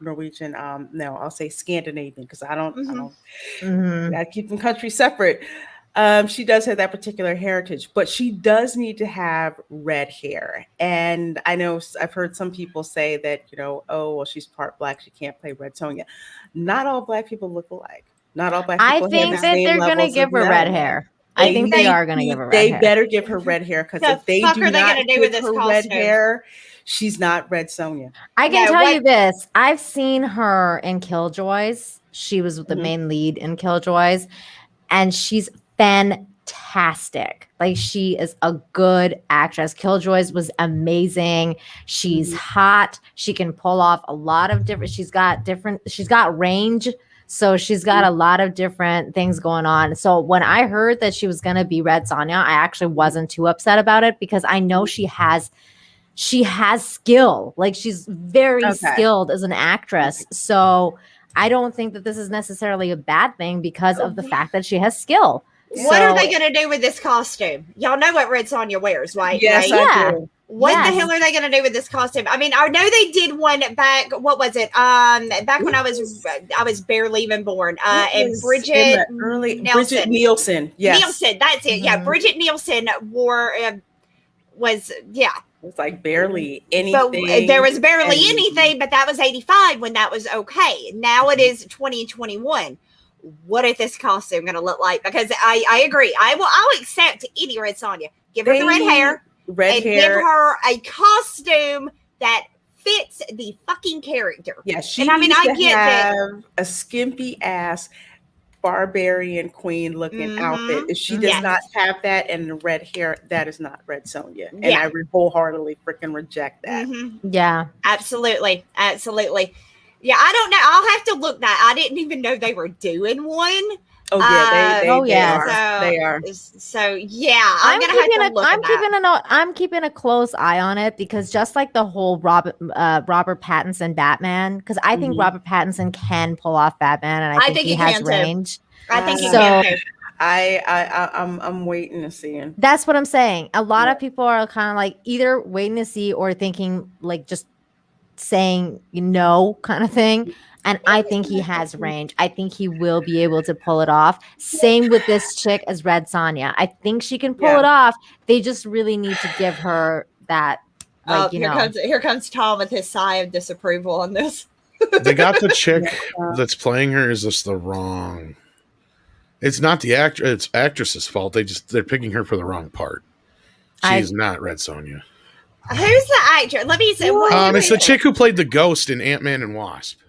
Norwegian. No, I'll say Scandinavian because I don't gotta keep them countries separate. She does have that particular heritage, but she does need to have red hair. And I know I've heard some people say that, she's part black, she can't play Red Sonja. Not all black people look alike. Not all black people. I think that they're going to give her red hair. I think they are going to give her red hair. They better give her red hair because if they do not give her red hair, she's not Red Sonja. I can tell you this. I've seen her in Killjoys. She was the main lead in Killjoys, and she's fantastic. Like, she is a good actress. Killjoys was amazing. She's hot. She can pull off a lot of different. She's got range. So she's got a lot of different things going on. So when I heard that she was going to be Red Sonja, I actually wasn't too upset about it because I know she has she has skill. Like she's very skilled as an actress. So I don't think that this is necessarily a bad thing because of the fact that she has skill. What are they going to do with this costume? Y'all know what Red Sonja wears, right? Yes, right? I do. What the hell are they going to do with this costume? I mean, I know they did one back. What was it? Back when I was barely even born. And Bridget Nielsen. Yes. Nielsen. That's it. Yeah, Bridget Nielsen wore. It's like barely anything. But there was barely anything, but that was 85 when that was okay. Now it is 2021. What is this costume going to look like? Because I agree. I'll accept any Red Sonja. Give her the red hair. Give her a costume that fits the fucking character. Yeah, I get have a skimpy ass barbarian queen looking outfit. If she does not have that and the red hair, that is not Red Sonja. And I wholeheartedly freaking reject that. Yeah, absolutely. Yeah, I don't know. I'll have to look that. I didn't even know they were doing one. Oh yeah, they are. So yeah, I'm gonna have to look. I'm keeping a close eye on it because just like the whole Robert Pattinson Batman, because I think Robert Pattinson can pull off Batman, and I think he has range. I think he can. I'm waiting to see him. That's what I'm saying. A lot of people are kind of like either waiting to see or thinking like just saying no kind of thing. And I think he has range. I think he will be able to pull it off. Same with this chick as Red Sonja. I think she can pull it off. They just really need to give her that. Like, here comes Tom with his sigh of disapproval on this. They got the chick that's playing her is just the wrong. It's not the actor. It's actress's fault. They're picking her for the wrong part. She's not Red Sonja. Who's the actor? Let me say. It's the chick who played the ghost in Ant-Man and Wasp.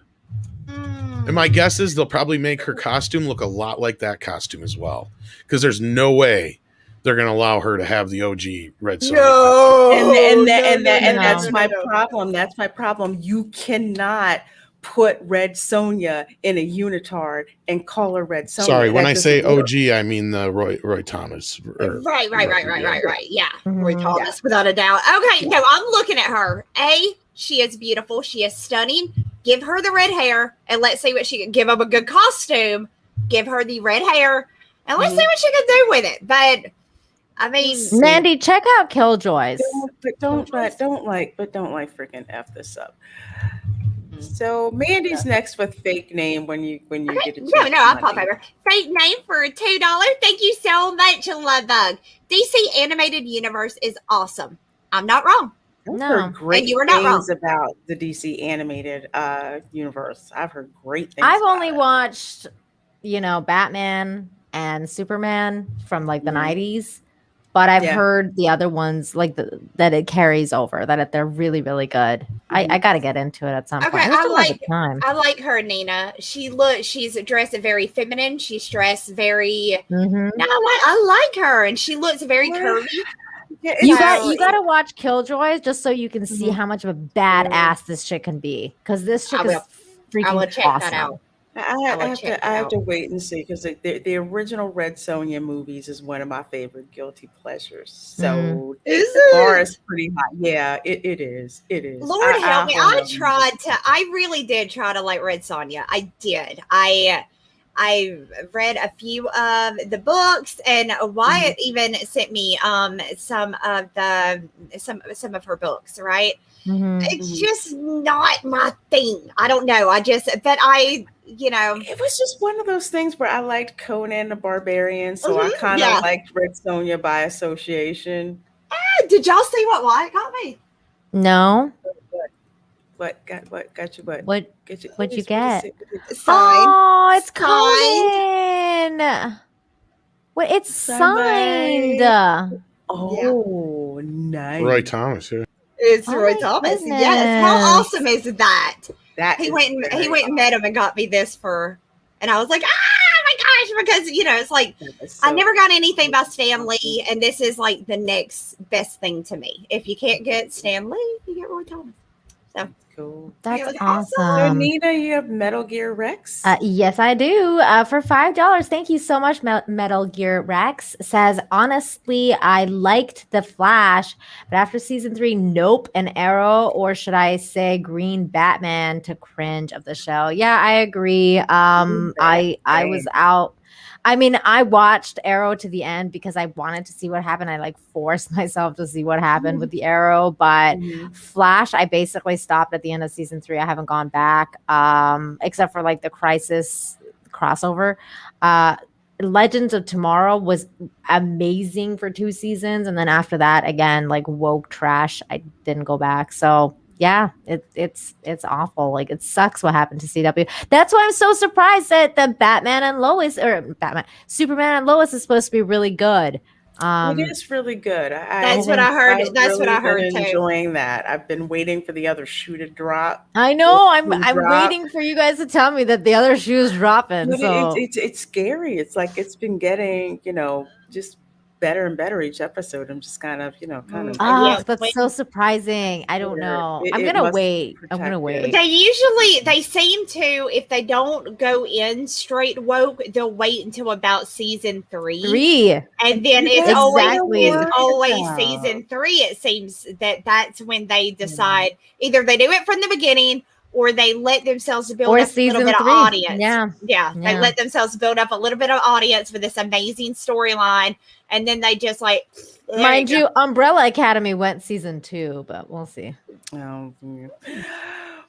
And my guess is they'll probably make her costume look a lot like that costume as well. Because there's no way they're going to allow her to have the OG Red Sonja. No, that's my problem. That's my problem. You cannot put Red Sonja in a unitard and call her Red Sonja. Sorry, when I say OG, I mean the Roy Thomas. Right. Yeah, Roy Thomas, without a doubt. Okay, no, I'm looking at her. She is beautiful. She is stunning. Give her the red hair, and let's see what she can give up a good costume. Give her the red hair, and let's see what she can do with it. But I mean, Mandy, check out Killjoys. Don't freaking F this up. So Mandy's next with fake name when you get a chance. No, I'll pop over. Fake name for $2. Thank you so much, Love Bug. DC Animated Universe is awesome. I'm not wrong. I've heard great things about the DC animated universe. I've heard great things. I've only watched, Batman and Superman from like the 90s, but I've heard the other ones that it carries over, that they're really, really good. I got to get into it at some point. I like her, Nina. She's dressed very feminine. She's dressed very. No, I like her, and she looks very curvy. You got to watch Killjoys just so you can see how much of a badass this chick can be. Because this chick is freaking awesome. That out. I have to wait and see because the original Red Sonja movies is one of my favorite guilty pleasures. So the bar is pretty high. Yeah, it is. It is. Lord help me! I really did try to like Red Sonja. I did. I read a few of the books, and Wyatt even sent me some of her books. Right? It's just not my thing. I don't know. It was just one of those things where I liked Conan the Barbarian, so I kind of liked Red Sonja by association. Did y'all see what Wyatt got me? No. What got you? What'd you get? Signed. Oh, it's Conan. What? It's signed. Oh, nice. Roy Thomas, yeah. It's Roy Thomas. Goodness. Yes. How awesome is that? He went and awesome. met him and got me this and I was like, my gosh, because it's like I never got anything by Stan Lee, and this is like the next best thing to me. If you can't get Stan Lee, you get Roy Thomas. So cool. That's Yeah, awesome. So Nina, you have Metal Gear Rex. Yes, I do. For $5. Thank you so much, Metal Gear Rex. Says, honestly, I liked The Flash, but after season 3, nope, an Arrow, or should I say Green Batman to cringe of the show. Yeah, I agree. I was out. I mean, I watched Arrow to the end because I wanted to see what happened. I like forced myself to see what happened with the Arrow, but Flash, I basically stopped at the end of season 3. I haven't gone back, except for like the Crisis crossover. Legends of Tomorrow was amazing for 2 seasons, and then after that, again, like woke trash. I didn't go back. So yeah, it's awful. Like it sucks what happened to CW. That's why I'm so surprised that the Superman and Lois is supposed to be really good. It is really good. That's what I heard. That's what I heard too. Enjoying that. I've been waiting for the other shoe to drop. I know. I'm waiting for you guys to tell me that the other shoe is dropping. But so it's scary. It's like it's been getting, just better and better each episode. I'm just kind of. Oh, that's so surprising. I don't know. I'm gonna wait. They seem to, if they don't go in straight woke, they'll wait until about season 3. And then it's always season 3. It seems that's when they decide either they do it from the beginning or they let themselves build up a little bit of audience. Yeah. They let themselves build up a little bit of audience for this amazing storyline. And then they just like, mind you, Umbrella Academy went season 2, but we'll see. Oh, yeah.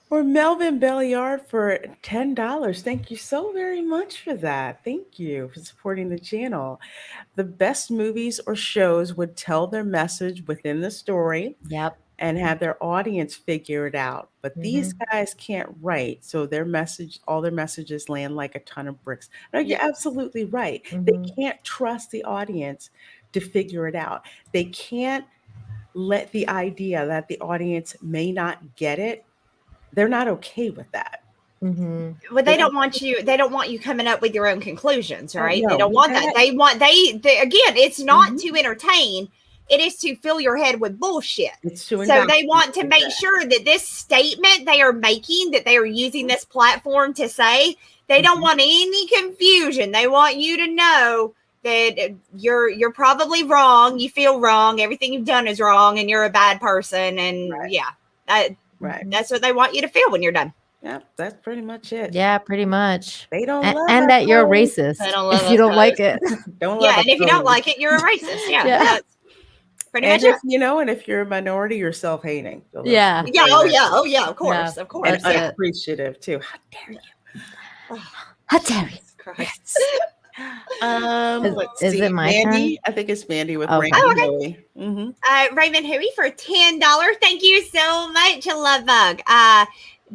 Or Melvin Belliard for $10. Thank you so very much for that. Thank you for supporting the channel. The best movies or shows would tell their message within the story. Yep. And have their audience figure it out. But these guys can't write. So all their messages land like a ton of bricks. No, you're absolutely right. They can't trust the audience to figure it out. They can't let the idea that the audience may not get it. They're not okay with that. Well, they don't want you coming up with your own conclusions, right? They don't want that. They again, it's not to entertain. It is to fill your head with bullshit. So they want to make sure that this statement they are making, that they are using this platform to say, they don't want any confusion. They want you to know that you're probably wrong. You feel wrong. Everything you've done is wrong, and you're a bad person. And that's what they want you to feel when you're done. Yeah, that's pretty much it. Yeah, pretty much. They don't and that you're a racist if you don't like it. And if you don't like it, you're a racist. Yeah. That's pretty much it. And if you're a minority, you're self-hating. So Oh yeah. Of course. And unappreciative too. How dare you? How dare you? Christ. Let's is see. it my Mandy? turn? I think it's Mandy with Okay. Raymond Hoey. Raymond Hoey for $10. Thank you so much, Love Bug.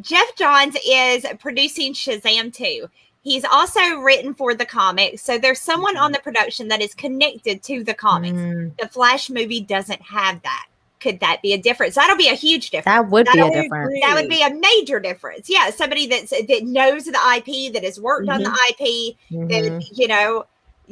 Jeff Johns is producing Shazam 2. He's also written for the comics. So there's someone on the production that is connected to the comics. The Flash movie doesn't have that. Could that be a difference? That'll be a huge difference. That would be a difference. That would be a major difference. Yeah, somebody that knows the IP, that has worked on the IP, that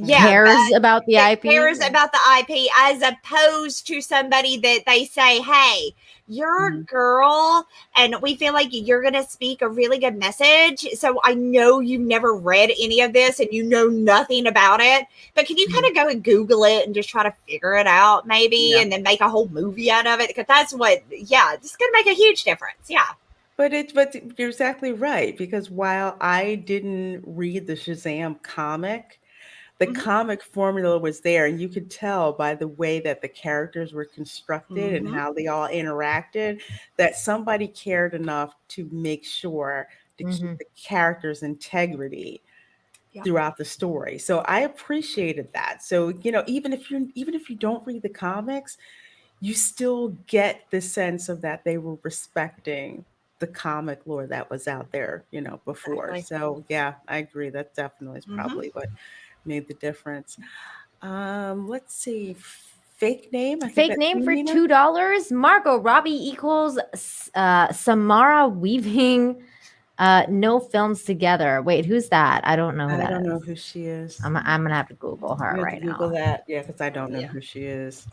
cares about the IP. Cares about the IP, as opposed to somebody that they say, "Hey, you're a girl, and we feel like you're going to speak a really good message. So I know you've never read any of this, and you know nothing about it. But can you kind of go and Google it and just try to figure it out, maybe, and then make a whole movie out of it? Because that's what, it's going to make a huge difference. Yeah." But you're exactly right, because while I didn't read the Shazam comic, the comic formula was there, and you could tell by the way that the characters were constructed and how they all interacted that somebody cared enough to make sure to keep the characters' integrity throughout the story. So I appreciated that. So, even if you don't read the comics, you still get the sense of that they were respecting the comic lore that was out there, before. Exactly. So yeah, I agree. That definitely is probably what made the difference. Let's see. Fake name. Fake name for $2. Margot Robbie equals Samara Weaving. No films together. Wait, who's that? I don't know. I don't know who she is. I'm gonna have to Google her right now. Google that, because I don't know who she is.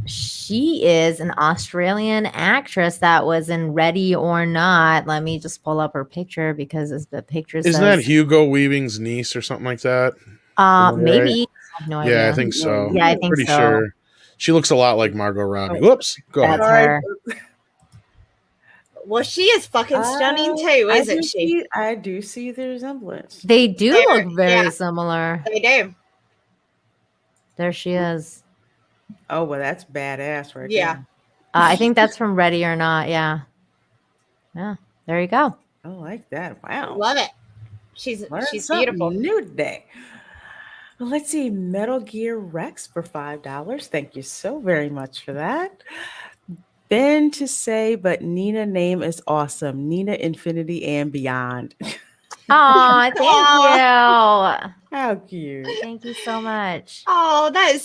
She is an Australian actress that was in Ready or Not. Let me just pull up her picture because the picture Isn't that says Hugo Weaving's niece or something like that? Am I maybe. right? I have no Yeah, I idea. think so. Yeah, I think Pretty so. sure. She looks a lot like Margot Robbie. Whoops. Go ahead. That's her. Well, she is fucking stunning too, isn't she? I do see the resemblance. They do look very similar. They do. There she is. Oh, well, that's badass right Yeah. I think that's from Ready or Not. Yeah. Yeah. There you go. I like that. Wow. Love it. She's something beautiful. new today. Well, let's see. Metal Gear Rex for $5. Thank you so very much for that. Ben to say, but Nina name is awesome. Nina Infinity and Beyond. Oh, thank you. How cute. Thank you so much. Oh, that is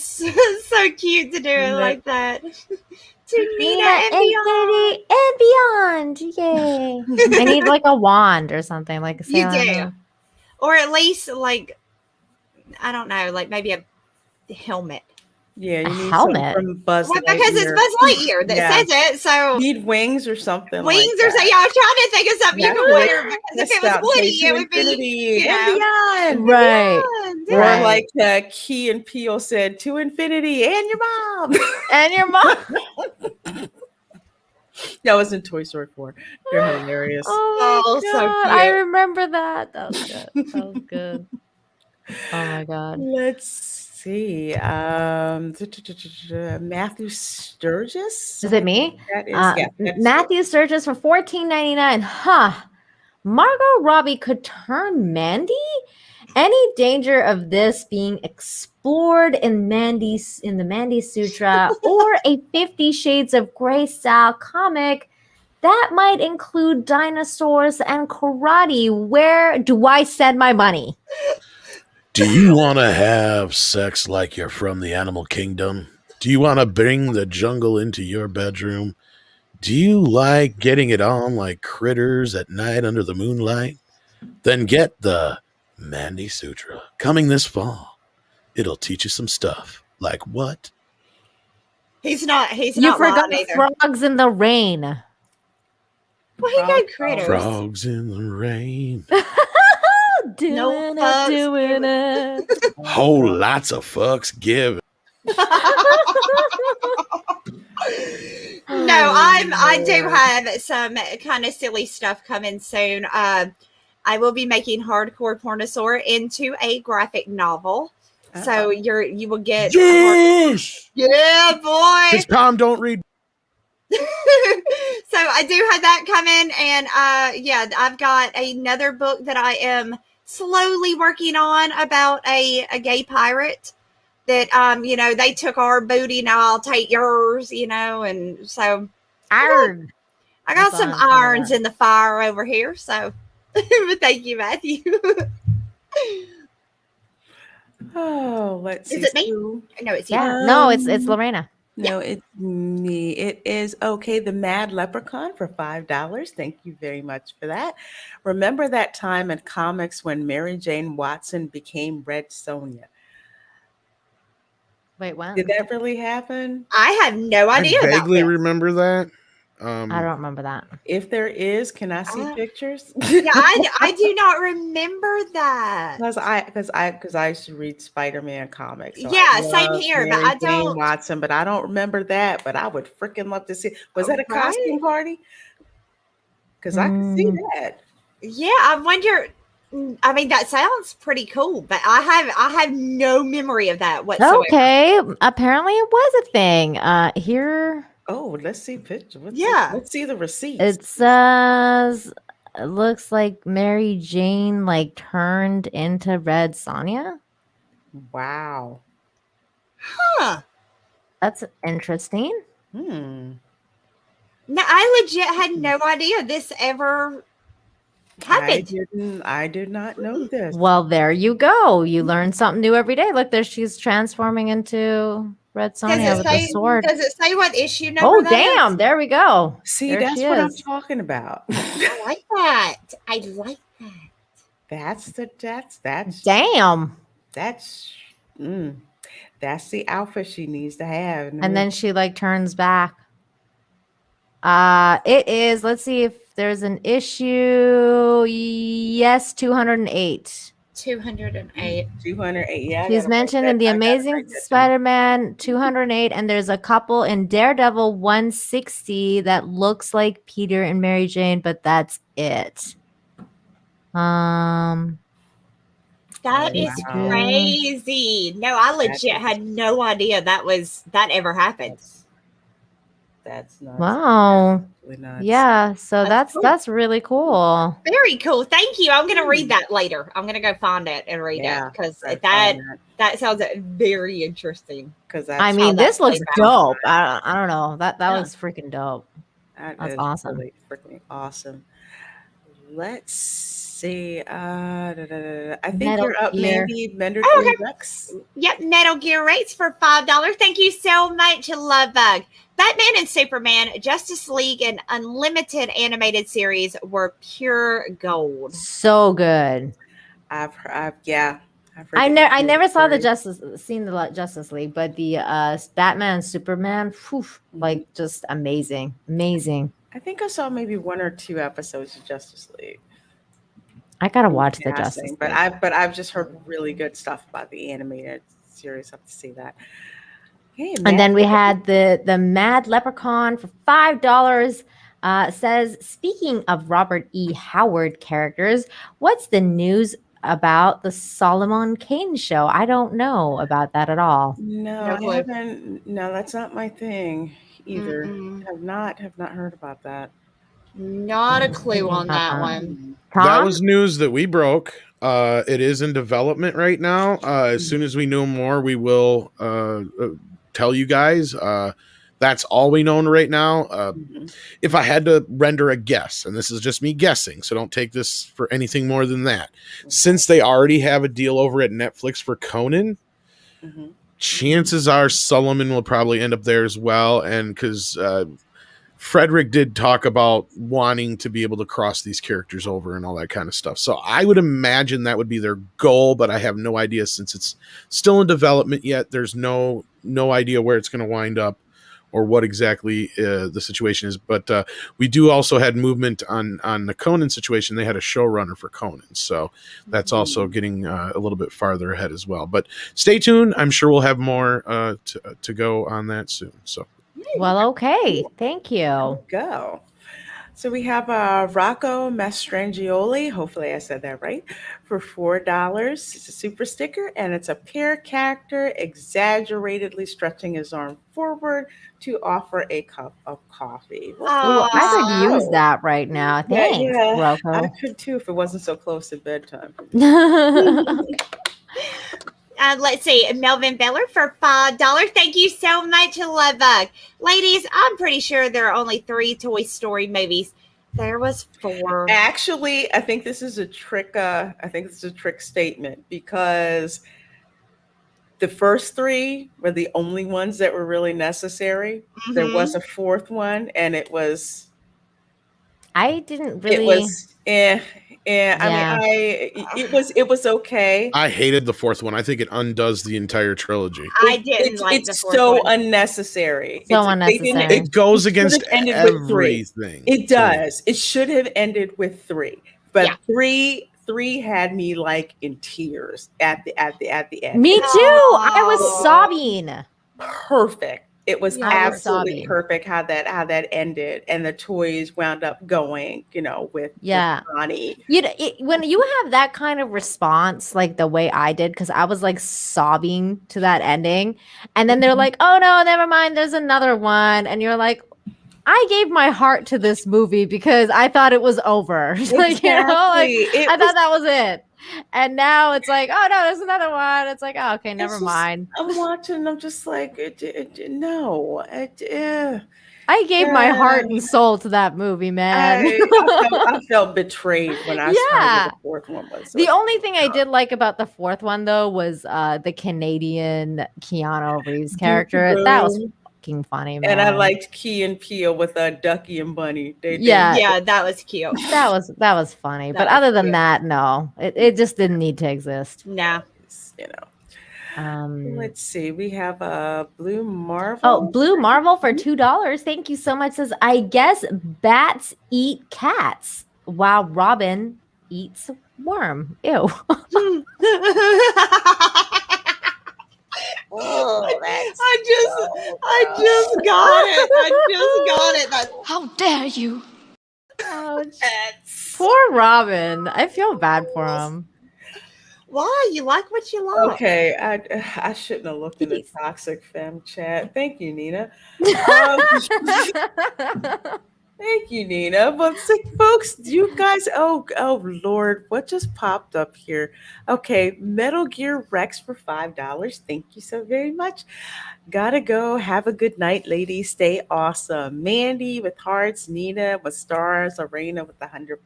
so cute to do it like that. To Nina and Infinity and beyond. Yay. I need like a wand or something. Like a You Sailor do. Moon. Or at least like, I don't know, like maybe a helmet. Yeah, you A need helmet? something from Buzz Well, because it's Lightyear. Buzz Lightyear that says it, so You need wings or something. wings like or something. Yeah, I was trying to think of something you That's could what- wear because if it Stop, was say Woody, to it would be, infinity you and know, beyond. Right. beyond, Or Right. like Key and Peele said, to infinity and your mom. And your mom. That was in Toy Story 4. They're hilarious. Oh, Oh, my so God. cute. I remember that. That was good. That was good. Oh my God. Let's see. Matthew Sturgis. Is it me? That is yeah, that's Matthew Sturgis for $14.99. Huh. Margot Robbie could turn Mandy? Any danger of this being explored in the Mandy Sutra or a 50 Shades of Grey style comic that might include dinosaurs and karate? Where do I send my money? Do you want to have sex like you're from the animal kingdom? Do you want to bring the jungle into your bedroom? Do you like getting it on like critters at night under the moonlight? Then get the Mandy Sutra coming this fall. It'll teach you some stuff. Like what? He's not You lying forgot either. Frogs in the Rain. Well, he got critters. Frogs in the rain. Doing fucks it. Whole lots of fucks given. No, I do have some kind of silly stuff coming soon. I will be making Hardcore Pornosaur into a graphic novel. So you will get Yes! yeah, boy. His Tom don't read. So I do have that coming, and yeah, I've got another book that I am slowly working on about a gay pirate that you know, they took our booty, now I'll take yours, you know, and so Iron. I got That's some awesome. irons in the fire over here. So but thank you, Matthew. Oh, let's see. Is it me? Sue. No, it's you. Yeah. No, it's Lorena. No, it's me. It is okay. The Mad Leprechaun for $5. Thank you very much for that. Remember that time in comics when Mary Jane Watson became Red Sonja? Wait, what? Did that really happen? I have no I idea about vaguely this. remember that. I don't remember that. If there is, can I see pictures? Yeah, I do not remember that. Because I used to read Spider-Man comics. so I Yeah, same love here, but Mary I Jane don't- Watson, but I don't remember that. But I would freaking love to see. Was that a Right? costume party? Because I can see that. Yeah, I wonder. I mean, that sounds pretty cool, but I have no memory of that whatsoever. Okay. Apparently it was a thing. Here Oh, let's see pictures. Yeah. Let's see the receipts. it says it looks like Mary Jane like turned into Red Sonja. Wow. Huh. That's interesting. Hmm. No, I legit had no idea this ever happened. I did not know this. Well, there you go. You learn something new every day. Look, there she's transforming into Red Sonja with a sword. Does it say what issue number? Oh, that damn. is? There we go. See, There that's she what I'm is. talking about. I like that. I like that. that's Damn. that's That's the outfit she needs to have. And then she like turns back. It is, let's see if there's an issue. Yes, 208. 208. 208. Yeah, She's mentioned in The Amazing Spider-Man 208, and there's a couple in Daredevil 160 that looks like Peter and Mary Jane, but that's it. That is crazy. No, I legit had no idea that ever happened. That's nuts. Wow. That's nuts. Yeah, so that's cool. that's really cool. Very cool. Thank you. I'm gonna read that later. I'm gonna go find it and read it because that sounds very interesting. Because I mean, this looks dope. I don't know. That looks freaking dope. That's awesome. Really freaking awesome. Let's see. I think Metal you're up, Gear. Mandy. Mender Rex. Yep, Metal Gear rates for $5. Thank you so much, Lovebug. Batman and Superman, Justice League, and Unlimited animated series were pure gold. So good. I never saw the Justice League, but the Batman and Superman, like just amazing. I think I saw maybe 1 or 2 episodes of Justice League. I gotta watch the Justice League. But I've just heard really good stuff about the animated series. I have to see that. Hey, and then we had the Mad Leprechaun for $5. Says, speaking of Robert E. Howard characters, what's the news about the Solomon Kane show? I don't know about that at all. No, I haven't. No, that's not my thing either. Have not heard about that. Not a clue on that one. Tom? That was news that we broke. It is in development right now. As soon as we know more, we will tell you guys. That's all we know right now. If I had to render a guess, and this is just me guessing, so don't take this for anything more than that. Since they already have a deal over at Netflix for Conan, chances are Solomon will probably end up there as well. And because Frederick did talk about wanting to be able to cross these characters over and all that kind of stuff. So I would imagine that would be their goal, but I have no idea since it's still in development yet. There's no idea where it's going to wind up or what exactly the situation is. But we do also had movement on the Conan situation. They had a showrunner for Conan. So that's also getting a little bit farther ahead as well. But stay tuned. I'm sure we'll have more to go on that soon. So. Well, okay. Thank you. Go. So we have Rocco Mastrangioli. Hopefully I said that right. For $4. It's a super sticker, and it's a pear character exaggeratedly stretching his arm forward to offer a cup of coffee. Ooh, I could use that right now. Thanks, Rocco. I could too if it wasn't so close to bedtime. Let's see, Melvin Beller for $5. Thank you so much, Lovebug. Ladies, I'm pretty sure there are only 3 Toy Story movies. There was 4. Actually, I think this is a trick. I think this is a trick statement because the first 3 were the only ones that were really necessary. There was a 4th one, and it was. I didn't really. It was. I mean, it was okay. I hated the 4th one. I think it undoes the entire trilogy. I didn't like the 4th one. It's so unnecessary. Unnecessary. It goes against everything. It does. It should have ended with 3, but 3 had me like in tears at the end. Me too. I was sobbing. Perfect. It was absolutely perfect how that ended, and the toys wound up going, with Bonnie. When you have that kind of response, like the way I did, because I was like sobbing to that ending, and then they're like, "Oh no, never mind, there's another one," and you're like, I gave my heart to this movie because I thought it was over. Exactly. I thought that was it. And now it's like, oh no, there's another one. It's like, oh, okay, never mind. I'm watching. I'm just like, no. I gave my heart and soul to that movie, man. I felt betrayed when I saw the 4th one was. The only thing I did like about the 4th one, though, was the Canadian Keanu Reeves character. That was fucking funny, man. And I liked Key and Peele with Ducky and Bunny. Yeah, that was cute. That was funny. But other than that, no, it just didn't need to exist. No. Let's see. We have a Blue Marvel. Oh, Blue Marvel for $2. Thank you so much. Says, I guess bats eat cats while Robin eats worm. Ew. I just got it. How dare you? Ouch. Poor Robin. I feel bad for him. Why? You like what you like. Okay, I shouldn't have looked in the toxic femme chat. Thank you, Nina. Thank you, Nina. But folks, you guys, oh Lord, what just popped up here? Okay, Metal Gear Rex for $5. Thank you so very much. Gotta go. Have a good night, ladies. Stay awesome. Mandy with hearts, Nina with stars, Arena with the 100%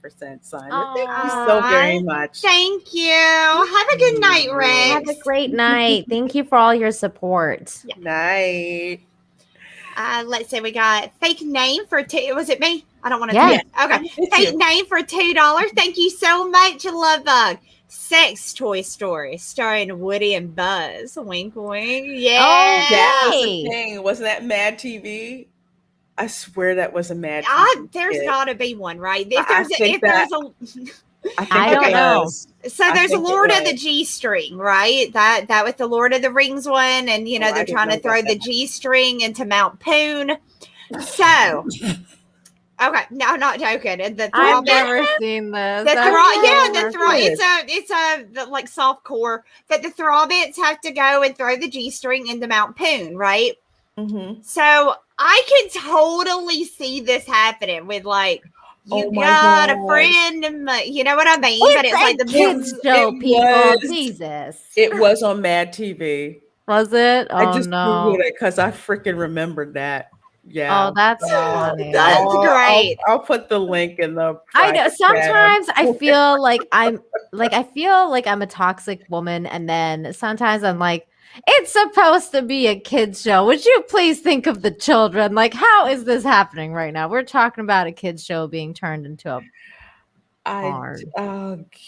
sign. Thank you so very much. Thank you. Have a good night, Rex. Have a great night. Thank you for all your support. Yeah. Night. Let's see. We got fake name for $2. Was it me? I don't want to. Yeah. Okay. Fake name for $2. Thank you so much, Love Bug. Sex Toy Story starring Woody and Buzz. Wink, wink. Yeah. Oh, that was Hey. the thing. Wasn't that Mad TV? I swear that was a Mad TV. There's skit. got to be one, right? I think there's I don't know. So I there's a think it Lord of was. the G string, right? That with the Lord of the Rings one, and I they're didn't trying to know throw about the that. G string into Mount Poon. So, okay, no, I'm not joking. The I've throbbit, never seen this. the I've throb, never- it's a like soft core, but the throbbits have to go and throw the G string into Mount Poon, right? Mhm. So I can totally see this happening with like. You Oh my got a God. friend, you know what I mean? It's But it's like the kids show, it people. was- Jesus. It was on Mad TV. Was it? Oh, I just no. Googled it because I freaking remembered that. Yeah. Oh, that's funny. That's great. I'll put the link in the. I know. private chat. Sometimes I feel like I'm a toxic woman, and then sometimes I'm like, it's supposed to be a kids show. Would you please think of the children? Like, how is this happening right now? We're talking about a kids show being turned into a barn.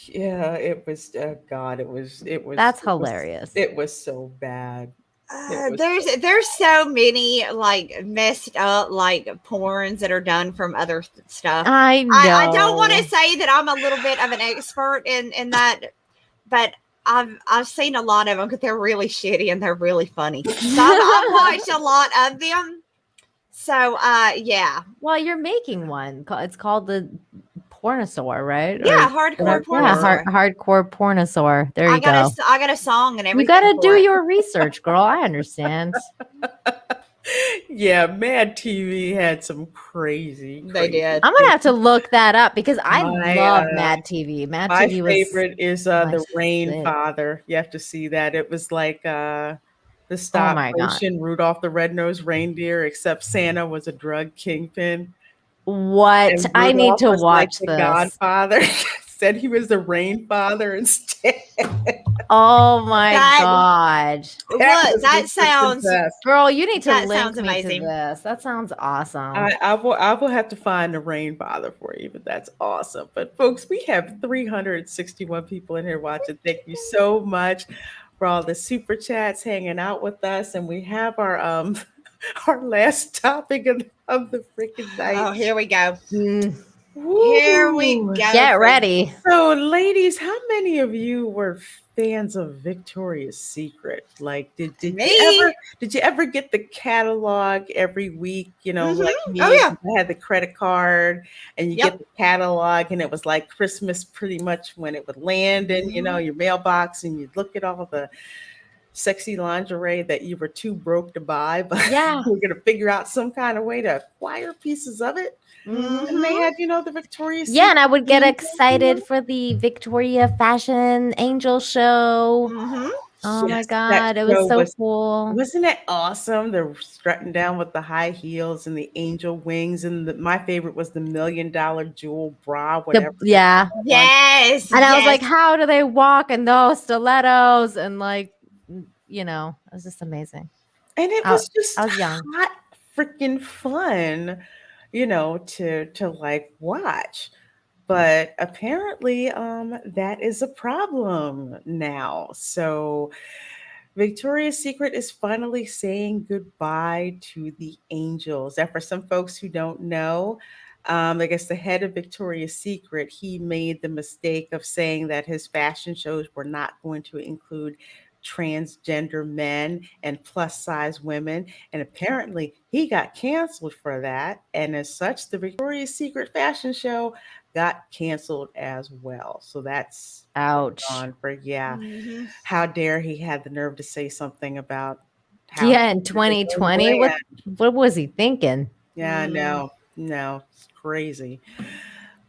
Yeah, it was. God, it was. That's it was- hilarious. It was so bad. It was There's so many like messed up like porns that are done from other stuff. I know. I don't want to say that I'm a little bit of an expert in that, but I've seen a lot of them because they're really shitty and they're really funny. So I've watched a lot of them. So yeah. Well, you're making one. It's called the Pornosaur, right? Yeah, Or- hardcore Yeah, pornosaur. hardcore Pornosaur. There you go. I got a song and everything. You got to for do it. your research, girl. I understand. Yeah, Mad TV had some crazy. They did. I'm gonna have to look that up because I My, love Mad TV. Mad My TV was favorite is my the Rain shit. Father. You have to see that. It was like the stop my God. motion Rudolph the Red-Nosed Reindeer, except Santa was a drug kingpin. what And I need Rudolph to was like watch the this. Godfather. Said he was the Rain Father instead. Oh my That- god, Look, was that the sounds. best. girl, you need to That link sounds me amazing. to this. That sounds awesome. I will have to find the Rain Father for you, but that's awesome. But folks, we have 361 people in here watching. Thank you so much for all the super chats hanging out with us, and we have our our last topic of the freaking night. Oh, here we go. Mm, Here we Woo. go. Get ready. So, ladies, how many of you were fans of Victoria's Secret? Like, did Me. you ever get the catalog every week? You know, Mhm. like me, Oh, yeah. I had the credit card, and you Yep. get the catalog, and it was like Christmas pretty much when it would land in your mailbox, and you'd look at all the sexy lingerie that you were too broke to buy, but Yeah. you were gonna figure out some kind of way to acquire pieces of it. Mm-hmm. And they had, the Victoria's Yeah, and I would get Secret excited for the Victoria Fashion Angel Show. Mm-hmm. Oh my Yes, that god, it was show so cool. Wasn't it awesome? They're strutting down with the high heels and the angel wings, and my favorite was the $1 million jewel bra, whatever. Yeah. Yes. And I was yes. like, how do they walk in those stilettos? And like, it was just amazing. And it I- was just I was young. hot freaking fun, to like watch. But apparently, that is a problem now. So Victoria's Secret is finally saying goodbye to the angels. And for some folks who don't know, I guess the head of Victoria's Secret, he made the mistake of saying that his fashion shows were not going to include transgender men and plus size women. And apparently he got canceled for that. And as such, the Victoria's Secret fashion show got canceled as well. So that's ouch. on for Mhm. how dare he had the nerve to say something about Yeah, in 2020, what was he thinking? Yeah, no, it's crazy.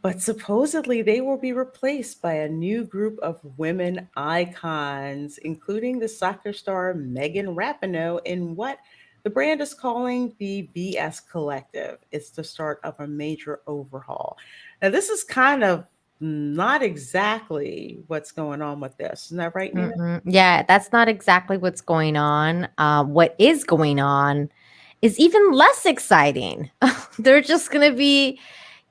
But supposedly they will be replaced by a new group of women icons, including the soccer star Megan Rapinoe in what the brand is calling the BS Collective. It's the start of a major overhaul. Now, this is kind of not exactly what's going on with this. Isn't that right, Nina? Yeah, that's not exactly what's going on. What is going on is even less exciting. They're just going to be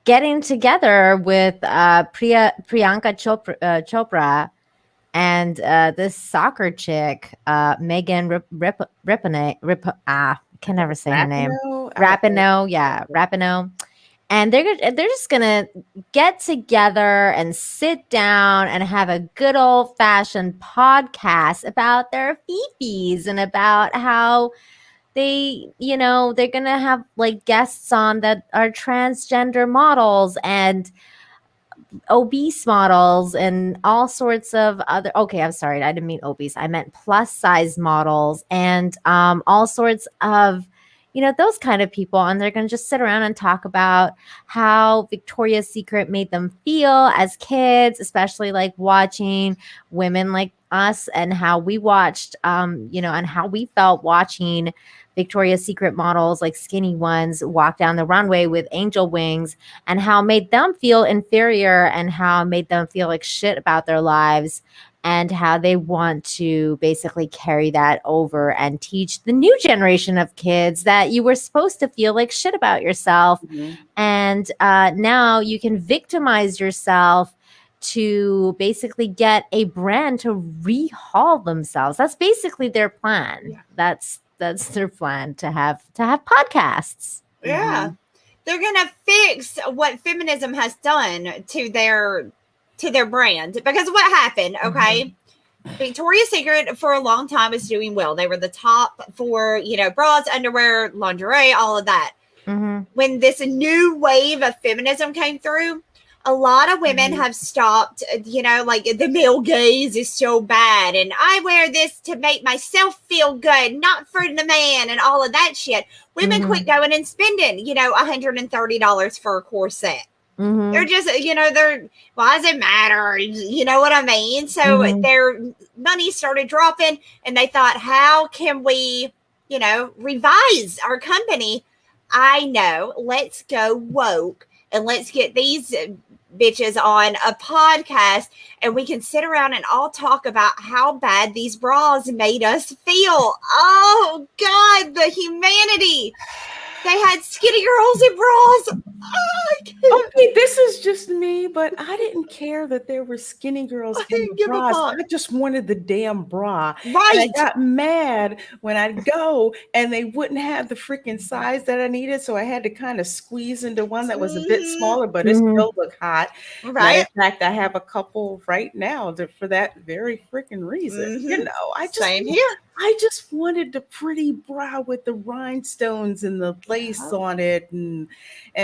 getting together with Priyanka Chopra and this soccer chick, Megan Rapinoe. Can never say her name. Rapinoe, yeah, Rapinoe. And they're just gonna get together and sit down and have a good old fashioned podcast about their fifis and about how they're gonna have like guests on that are transgender models and obese models and all sorts of other. Okay, I'm sorry, I didn't mean obese. I meant plus size models and all sorts of those kind of people, and they're going to just sit around and talk about how Victoria's Secret made them feel as kids, especially like watching women like us and how we watched, and how we felt watching Victoria's Secret models, like skinny ones, walk down the runway with angel wings, and how it made them feel inferior and how it made them feel like shit about their lives, and how they want to basically carry that over and teach the new generation of kids that you were supposed to feel like shit about yourself. And now you can victimize yourself to basically get a brand to rehaul themselves. That's basically their plan. Yeah. That's their plan, to have podcasts. Yeah. They're gonna fix what feminism has done to their brand. Because what happened, okay? Victoria's Secret for a long time was doing well. They were the top for, bras, underwear, lingerie, all of that. When this new wave of feminism came through, a lot of women have stopped, like the male gaze is so bad. And I wear this to make myself feel good, not for the man and all of that shit. Women quit going and spending, $130 for a corset. They're just, why does it matter? You know what I mean? So their money started dropping and they thought, how can we, revise our company? I know, let's go woke and let's get these bitches on a podcast and we can sit around and all talk about how bad these bras made us feel. Oh God, the humanity. They had skinny girls in bras. Okay, this is just me, but I didn't care that there were skinny girls in the bras. I just wanted the damn bra. Right. And I got mad when I'd go and they wouldn't have the freaking size that I needed, so I had to kind of squeeze into one that was a bit smaller, but it still looked hot. Right. In fact, I have a couple right now for that very freaking reason. Same here. I just wanted the pretty bra with the rhinestones and the lace on it and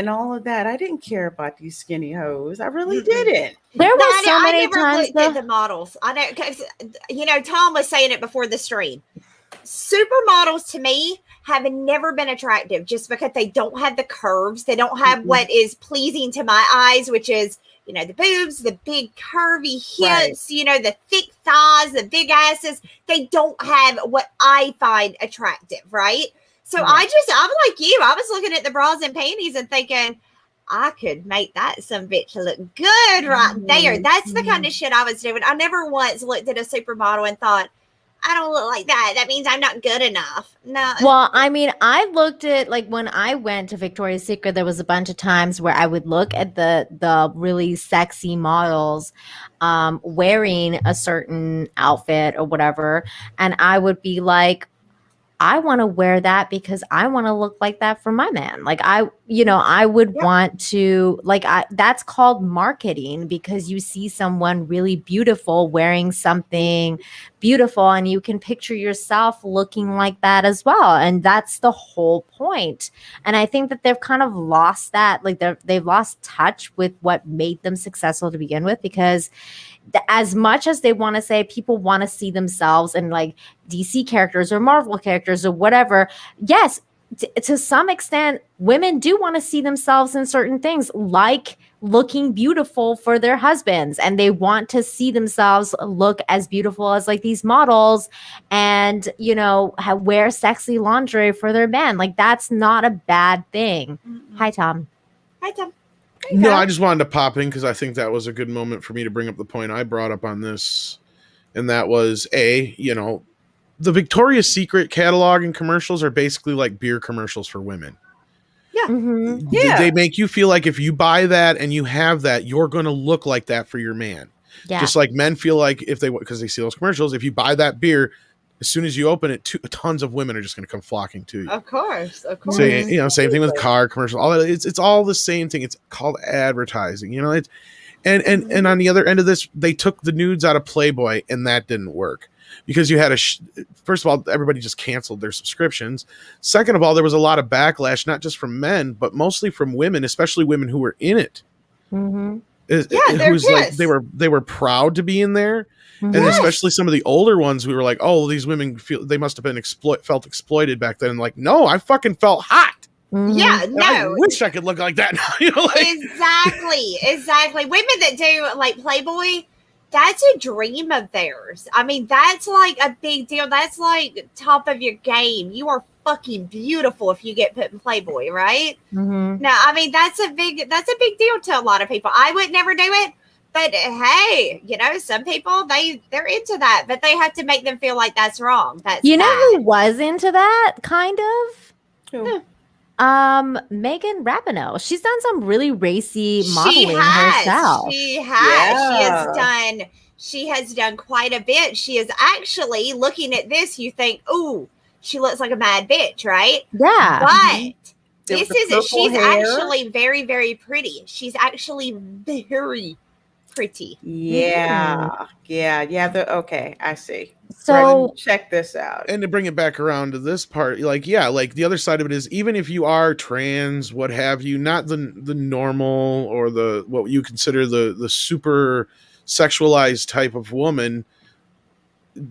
all of that. I didn't care about these skinny hoes. I really didn't. There were so many never times looked at the models. I know, because Tom was saying it before the stream. Supermodels to me have never been attractive just because they don't have the curves. They don't have what is pleasing to my eyes, which is the boobs, the big curvy hips, the thick thighs, the big asses. They don't have what I find attractive, right? So I'm like you. I was looking at the bras and panties and thinking, I could make that some bitch look good right there. That's the kind of shit I was doing. I never once looked at a supermodel and thought, I don't look like that. That means I'm not good enough. No. Well, I mean, I looked at like when I went to Victoria's Secret, there was a bunch of times where I would look at the really sexy models wearing a certain outfit or whatever, and I would be like, I want to wear that because I want to look like that for my man. Like I would want to that's called marketing, because you see someone really beautiful wearing something beautiful and you can picture yourself looking like that as well. And that's the whole point. And I think that they've kind of lost that, like they've lost touch with what made them successful to begin with, because as much as they want to say people want to see themselves in like DC characters or Marvel characters or whatever, yes, to some extent, women do want to see themselves in certain things, like looking beautiful for their husbands, and they want to see themselves look as beautiful as like these models, and wear sexy lingerie for their men. Like that's not a bad thing. Mm-mm. Hi, Tom. No, I just wanted to pop in because I think that was a good moment for me to bring up the point I brought up on this. And that was the Victoria's Secret catalog and commercials are basically like beer commercials for women. Yeah. Mm-hmm. Yeah. They make you feel like if you buy that and you have that, you're going to look like that for your man. Yeah. Just like men feel like because they see those commercials, if you buy that beer, as soon as you open it, tons of women are just going to come flocking to you. Of course. So, same thing with car commercials. All that, it's all the same thing. It's called advertising. It's and on the other end of this, they took the nudes out of Playboy, and that didn't work because you had first of all, everybody just canceled their subscriptions. Second of all, there was a lot of backlash, not just from men, but mostly from women, especially women who were in it. Mm-hmm. Who's like they were proud to be in there. And especially some of the older ones, we were like, "Oh, these women they must have been felt exploited back then." And like, no, I fucking felt hot. Mm-hmm. Yeah, no. I wish I could look like that now. Exactly. Women that do like Playboy, that's a dream of theirs. I mean, that's like a big deal. That's like top of your game. You are fucking beautiful if you get put in Playboy, right? Mm-hmm. No, I mean that's a big deal to a lot of people. I would never do it. But hey, some people they're into that, but they have to make them feel like that's wrong. That's who bad. was into that kind of? Who? Megan Rapinoe. She's done some really racy modeling herself. She has. Yeah. She has done quite a bit. She is actually looking at this. You think, ooh, she looks like a mad bitch, right? Yeah. But she's hair. actually very, very pretty. She's actually very pretty. Yeah. Okay, I see. So Brendan, check this out. And to bring it back around to this part, like the other side of it is, even if you are trans, what have you, not the normal or the what you consider the super sexualized type of woman,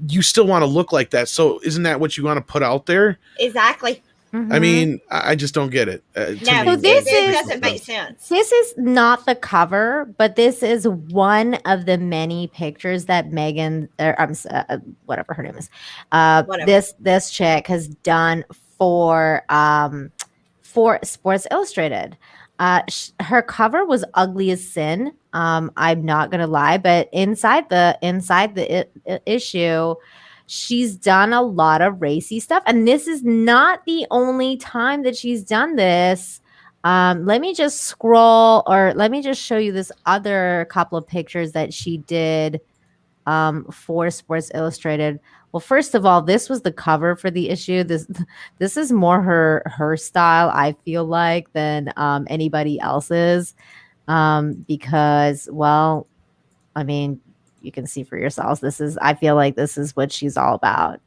you still want to look like that. So isn't that what you want to put out there? Exactly. Mm-hmm. I mean, I just don't get it. No, this doesn't make sense. This is not the cover, but this is one of the many pictures that Megan, whatever her name is, this chick has done for Sports Illustrated. Her cover was ugly as sin. I'm not gonna lie, but inside the issue, she's done a lot of racy stuff, and this is not the only time that she's done this. Let me just scroll, or let me just show you this other couple of pictures that she did for Sports Illustrated. Well, first of all, this was the cover for the issue. This is more her style, I feel like, than anybody else's, because, well, I mean, you can see for yourselves. I feel like this is what she's all about.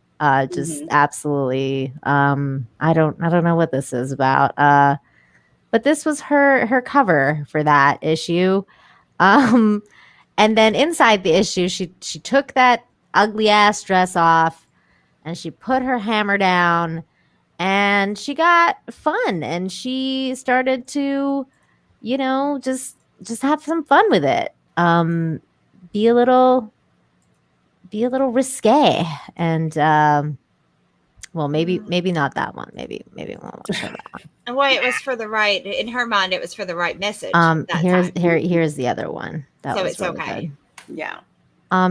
Just absolutely. I don't know what this is about. But this was her cover for that issue. And then inside the issue, she took that ugly ass dress off and she put her hammer down and she got fun and she started to, just have some fun with it. Be a little risque, and well, maybe not that one. Maybe we won't show that one. Well, it was for the right. In her mind, it was for the right message. Here's the other one. That so was it's really okay. good. Yeah.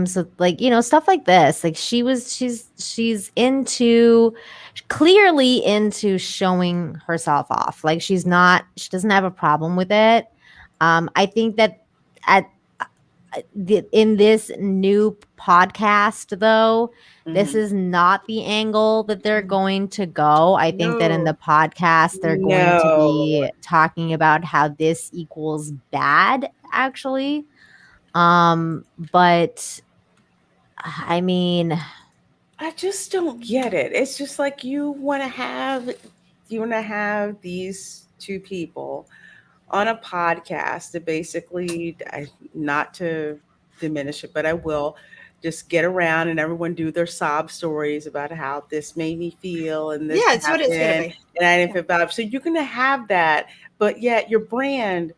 So like, stuff like this. Like she's clearly into showing herself off. Like she doesn't have a problem with it. I think that in this new podcast though, this is not the angle that they're going to go. I think that in the podcast they're going to be talking about how this equals bad, actually. But I mean, I just don't get it. It's just like you want to have these two people on a podcast that basically, not to diminish it, but I will just get around and everyone do their sob stories about how this made me feel and this it's what it's gonna be. And I didn't feel bad. So you're gonna have that, but yet your brand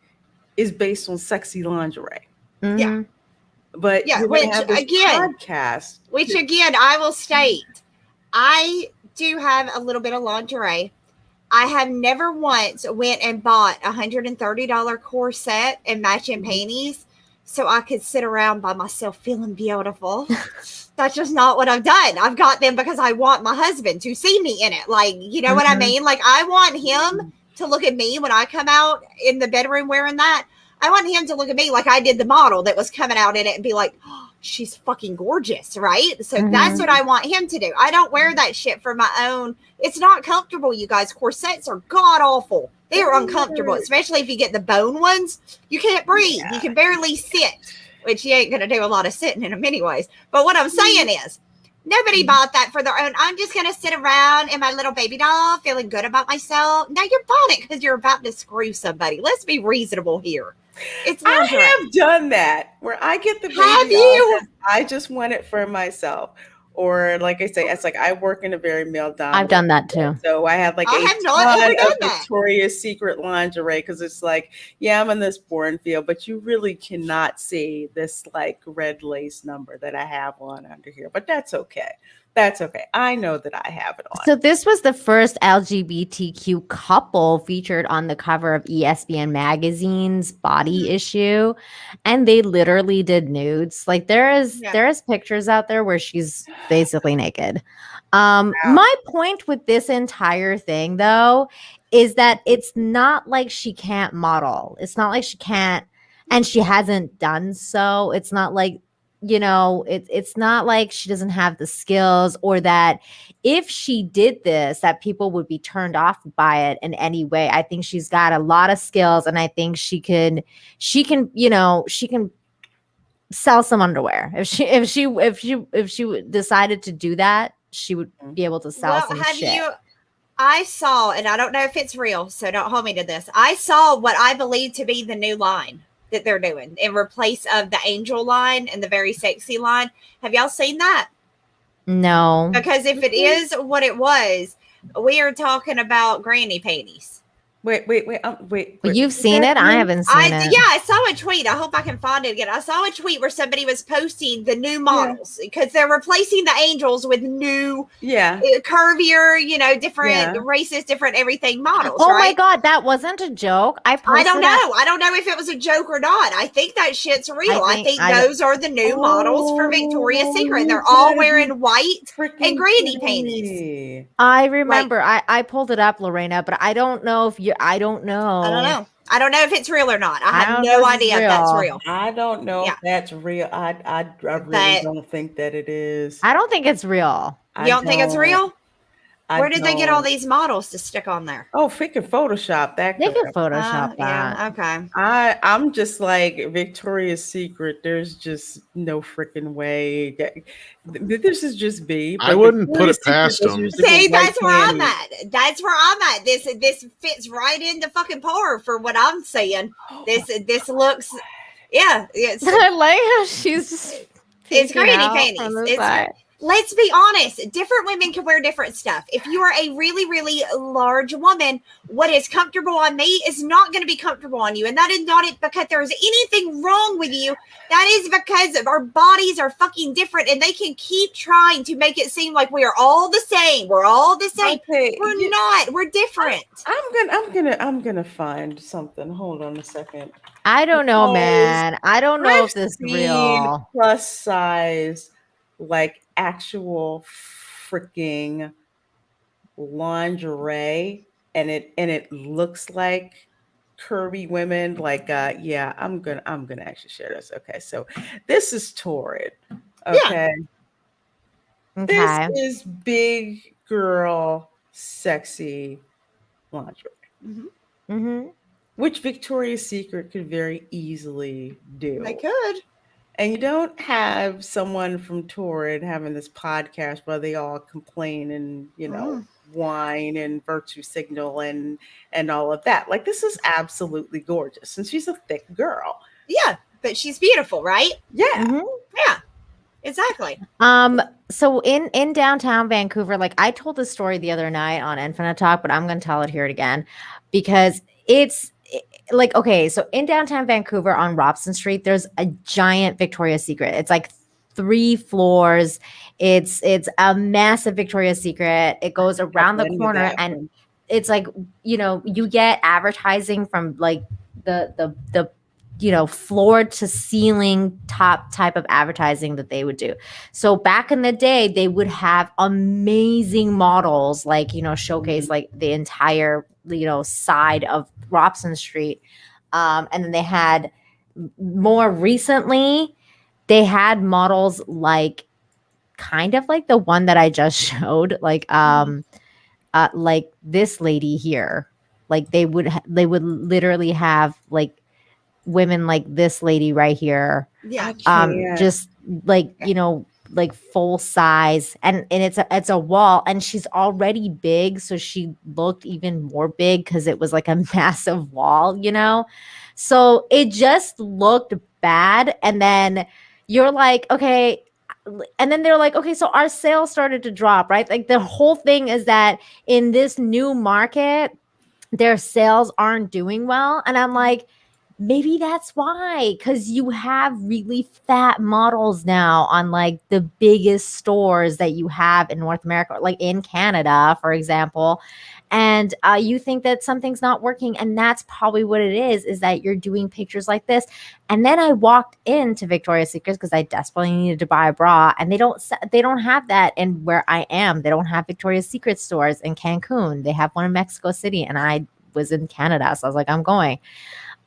is based on sexy lingerie. Mm-hmm. Yeah. But which again, podcast. Which again, I will state, I do have a little bit of lingerie. I have never once went and bought $130 corset and matching panties so I could sit around by myself feeling beautiful. That's just not what I've done. I've got them because I want my husband to see me in it. Like, you know what I mean? Like, I want him to look at me when I come out in the bedroom wearing that. I want him to look at me like I did the model that was coming out in it and be like, oh, she's fucking gorgeous, right? So that's what I want him to do. I don't wear that shit for my own. It's not comfortable, you guys. Corsets are god awful. They are uncomfortable, especially if you get the bone ones. You can't breathe. You can barely sit, which you ain't going to do a lot of sitting in them anyways. But what I'm saying is, nobody bought that for their own. I'm just going to sit around in my little baby doll feeling good about myself. No, you're buying it because you're about to screw somebody. Let's be reasonable here. It's lingerie. I have done that where I get the baby Have you? I just want it for myself. Or like I say, it's like I work in a very male dominant. I've done that too. So I have like I have not ever done that. Victoria's Secret lingerie because it's like, yeah, I'm in this boring field, but you really cannot see this like red lace number that I have on under here. But that's okay. That's okay. I know that I have it on. So this was the first LGBTQ couple featured on the cover of ESPN magazine's body issue, and they literally did nudes. Like there is pictures out there where she's basically naked. My point with this entire thing though is that it's not like she can't model. It's not like she can't, and she hasn't done so. It's not like, it's not like she doesn't have the skills, or that if she did this, that people would be turned off by it in any way. I think she's got a lot of skills, and I think she can sell some underwear. If she decided to do that, she would be able to sell some shit. I saw, and I don't know if it's real, so don't hold me to this. I saw what I believe to be the new line that they're doing in replace of the angel line and the very sexy line. Have y'all seen that? No. Because if it is what it was, we are talking about granny panties. Wait. You've seen it? I haven't seen it. Yeah, I saw a tweet. I hope I can find it again. I saw a tweet where somebody was posting the new models because they're replacing the angels with new, curvier, different races, different everything models. Oh my God, that wasn't a joke. I don't know. I don't know if it was a joke or not. I think that shit's real. I think those are the new models for Victoria's Secret. And they're all wearing white and granny panties. I remember. I pulled it up, Lorena, but I don't know if I don't know. I don't know if it's real or not. I have no idea if that's real. I don't know if that's real. I really don't think that it is. I don't think it's real. You don't think it's real? Where did they get all these models to stick on there? Oh, freaking Photoshop that. They can Photoshop that. Yeah, okay. I'm just like Victoria's Secret. There's just no freaking way. This is just me. I wouldn't put it past them. See, that's where I'm at. That's where I'm at. This fits right into fucking par for what I'm saying. This looks, I like how she's. It's granny panties. let's be honest, different women can wear different stuff. If you are a really, really large woman, what is comfortable on me is not going to be comfortable on you. And that is not it because there's anything wrong with you. That is because our bodies are fucking different and they can keep trying to make it seem like we are all the same. We're all the same. Okay, we're not. We're different. I'm gonna find something. Hold on a second. I don't know, man. I don't know if this is real. Plus size, like actual freaking lingerie, and it looks like curvy women. Like, yeah, I'm gonna actually share this. Okay, so this is torrid. Okay, Okay. this is big girl, sexy lingerie. Which Victoria's Secret could very easily do. They could. And you don't have someone from Torrid having this podcast where they all complain and, whine and virtue signal and all of that. Like, this is absolutely gorgeous. And she's a thick girl. Yeah, but she's beautiful, right? Yeah. Yeah, exactly. So in downtown Vancouver, like I told this story the other night on Infinite Talk, but I'm going to tell it here again because it's like, okay, so in downtown Vancouver on Robson Street, there's a giant Victoria's Secret. It's like 3 floors. It's a massive Victoria's Secret. It goes around the corner and it's like, you get advertising from like the floor to ceiling top type of advertising that they would do. So back in the day, they would have amazing models, like, showcase like the entire, side of Robson Street. And then they had more recently, they had models like kind of like the one that I just showed, like this lady here. Like they would literally have like women like this lady right here. Yeah. Just like, like full size and it's a wall and she's already big. So she looked even more big because it was like a massive wall, So it just looked bad. And then you're like, okay. And then they're like, okay, so our sales started to drop, right? Like the whole thing is that in this new market, their sales aren't doing well. And I'm like, maybe that's why, because you have really fat models now on like the biggest stores that you have in North America, like in Canada, for example. And you think that something's not working. And that's probably what it is that you're doing pictures like this. And then I walked into Victoria's Secret because I desperately needed to buy a bra. And they don't have that in where I am. They don't have Victoria's Secret stores in Cancun. They have one in Mexico City. And I was in Canada. So I was like, I'm going.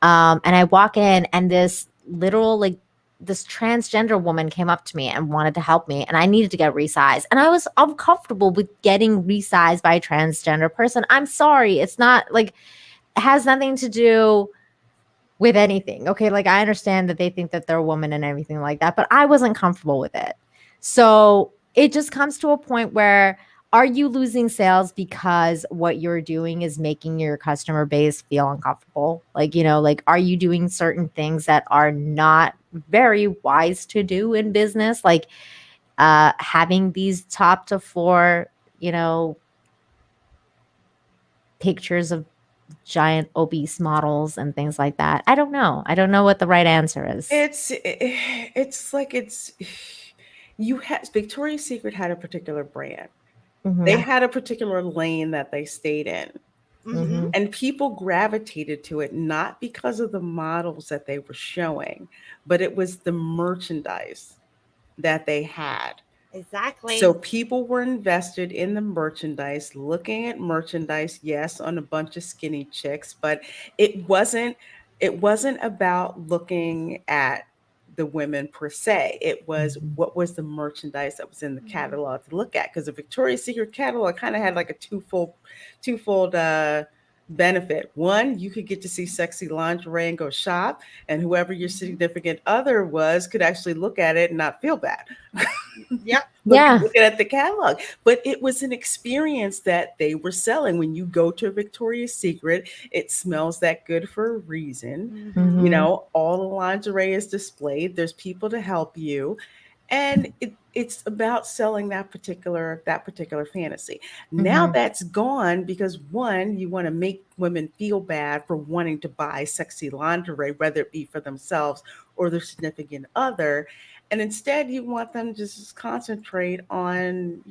And I walk in and this transgender woman came up to me and wanted to help me and I needed to get resized. And I was uncomfortable with getting resized by a transgender person. I'm sorry. It's not like, it has nothing to do with anything. Okay. Like I understand that they think that they're a woman and everything like that, but I wasn't comfortable with it. So it just comes to a point where are you losing sales because what you're doing is making your customer base feel uncomfortable? Like, like, are you doing certain things that are not very wise to do in business? Like having these top to floor, pictures of giant obese models and things like that. I don't know. I don't know what the right answer is. Victoria's Secret had a particular brand. Mm-hmm. They had a particular lane that they stayed in. Mm-hmm. And people gravitated to it, not because of the models that they were showing, but it was the merchandise that they had. Exactly. So people were invested in the merchandise, looking at merchandise, yes, on a bunch of skinny chicks, but it wasn't about looking at the women per se. It was what was the merchandise that was in the catalog to look at, because the Victoria's Secret catalog kind of had like a twofold benefit. One, you could get to see sexy lingerie and go shop, and whoever your significant other was could actually look at it and not feel bad. Yep. Looking at the catalog. But it was an experience that they were selling. When you go to a Victoria's Secret, it smells that good for a reason. Mm-hmm. All the lingerie is displayed. There's people to help you. And it's about selling that particular fantasy. Now that's gone because one, you want to make women feel bad for wanting to buy sexy lingerie, whether it be for themselves or their significant other. And instead you want them to just concentrate on,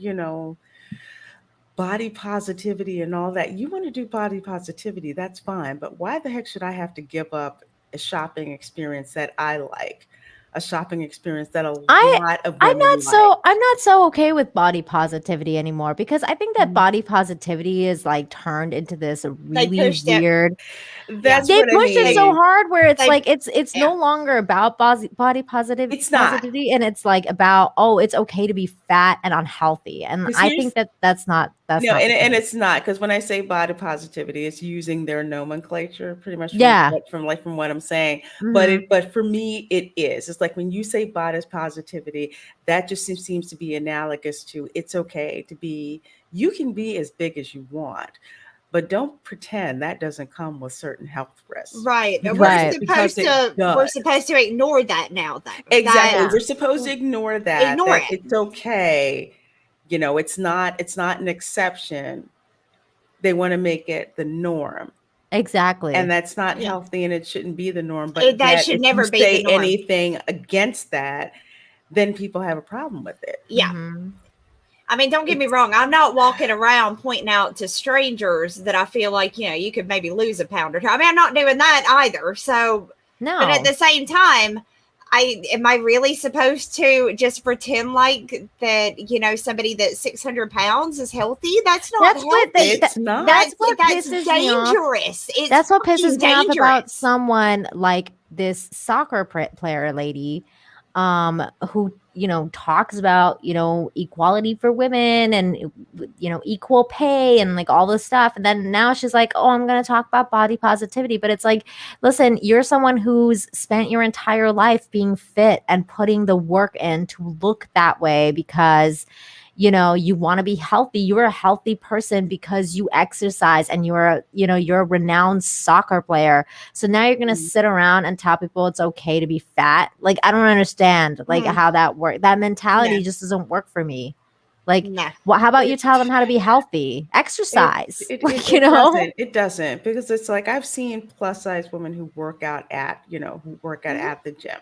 body positivity and all that. You want to do body positivity, that's fine. But why the heck should I have to give up a shopping experience that I like? A shopping experience that lot of women I'm not so okay with body positivity anymore, because I think that body positivity is like turned into this really weird. That's they what push I mean. it so hard where it's it's no longer about body positivity. It's not. Positivity, and it's like about it's okay to be fat and unhealthy. And I think that's not and it's not, because when I say body positivity, it's using their nomenclature pretty much from what I'm saying. But for me, it is. It's like when you say body positivity, that just seems to be analogous to it's okay to be. You can be as big as you want, but don't pretend that doesn't come with certain health risks. Right. We're supposed to ignore that now, though. Exactly. We're supposed to ignore that. It's okay. It's not an exception. They want to make it the norm. Exactly. And that's not healthy, and it shouldn't be the norm. But that should never be the norm. Anything against that, then people have a problem with it. Yeah. I mean, don't get me wrong. I'm not walking around pointing out to strangers that I feel like, you could maybe lose a pound or two. I mean, I'm not doing that either. So, no. But at the same time, am I really supposed to just pretend like that, somebody that's 600 pounds is healthy? That's not healthy. That's what pisses dangerous. Me off. That's what pisses me off about someone like this soccer player lady, who talks about equality for women and equal pay and like all this stuff, and then now she's like, I'm going to talk about body positivity. But it's like, listen, you're someone who's spent your entire life being fit and putting the work in to look that way because you want to be healthy. You're a healthy person because you exercise, and you're a renowned soccer player. So now you're going to sit around and tell people it's okay to be fat. Like, I don't understand how that works. That mentality just doesn't work for me. Like, how about you tell them how to be healthy? Exercise. It doesn't, because it's like, I've seen plus size women who work out at, at the gym.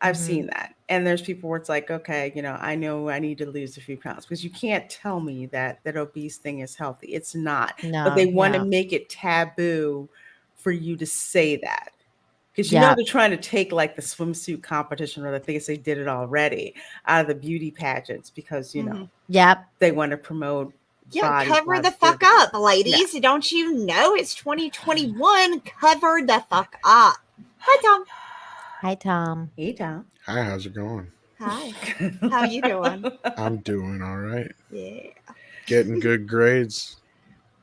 I've seen that. And there's people where it's like, okay, I know I need to lose a few pounds, because you can't tell me that obese thing is healthy. It's not. No, but they want to make it taboo for you to say that. Because they're trying to take like the swimsuit competition, or the things they did it already, out of the beauty pageants, because, they want to promote. Yeah, cover the fuck up, ladies. Don't you know it's 2021? Cover the fuck up. Hi, Tom. Hi, Tom. Hey, Tom. Hi, how's it going? Hi. How you doing? I'm doing all right. Yeah. Getting good grades.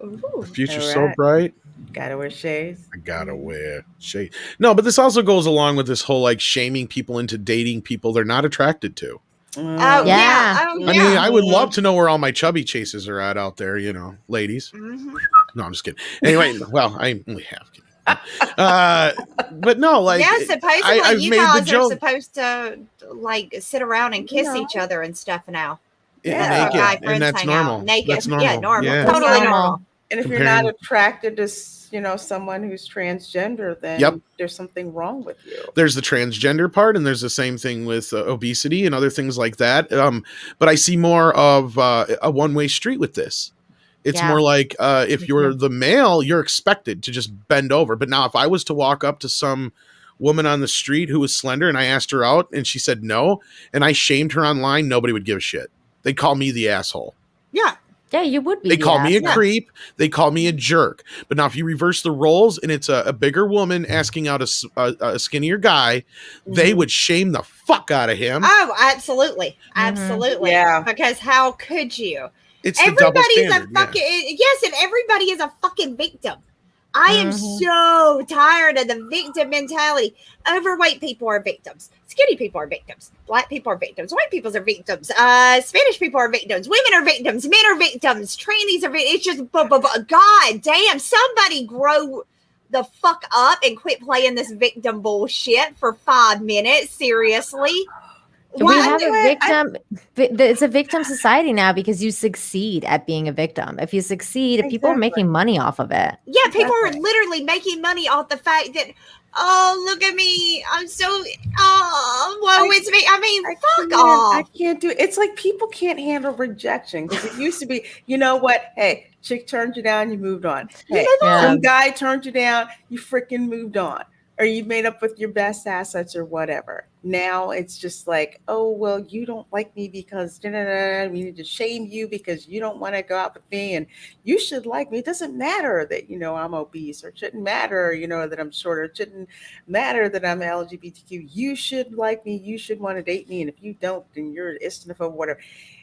Ooh, the future's so bright. Gotta wear shades. I gotta wear shades. No, but this also goes along with this whole like shaming people into dating people they're not attracted to. Oh, yeah. I mean, I would love to know where all my chubby chases are at out there, ladies. No, I'm just kidding. Anyway, well, I only half kidding. But no, like, supposedly you guys are supposed to like sit around and kiss each other and stuff now. Naked, and that's normal. Naked, that's normal. Yeah, normal, yeah. Totally normal. And if you're not attracted to, someone who's transgender, then there's something wrong with you. There's the transgender part, and there's the same thing with obesity and other things like that. But I see more of a one-way street with this. It's more like if you're the male, you're expected to just bend over. But now if I was to walk up to some woman on the street who was slender and I asked her out and she said no, and I shamed her online, nobody would give a shit. They'd call me the asshole. Yeah. Yeah, you would be. They call me a creep. They call me a jerk. But now if you reverse the roles and it's a bigger woman asking out a skinnier guy, they would shame the fuck out of him. Oh, absolutely. Absolutely. Yeah. Because how could you? It's everybody's a fucking yes, and everybody is a fucking victim. I am so tired of the victim mentality. Overweight people are victims. Skinny people are victims. Black people are victims. White people are victims. Spanish people are victims. Women are victims. Men are victims. Trannies are victims. It's just God damn. Somebody grow the fuck up and quit playing this victim bullshit for 5 minutes. Seriously. We have a victim. It's a victim society now because you succeed at being a victim. If you succeed, people are making money off of it. Yeah, people are literally making money off the fact that, oh, look at me. I'm so, it's me. I mean, fuck off. I can't do it. It's like people can't handle rejection because it used to be, you know what? Hey, chick turned you down, you moved on. Hey, some guy turned you down, you freaking moved on. Or you made up with your best assets or whatever. Now it's just like, oh, well, you don't like me because we need to shame you because you don't want to go out with me and you should like me. It doesn't matter that, I'm obese, or it shouldn't matter, that I'm short, or it shouldn't matter that I'm LGBTQ. You should like me. You should want to date me. And if you don't, then you're istinophobe, whatever.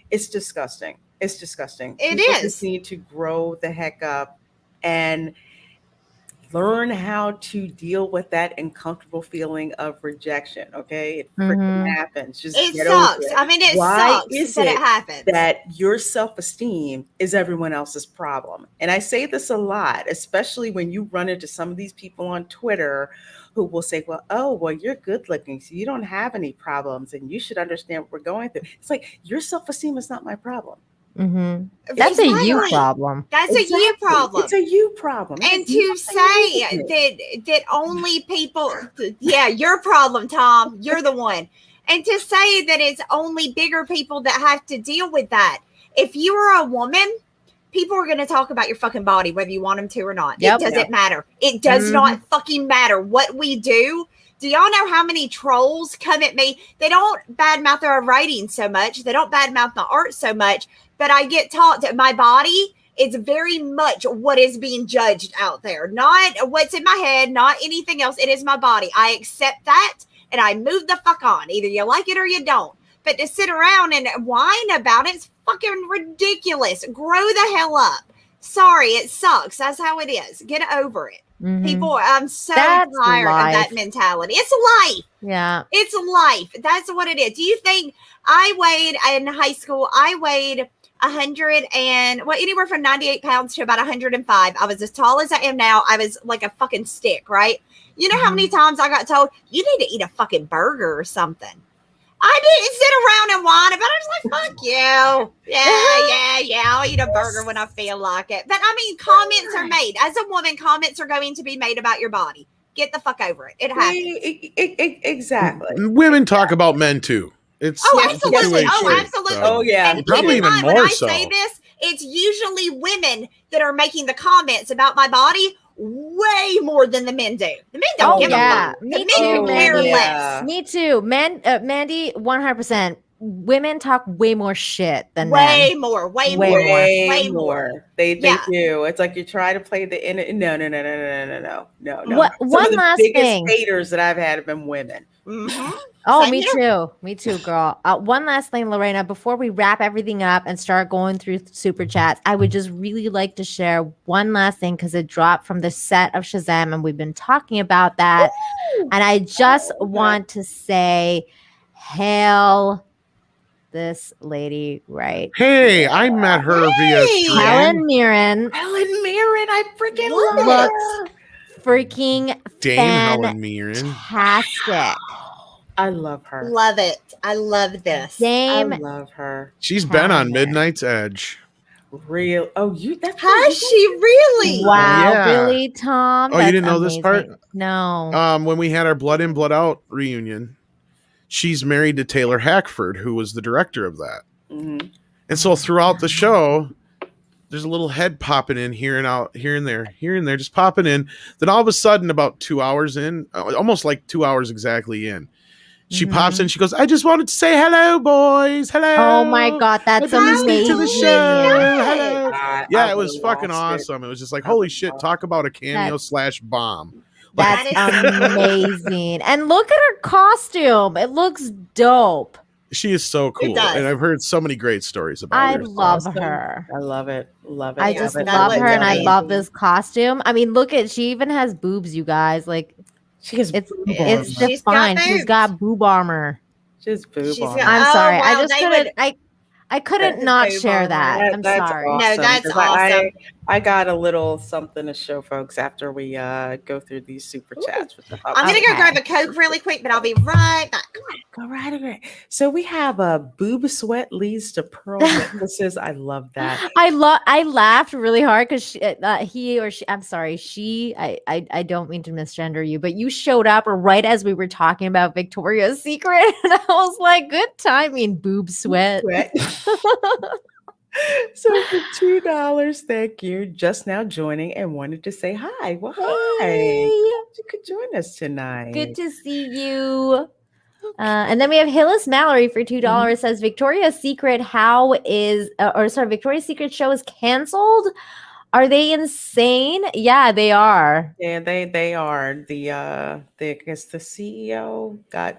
It's disgusting. It's disgusting. People just need to grow the heck up and learn how to deal with that uncomfortable feeling of rejection. Okay, it freaking happens. Just it get sucks. over it. I mean, it Why sucks is that it happens. That your self-esteem is everyone else's problem. And I say this a lot, especially when you run into some of these people on Twitter who will say, well, you're good looking, so you don't have any problems, and you should understand what we're going through. It's like, your self-esteem is not my problem. That's a you problem. That's a you problem. It's a you problem. And to say that only people, your problem, Tom, you're the one. And to say that it's only bigger people that have to deal with that. If you are a woman, people are going to talk about your fucking body, whether you want them to or not. It doesn't matter. It does not fucking matter what we do. Do y'all know how many trolls come at me? They don't badmouth our writing so much. They don't badmouth my art so much. But I get taught that my body is very much what is being judged out there. Not what's in my head, not anything else. It is my body. I accept that and I move the fuck on. Either you like it or you don't. But to sit around and whine about it's fucking ridiculous. Grow the hell up. Sorry, it sucks. That's how it is. Get over it. People, I'm so tired of that mentality. It's life. Yeah. It's life. That's what it is. Do you think I weighed in high school? I weighed 100 and anywhere from 98 pounds to about 105. I was as tall as I am now. I was like a fucking stick, right? You know how many times I got told, you need to eat a fucking burger or something. I didn't sit around and whine about it. I was like, fuck you. Yeah. I'll eat a burger when I feel like it. But I mean, comments are made. As a woman, comments are going to be made about your body. Get the fuck over it. It happens. Exactly. Women talk about men too. It's absolutely. Absolutely. So. And probably even more when so. I say this, it's usually women that are making the comments about my body way more than the men do. The men don't give a fuck. The men care less. Me too. Men, Mandy, 100%. Women talk way more shit than way men. More. They do. It's like you try to play the no. One last thing. Biggest haters that I've had have been women. Oh, me too. Me too, girl. One last thing, Lorena, before we wrap everything up and start going through super chats, I would just really like to share one last thing because it dropped from the set of Shazam and we've been talking about that. And I just want to say, hail this lady right Hey, I met her via stream. Helen Mirren. I freaking love looks freaking Dame Helen Mirren. Fantastic. I love her. Love it. I love this. Dame. I love her. She's been on Midnight's Edge. Real. Oh, that's has she really? Wow, Yeah. really, Tom? Oh, you didn't know this part? No. When we had our Blood In, Blood Out reunion, she's married to Taylor Hackford, who was the director of that. Mm-hmm. And so throughout the show, there's a little head popping in here and out, here and there, just popping in. Then all of a sudden, about 2 hours in, almost like 2 hours exactly in, she pops in. She goes, "I just wanted to say hello, boys. Hello. Oh my God, that's amazing. To the show. Hello." Yeah, it was fucking awesome. It was just like, holy shit, talk about a cameo / bomb. That's amazing. And look at her costume. It looks dope. She is so cool. And I've heard so many great stories about her. I love her. I love it. Love it. I just love her and I love this costume. I mean, look at, she even has boobs, you guys. Like, it's defined. She's got boob armor. She's boob armor. I'm sorry. I just couldn't. I couldn't not share that. I'm That's sorry. awesome. No, that's 'Cause awesome. I got a little something to show folks after we go through these super chats with the hub. I'm gonna go Okay. grab a Coke really quick, but I'll be right back. Go right away. So we have a boob sweat leads to pearl necklaces. I love that. I laughed really hard because he or she. I'm sorry, she. I don't mean to misgender you, but you showed up right as we were talking about Victoria's Secret, and I was like, "Good timing, boob sweat." So for $2, thank you. Just now joining and wanted to say hi. Well, hi. Hey. You could join us tonight. Good to see you. And then we have Hillis Mallory for $2 says Victoria's Secret Victoria's Secret show is canceled. Are they insane? Yeah, they are. Yeah, they are. I guess the CEO got,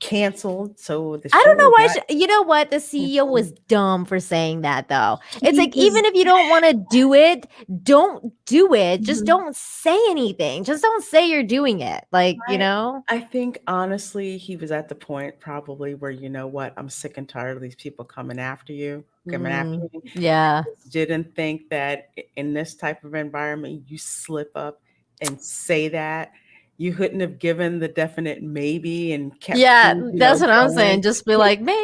canceled. So I don't know why. You know what? The CEO was dumb for saying that, though. It's like, even if you don't want to do it, don't do it. Just don't say anything. Just don't say you're doing it. Like, I think, honestly, he was at the point probably where, you know what? I'm sick and tired of these people coming after you. After me. Yeah. Didn't think that in this type of environment, you slip up and say that. You couldn't have given the definite maybe and kept. Yeah, that's what I'm saying. Just be like, man,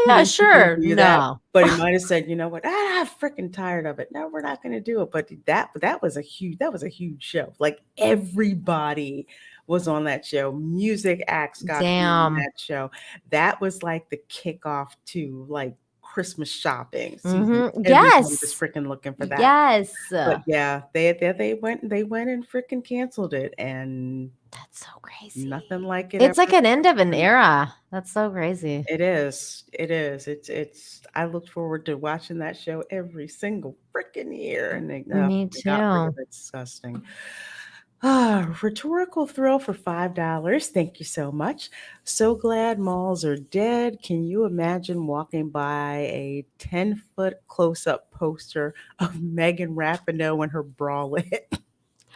yeah, sure. No. But he might have said, you know what? I'm freaking tired of it. No, we're not going to do it. But that was a huge show. Like everybody was on that show. Music acts got on that show. That was like the kickoff to like Christmas shopping. Yes, was freaking looking for that. Yes, but yeah, they went and freaking canceled it, and that's so crazy. Nothing like it. It's like an end of an era. That's so crazy. It is. It's. I look forward to watching that show every single freaking year, and me too. It's disgusting. Rhetorical thrill for $5. Thank you so much. So glad malls are dead. Can you imagine walking by a 10-foot close-up poster of Megan Rapinoe and her bralette?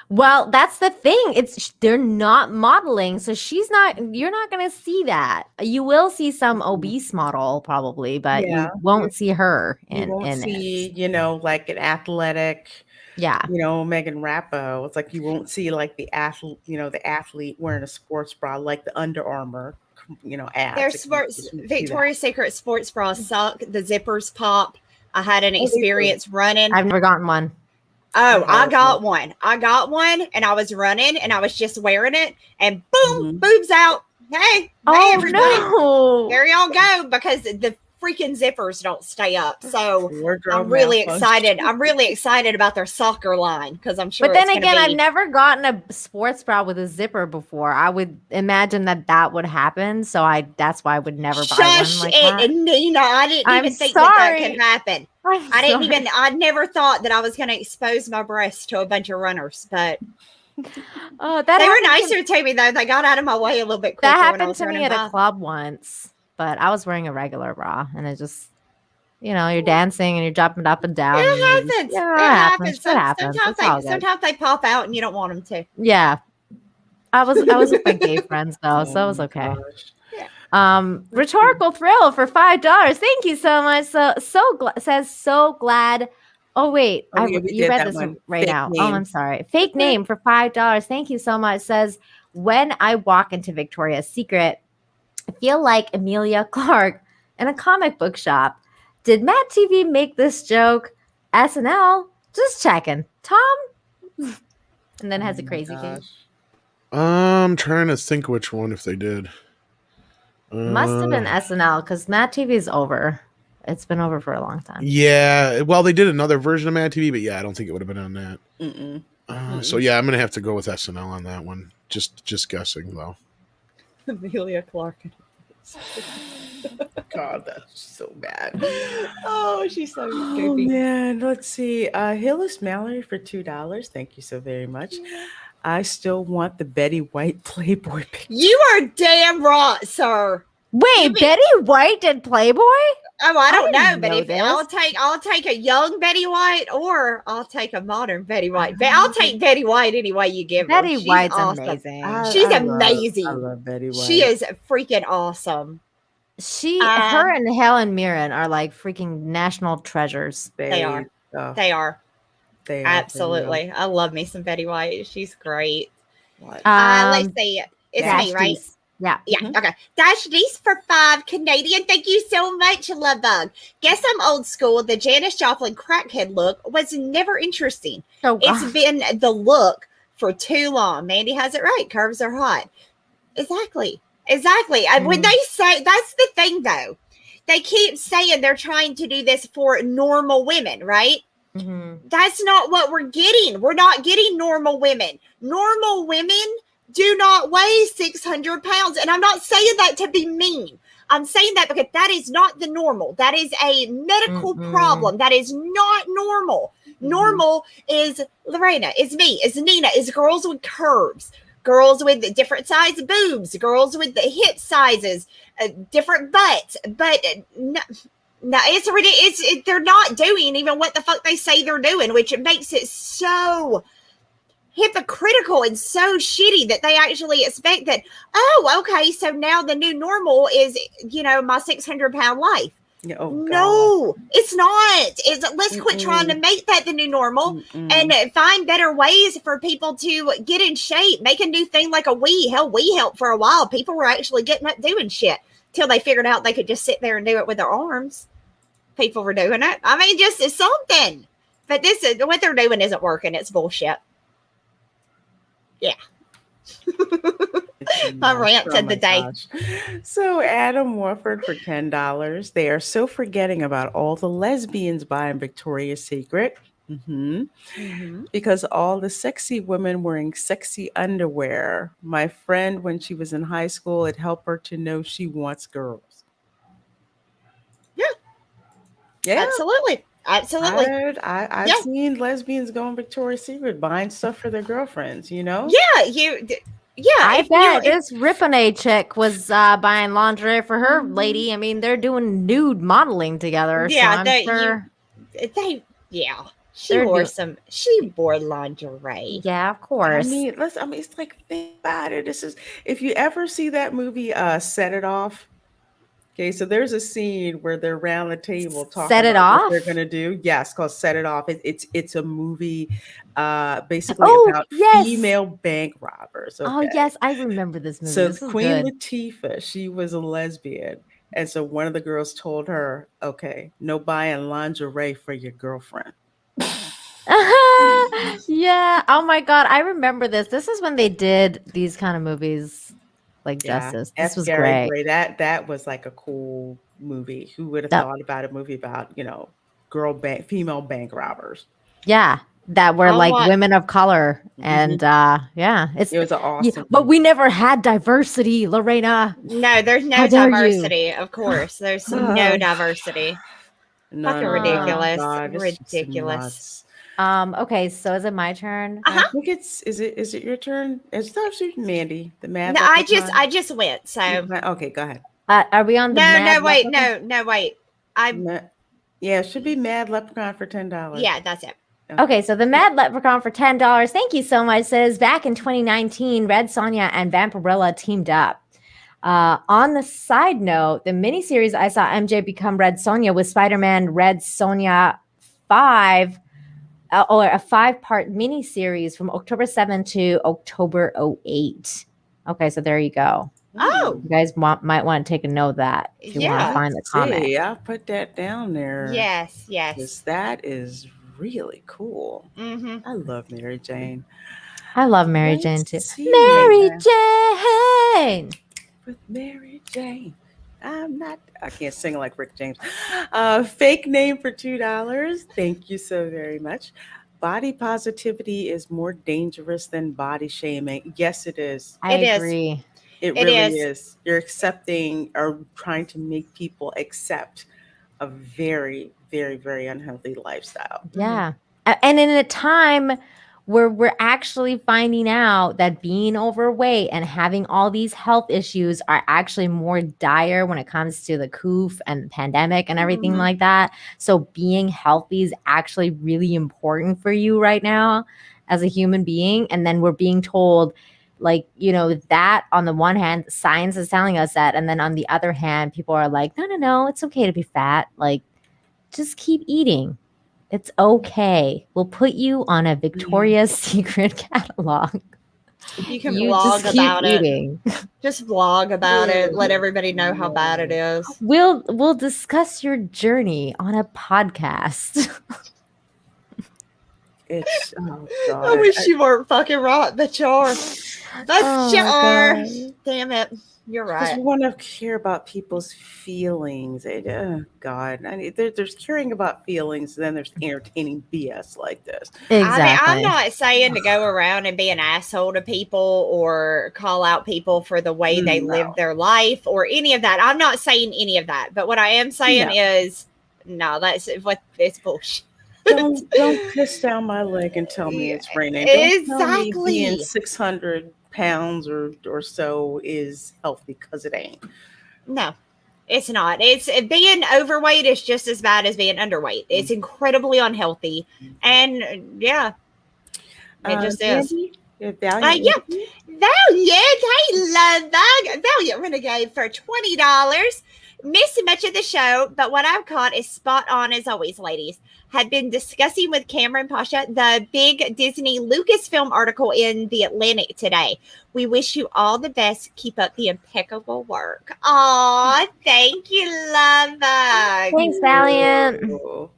Well, that's the thing. They're not modeling, so you're not going to see that. You will see some obese model probably, but you won't see her in it. Like an athletic. Yeah. Megan Rapinoe. It's like you won't see like the athlete wearing a sports bra like the Under Armour, ads. Their Victoria's Secret sports bras suck. The zippers pop. I had an experience running. I've never gotten one. Oh, I got one. And I was running and I was just wearing it and boom, boobs out. Hey, everybody. No. There y'all go, because the freaking zippers don't stay up. So I'm really excited. I'm really excited about their soccer line, because I'm sure. But then again, I've never gotten a sports bra with a zipper before. I would imagine that would happen. So that's why I would never buy one like that. Nina, I didn't even think that could happen. I never thought that I was going to expose my breasts to a bunch of runners, but they were nicer to me though. They got out of my way a little bit quicker. That happened to me at a club once, but I was wearing a regular bra, and it just, you're dancing and you're jumping up and down. It happens. It happens. Sometimes they pop out and you don't want them to. Yeah. I was with my gay friends though, so it was okay. Rhetorical thrill for $5. Thank you so much. So glad. Oh wait, you read this one right now. Oh, I'm sorry. Fake name for $5. Thank you so much. Says, when I walk into Victoria's Secret, I feel like Emilia Clarke in a comic book shop. Did Matt TV make this joke? SNL? Just checking. Tom? And then has a crazy face. I'm trying to think which one, if they did. Must have been SNL, because Mad TV is over. It's been over for a long time. Yeah. Well, they did another version of Mad TV, but yeah, I don't think it would have been on that. So yeah, I'm gonna have to go with SNL on that one. Just guessing though. Emilia Clarke. God, that's so bad. Oh, she's so goofy. Oh man, let's see. Hillis Mallory for $2. Thank you so very much. I still want the Betty White Playboy picture. You are damn right, sir. Wait, Betty White did Playboy? Oh, I don't know, but I'll take a young Betty White, or I'll take a modern Betty White. I'll take Betty White any way you give her. Betty White's awesome. Amazing. She's amazing. I love Betty White. She is freaking awesome. Her and Helen Mirren are like freaking national treasures. They are. They are. They are. Absolutely. I love me some Betty White. She's great. Let's see. It's me, right? Yeah. Yeah. Okay. Dash D's for 5 Canadian. Thank you so much, Love Bug. Guess I'm old school. The Janis Joplin crackhead look was never interesting. It's been the look for too long. Mandy has it right. Curves are hot. Exactly. When they say, that's the thing though. They keep saying they're trying to do this for normal women, right? Mm-hmm. That's not what we're getting. We're not getting normal women. Normal women do not weigh 600 pounds. And I'm not saying that to be mean. I'm saying that because that is not the normal. That is a medical problem. That is not normal. Normal is Lorena, is me, is Nina, is girls with curves. Girls with different size boobs, girls with the hip sizes, different butts. But no, it's ridiculous. They're not doing even what the fuck they say they're doing, which makes it so hypocritical and so shitty that they actually expect that, oh, okay, so now the new normal is, my 600-pound life. Oh, no, it's not. Let's quit trying to make that the new normal and find better ways for people to get in shape. Make a new thing like a Wii. Hell, Wii helped for a while. People were actually getting up doing shit till they figured out they could just sit there and do it with their arms. People were doing it. I mean, just something. But what they're doing isn't working. It's bullshit. Yeah. My rant of the day. Gosh. So Adam Warford for $10. They are so forgetting about all the lesbians buying Victoria's Secret. Because all the sexy women wearing sexy underwear. My friend, when she was in high school, it helped her to know she wants girls. Yeah. Absolutely. I've seen lesbians going Victoria's Secret buying stuff for their girlfriends, Yeah, I bet this Ripponey chick was buying lingerie for her lady. I mean, they're doing nude modeling together. Yeah, so I'm sure she wore lingerie. Yeah, of course. I mean, it's like, think about it. This is, if you ever see that movie, Set It Off. Okay, so there's a scene where they're around the table talking about what they're gonna do. Yes, called Set It Off. It's a movie basically about female bank robbers. Okay? Oh yes, I remember this movie. So this Queen Latifah, she was a lesbian. And so one of the girls told her, okay, no buying lingerie for your girlfriend. Yeah. Oh my God. I remember this. This is when they did these kind of movies. Like Justice. This was great. That was like a cool movie. Who would have thought about a movie about, female bank robbers? Yeah. That were women of color. And it was awesome. But we never had diversity, Lorena. No, there's no diversity, of course. There's no diversity. Fucking ridiculous. God, ridiculous. Okay, so is it my turn? I think is it your turn? It's not Mandy. The Mad. No, I just went. So okay, go ahead. Are we on the No, wait. It should be Mad Leprechaun for $10. Yeah, that's it. Okay, so the Mad Leprechaun for $10. Thank you so much. Says back in 2019, Red Sonja and Vampirella teamed up. On the side note, the miniseries I saw MJ become Red Sonja with Spider-Man Red Sonja 5. Or a 5-part miniseries from October 7 to October 08. Okay, so there you go. Oh, you guys might want to take a note of that if you want to find the comment. Yeah, I'll put that down there. Yes. That is really cool. I love Mary Jane. I love Mary Jane too. Mary Jane. With Mary Jane. I can't sing like Rick James. Fake name for $2. Thank you so very much. Body positivity is more dangerous than body shaming. Yes, it is. I agree. It really is. You're accepting or trying to make people accept a very, very, very unhealthy lifestyle. Yeah. And in a time where we're actually finding out that being overweight and having all these health issues are actually more dire when it comes to the coof and the pandemic and everything like that. So being healthy is actually really important for you right now as a human being. And then we're being told like, you know, that on the one hand, science is telling us that, and then on the other hand, people are like, no, it's okay to be fat. Like, just keep eating. It's okay. We'll put you on a Victoria's Secret catalog. You can You vlog just keep about eating. it. Just vlog about it. Let everybody know how bad it is. We'll discuss your journey on a podcast. It's oh god. I wish you weren't fucking right, but you are. But you are. Damn it. You're right. We want to care about people's feelings. God, there's caring about feelings, and then there's entertaining BS like this. Exactly. I mean, I'm not saying to go around and be an asshole to people or call out people for the way they live their life or any of that. I'm not saying any of that. But what I am saying is, no, that's what it's bullshit. Don't piss down my leg and tell me it's raining. Don't tell me being 600 pounds or so is healthy, because it ain't. No, it's not. It's being overweight is just as bad as being underweight. It's incredibly unhealthy, and it just is. Valiant. I love Valiant Renegade for $20. Missed much of the show, but what I've caught is spot on as always, ladies. Had been discussing with Cameron Pasha the big Disney Lucasfilm article in The Atlantic today. We wish you all the best. Keep up the impeccable work. Aw, thank you, love bug. Thanks, Valiant.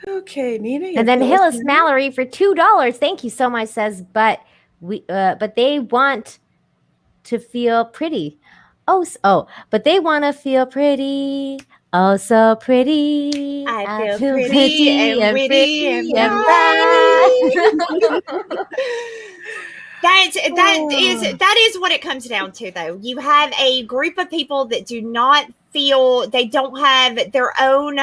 Okay, Nina. And then Hillis Mallory for $2. Thank you so much. Says, but they want to feel pretty. But they want to feel pretty. Oh, so pretty. I feel pretty and witty and that is what it comes down to, though. You have a group of people that do not feel, they don't have their own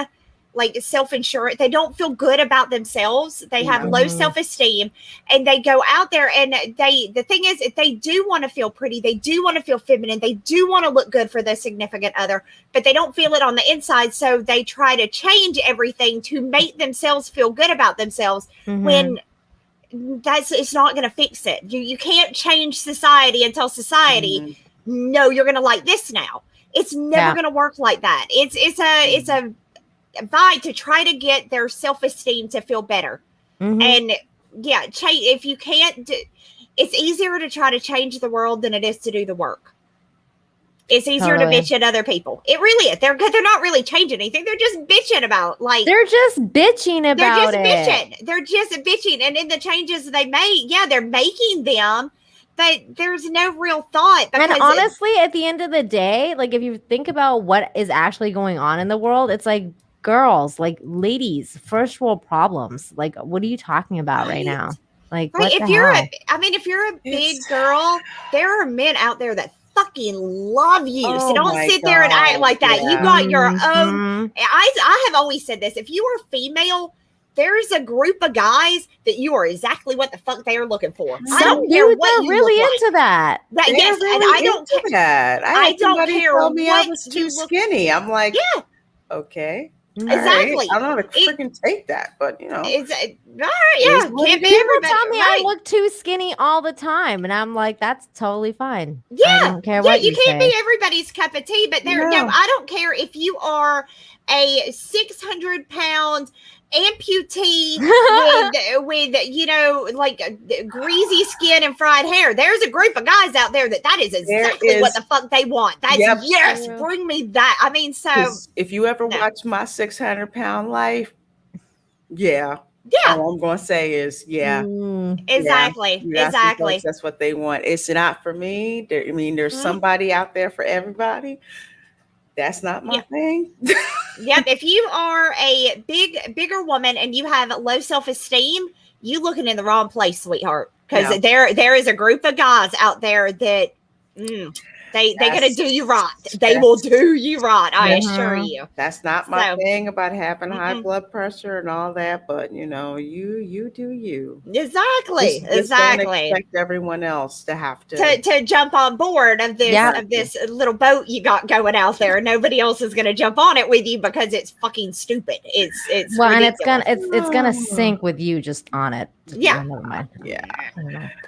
like self-insurance. They don't feel good about themselves. They have low self-esteem, and they go out there and the thing is, if they do want to feel pretty, they do want to feel feminine, they do want to look good for their significant other, but they don't feel it on the inside. So they try to change everything to make themselves feel good about themselves when it's not going to fix it. You can't change society and tell society, no, you're going to like this now. It's never going to work like that. It's a fight to try to get their self-esteem to feel better. And if you can't it's easier to try to change the world than it is to do the work. It's easier to bitch at other people. It really is. They're not really changing anything. They're just bitching about they're just bitching about They're just bitching. And in the changes they made, they're making them, but there's no real thought. And honestly, at the end of the day, like if you think about what is actually going on in the world, it's like, girls, like ladies, first world problems. Like, what are you talking about right now? Like, if you're a big girl, there are men out there that fucking love you. So don't sit there and act like that. You got your own. I have always said this. If you are female, there's a group of guys that you are exactly what the fuck they are looking for. Some dudes are really into that. Yes, really and I don't into that. I don't care tell me what I was too skinny. I'm like, okay. Exactly. Right. I don't know how to freaking take that, but you know, it's all right. Can't be People everybody. tell me I look too skinny all the time, and I'm like, that's totally fine. Yeah, I don't care what you can't be everybody's cup of tea, but I don't care if you are a 600-pound amputee with greasy skin and fried hair. There's a group of guys out there that is exactly what the fuck they want. That's bring me that. I mean, so if you ever watch my 600-pound life, all I'm gonna say is exactly. That's what they want. It's not for me. There's somebody out there for everybody. That's not my thing. If you are a bigger woman and you have low self-esteem, you looking in the wrong place, sweetheart. Because there is a group of guys out there that they're gonna do you right. They will do you right. I assure you. That's not my thing about having high blood pressure and all that. But you know, you do you. Exactly. Just don't expect everyone else to have to jump on board of this little boat you got going out there. Nobody else is gonna jump on it with you because it's fucking stupid. It's ridiculous. And it's gonna sink with you just on it. Yeah. Never mind. Yeah.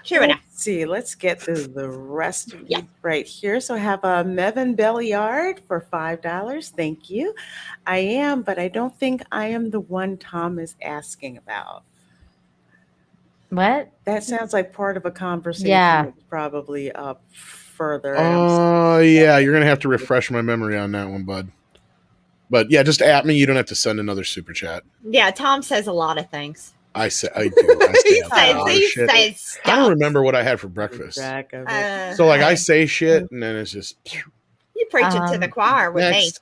True enough. Let's see. Let's get to the rest of it right here. So I have a Mevin Belliard for $5. Thank you. I am, but I don't think I am the one Tom is asking about. What? That sounds like part of a conversation that's probably up further. Oh, yeah. You're going to have to refresh my memory on that one, bud. But yeah, just at me. You don't have to send another super chat. Yeah, Tom says a lot of things. I do. I say a lot of shit. Says I don't remember what I had for breakfast. So like I say shit and then it's just you preach it to the choir with next.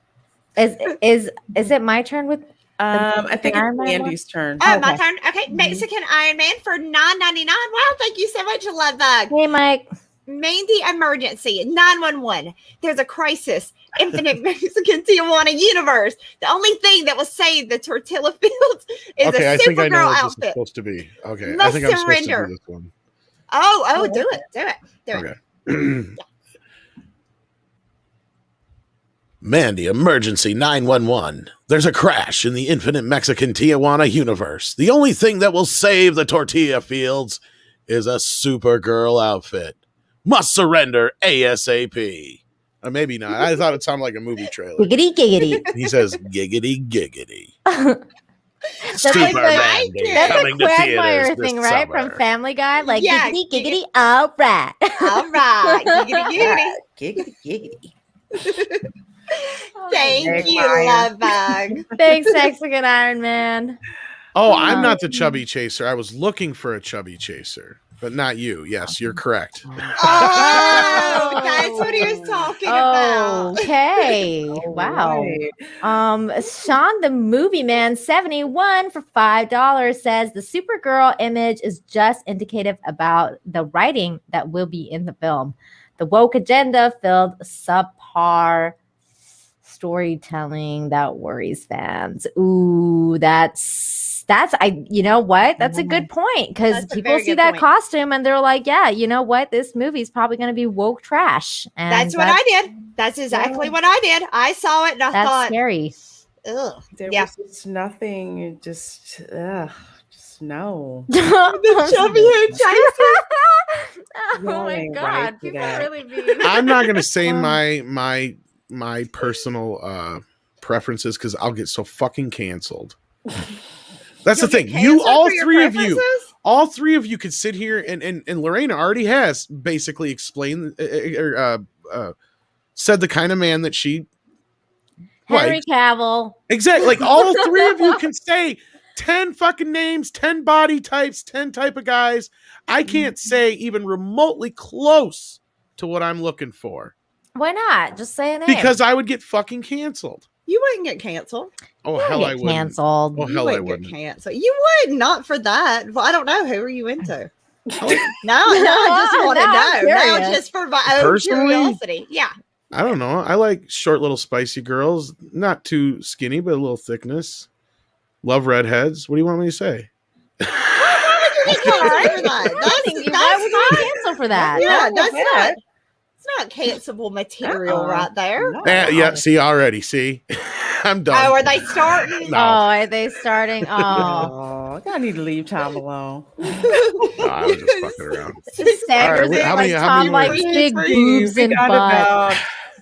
me. Is it my turn with I think it's Andy's turn. Oh, my turn. Okay, Mexican Iron Man for $9.99. Wow, thank you so much, Love Bug. Hey, Mike. Mandy emergency 911. There's a crisis. Infinite Mexican Tijuana universe. The only thing that will save the tortilla fields is a Supergirl outfit. This is supposed to be. Okay, Must I think I'm supposed surrender. to do this one. Oh, do it. Okay. Mandy, emergency 911. There's a crash in the infinite Mexican Tijuana universe. The only thing that will save the tortilla fields is a Supergirl outfit. Must surrender ASAP. Or maybe not. I thought it sounded like a movie trailer. Giggity, giggity. He says giggity, giggity. That's like the Quagmire thing, right? Summer. From Family Guy? Like, Yeah, giggity, giggity, all right. All right. Giggity, giggity. Giggity, giggity. Thank you, Love Bug. Thanks, Mexican Iron Man. Oh, I'm not the chubby chaser. I was looking for a chubby chaser, but not you. Yes, you're correct. Oh, that's what he was talking about. Okay. Wow. Sean the Movie Man 71 for $5 says the Supergirl image is just indicative about the writing that will be in the film. The woke agenda filled subpar storytelling that worries fans. Ooh, that's you know what? That's a good point, because people see that costume and they're like, yeah, you know what? This movie is probably going to be woke trash. And that's what I did. That's exactly what I did. I saw it and I thought, scary. Ugh. There was just nothing. Just no. The chubby hair chaser. Oh my god, right people really be. I'm not going to say my personal preferences because I'll get so fucking canceled. That's the thing. You, all three of you could sit here and Lorena already has basically explained said the kind of man that she Henry Cavill. Exactly. Like all three of you can say 10 fucking names, 10 body types, 10 type of guys. I can't say even remotely close to what I'm looking for. Why not? Just say a name. Because I would get fucking canceled. You wouldn't get canceled. Oh, hell I wouldn't. Canceled. Oh, hell I wouldn't. Get canceled. You would not for that. Well, I don't know. Who are you into? No, I just want to know. Now, just for my own curiosity. Yeah. I don't know. I like short, little, spicy girls. Not too skinny, but a little thickness. Love redheads. What do you want me to say? Why would you get canceled for that? Why would you get canceled for that? Yeah, that's not. It's not cancelable material right there. No. Yeah, see, already. See? I'm done. Oh, are they starting? No. Oh, are they starting? Oh. Oh, I need to leave Tom alone. No, I was just fucking around. Right, how many Tom likes big boobs and butt.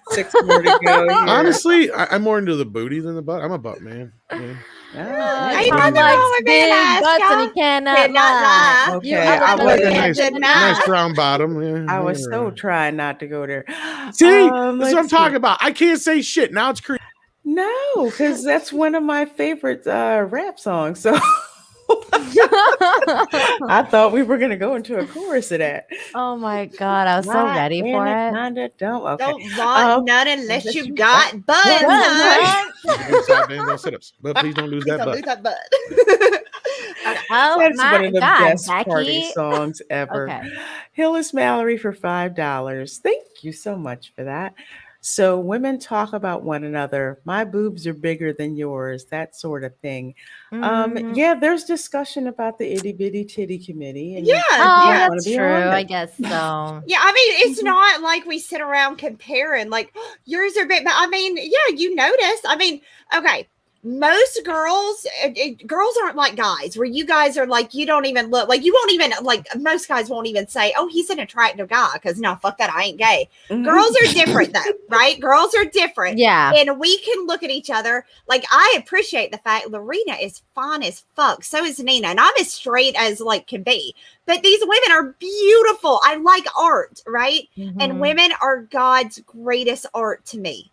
6 more to go here. Honestly, I'm more into the booty than the butt. I'm a butt man. Yeah. Tom likes big butts and he cannot lie. Okay, I Like a nice round bottom. Yeah, I was so trying not to go there. See, this is what I'm talking about. I can't say shit. Now it's creepy. No, because that's one of my favorite rap songs. So I thought we were going to go into a chorus of that. Oh my god, I was so ready for it. Kinda don't. Okay. Don't want none unless you got butt. Sit-ups, but please don't lose that butt. Lose that butt. Oh That's my one of the god, best Becky. party songs ever. Okay. Hillis Mallory for $5. Thank you so much for that. So women talk about one another. My boobs are bigger than yours, that sort of thing. Yeah, there's discussion about the itty bitty titty committee. And that's true. I guess so. Yeah, I mean, it's not like we sit around comparing, like, yours are big, but I mean, yeah, you notice. I mean, okay, most girls aren't like guys, where you guys are like, you don't even look like, you won't even like, most guys won't even say, oh, he's an attractive guy, because no, fuck that, I ain't gay. Girls are different though, right? Girls are different. Yeah. And we can look at each other. Like, I appreciate the fact Lorena is fine as fuck, so is Nina, and I'm as straight as like can be, but these women are beautiful. I like art, right? And women are God's greatest art to me.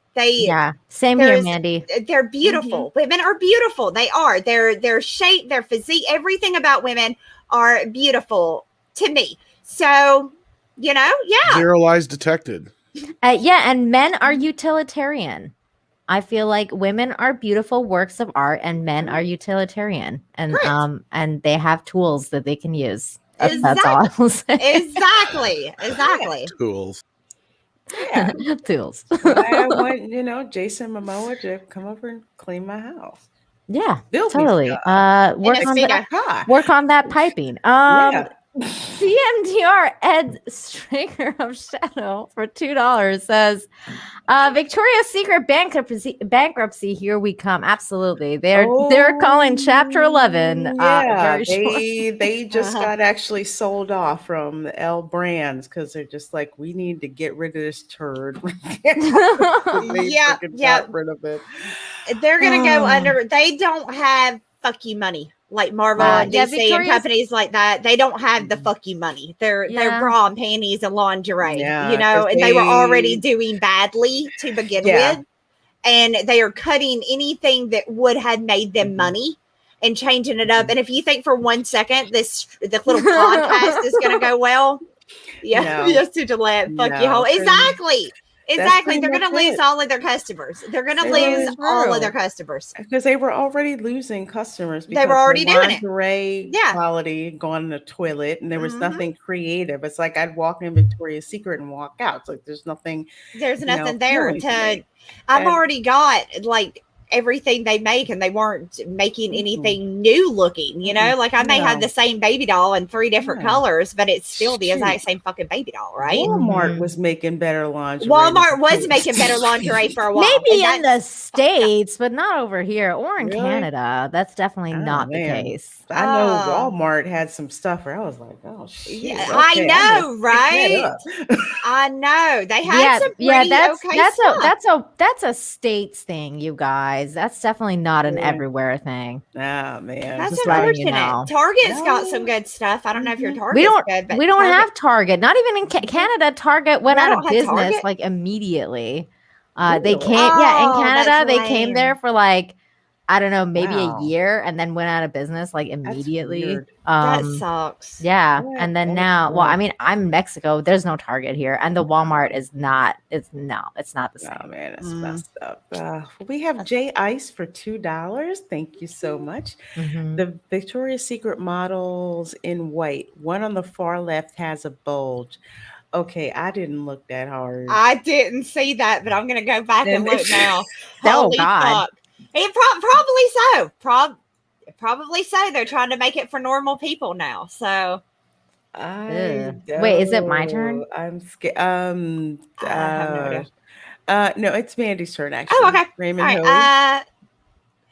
Same here, Mandy. They're beautiful. Women are beautiful. They are. Their shape, their physique, everything about women are beautiful to me. So, Zero lies detected. And men are utilitarian. I feel like women are beautiful works of art, and men are utilitarian, and and they have tools that they can use. That's all I'll say. Exactly. Tools. Yeah. Tools. I want, Jason Momoa to come over and clean my house. Yeah, Build totally. Work on that piping. CMDR Ed Stringer of Shadow for $2 says, Victoria's Secret bankruptcy, here we come. Absolutely. They're calling Chapter 11. They just got actually sold off from the L Brands, because they're just like, we need to get rid of this turd. Got rid of it. They're gonna go under. They don't have fuck you money like Marvel and DC and companies like that. They don't have the fuck you money. They're bra and panties and lingerie, and they were already doing badly to begin with, and they are cutting anything that would have made them money and changing it up. And if you think for 1 second the little podcast is going to go well, just to Gillette, fuck you, whole Exactly. They're going to lose all of their customers. They're going to lose all of their customers. Because they were already losing customers. They were already doing it. Lingerie quality gone in the toilet, and there was nothing creative. It's like I'd walk in Victoria's Secret and walk out. It's like there's nothing. There's nothing there to. I've already got like everything they make, and they weren't making anything new looking, like I may have the same baby doll in 3 different colors, but it's still the exact same fucking baby doll, right? Walmart was making better lingerie. Walmart was making better lingerie for a while. Maybe in the States, but not over here or in Canada. That's definitely not the case. I know Walmart had some stuff where I was like, oh shit. Yeah, okay, I know, right? I know. They had some pretty stuff. That's a States thing, you guys. That's definitely not an everywhere thing. Oh man, that's unfortunate. Target's got some good stuff. I don't know if your Target's good, but we don't have Target. Not even in Canada. Target went out of business like immediately. They came, in Canada they came there for like, I don't know, maybe a year, and then went out of business like immediately. That sucks. Yeah, and then now, well, I mean, I'm in Mexico. There's no Target here, and the Walmart is not. It's not the same. Oh man, it's messed up. We have J Ice for $2. Thank you so much. The Victoria's Secret models in white. One on the far left has a bulge. Okay, I didn't look that hard. I didn't see that, but I'm gonna go back and look now. Holy God. Fuck. Probably so. Probably so. They're trying to make it for normal people now. So, wait, is it my turn? I'm scared. No, it's Mandy's turn actually. Oh, okay. Raymond Hoey.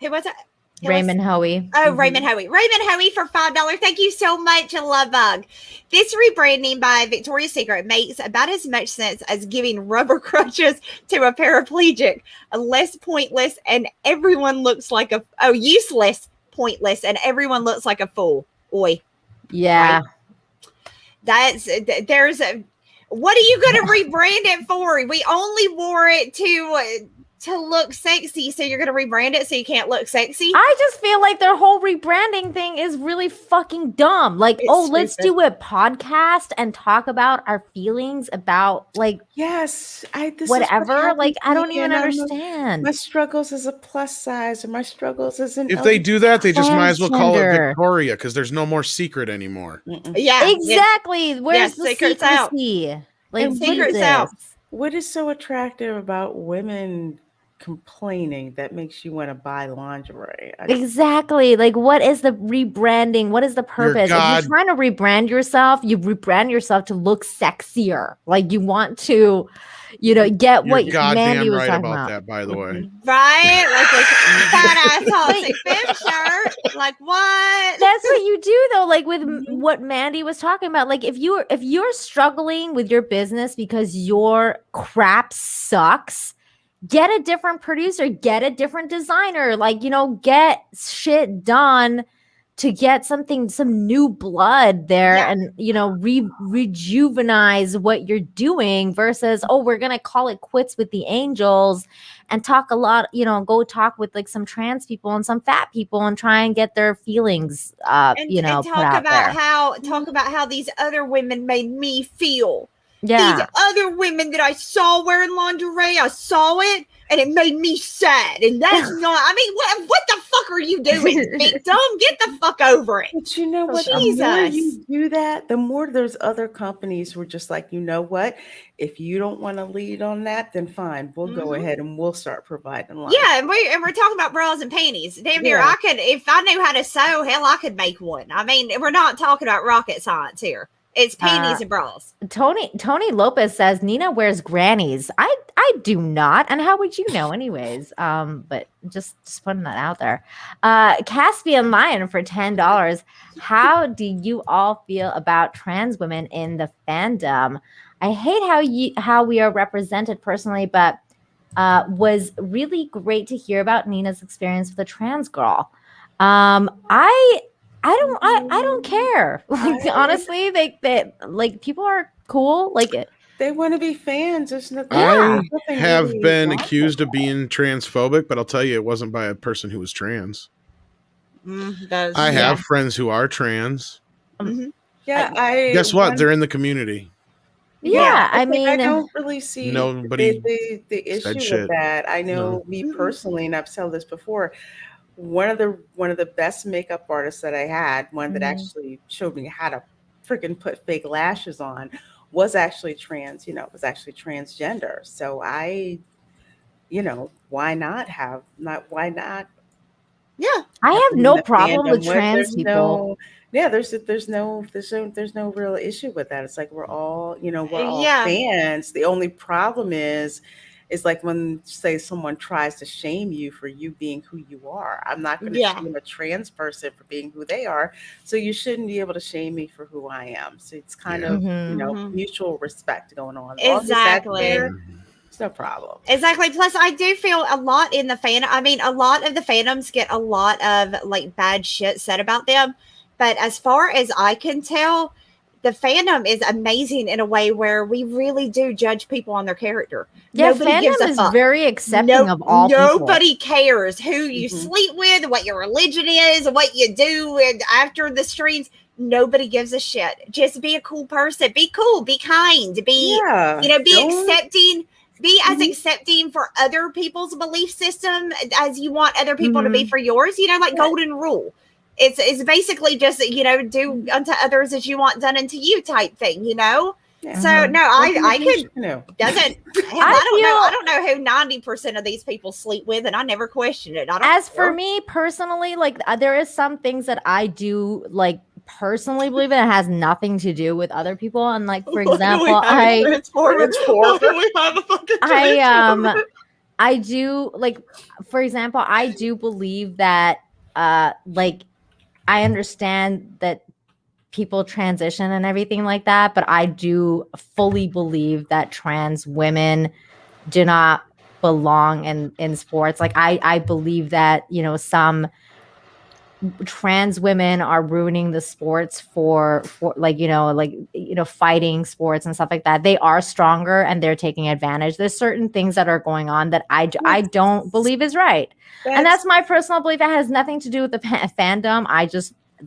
Who was it? Raymond Hoey. Oh, Raymond Hoey. Raymond Hoey for $5. Thank you so much, Love Bug. This rebranding by Victoria's Secret makes about as much sense as giving rubber crutches to a paraplegic. Less pointless, and everyone looks like useless, pointless, and everyone looks like a fool. Oi. Yeah. Right? What are you going to rebrand it for? We only wore it to look sexy, so you're gonna rebrand it so you can't look sexy. I just feel like their whole rebranding thing is really fucking dumb. Like, let's do a podcast and talk about our feelings about whatever. Like, I don't even understand my struggles as a plus size, or my struggles as an. If they do that, they just might as well call it Victoria, because there's no more secret anymore. Yeah, exactly. Where's the secrecy? Out. Like, secrets out. What is so attractive about women complaining that makes you want to buy lingerie? Exactly. Like, what is the rebranding? What is the purpose? If you're trying to rebrand yourself, you rebrand yourself to look sexier. Like, you want to, get what Mandy was talking about. That, by the way. Right? Like a fat ass toxic femme shirt. Like, what? That's what you do, though. Like, with what Mandy was talking about. Like, if you're struggling with your business because your crap sucks, get a different producer, get a different designer, like, get shit done to get some new blood there and, rejuvenize what you're doing versus, we're going to call it quits with the angels and talk a lot, go talk with like some trans people and some fat people and try and get their feelings, and put out there. Talk about how these other women made me feel. Yeah. These other women that I saw wearing lingerie, I saw it and it made me sad. And that's not, I mean, what the fuck are you doing, victim? Get the fuck over it. But you know what? Jesus. The more you do that, the more there's other companies who are just like, you know what? If you don't want to lead on that, then fine. We'll go ahead and we'll start providing lingerie. Yeah, and we're talking about bras and panties. Damn near, I could, if I knew how to sew, hell, I could make one. I mean, we're not talking about rocket science here. It's panties and bras. Tony Lopez says Nina wears grannies. I do not. And how would you know anyways? But just putting that out there. Caspian Lion for $10. How do you all feel about trans women in the fandom? I hate how we are represented personally, but was really great to hear about Nina's experience with a trans girl. I don't care. Like, honestly, like people are cool. Like it. They want to be fans. There's nothing. I have been accused of being transphobic, but I'll tell you, it wasn't by a person who was trans. I have friends who are trans. Yeah, guess what? They're in the community. Yeah, I mean, I don't really see nobody the issue with that. I know me personally, and I've said this before. One of the best makeup artists that I had, one that actually showed me how to freaking put fake lashes on, was actually trans, was actually transgender. So why not? Yeah. I have no problem with trans people. There's no real issue with that. It's like we're all fans. The only problem is like when, say, someone tries to shame you for you being who you are. I'm not going to shame a trans person for being who they are. So you shouldn't be able to shame me for who I am. So it's kind of, mutual respect going on. Exactly. It's no problem. Exactly. Plus, I do feel a lot in the fandom. I mean, a lot of the fandoms get a lot of like bad shit said about them. But as far as I can tell, the fandom is amazing in a way where we really do judge people on their character. Yeah, nobody fandom is very accepting of all nobody cares who you sleep with, what your religion is, what you do after the streams. Nobody gives a shit. Just be a cool person. Be cool. Be kind. Be accepting. Be as accepting for other people's belief system as you want other people to be for yours. Like golden rule. It's basically just, do unto others as you want done unto you type thing, Yeah. So no, I could doesn't. I don't know who 90% of these people sleep with, and I never question it. For me personally, like there is some things that I do like personally believe in. It has nothing to do with other people, and like for example, I do like, for example, I do believe that I understand that people transition and everything like that, but I do fully believe that trans women do not belong in sports. Like I believe that, some trans women are ruining the sports for fighting sports and stuff like that. They are stronger and they're taking advantage. There's certain things that are going on that I don't believe is right. And that's my personal belief. It has nothing to do with the fandom.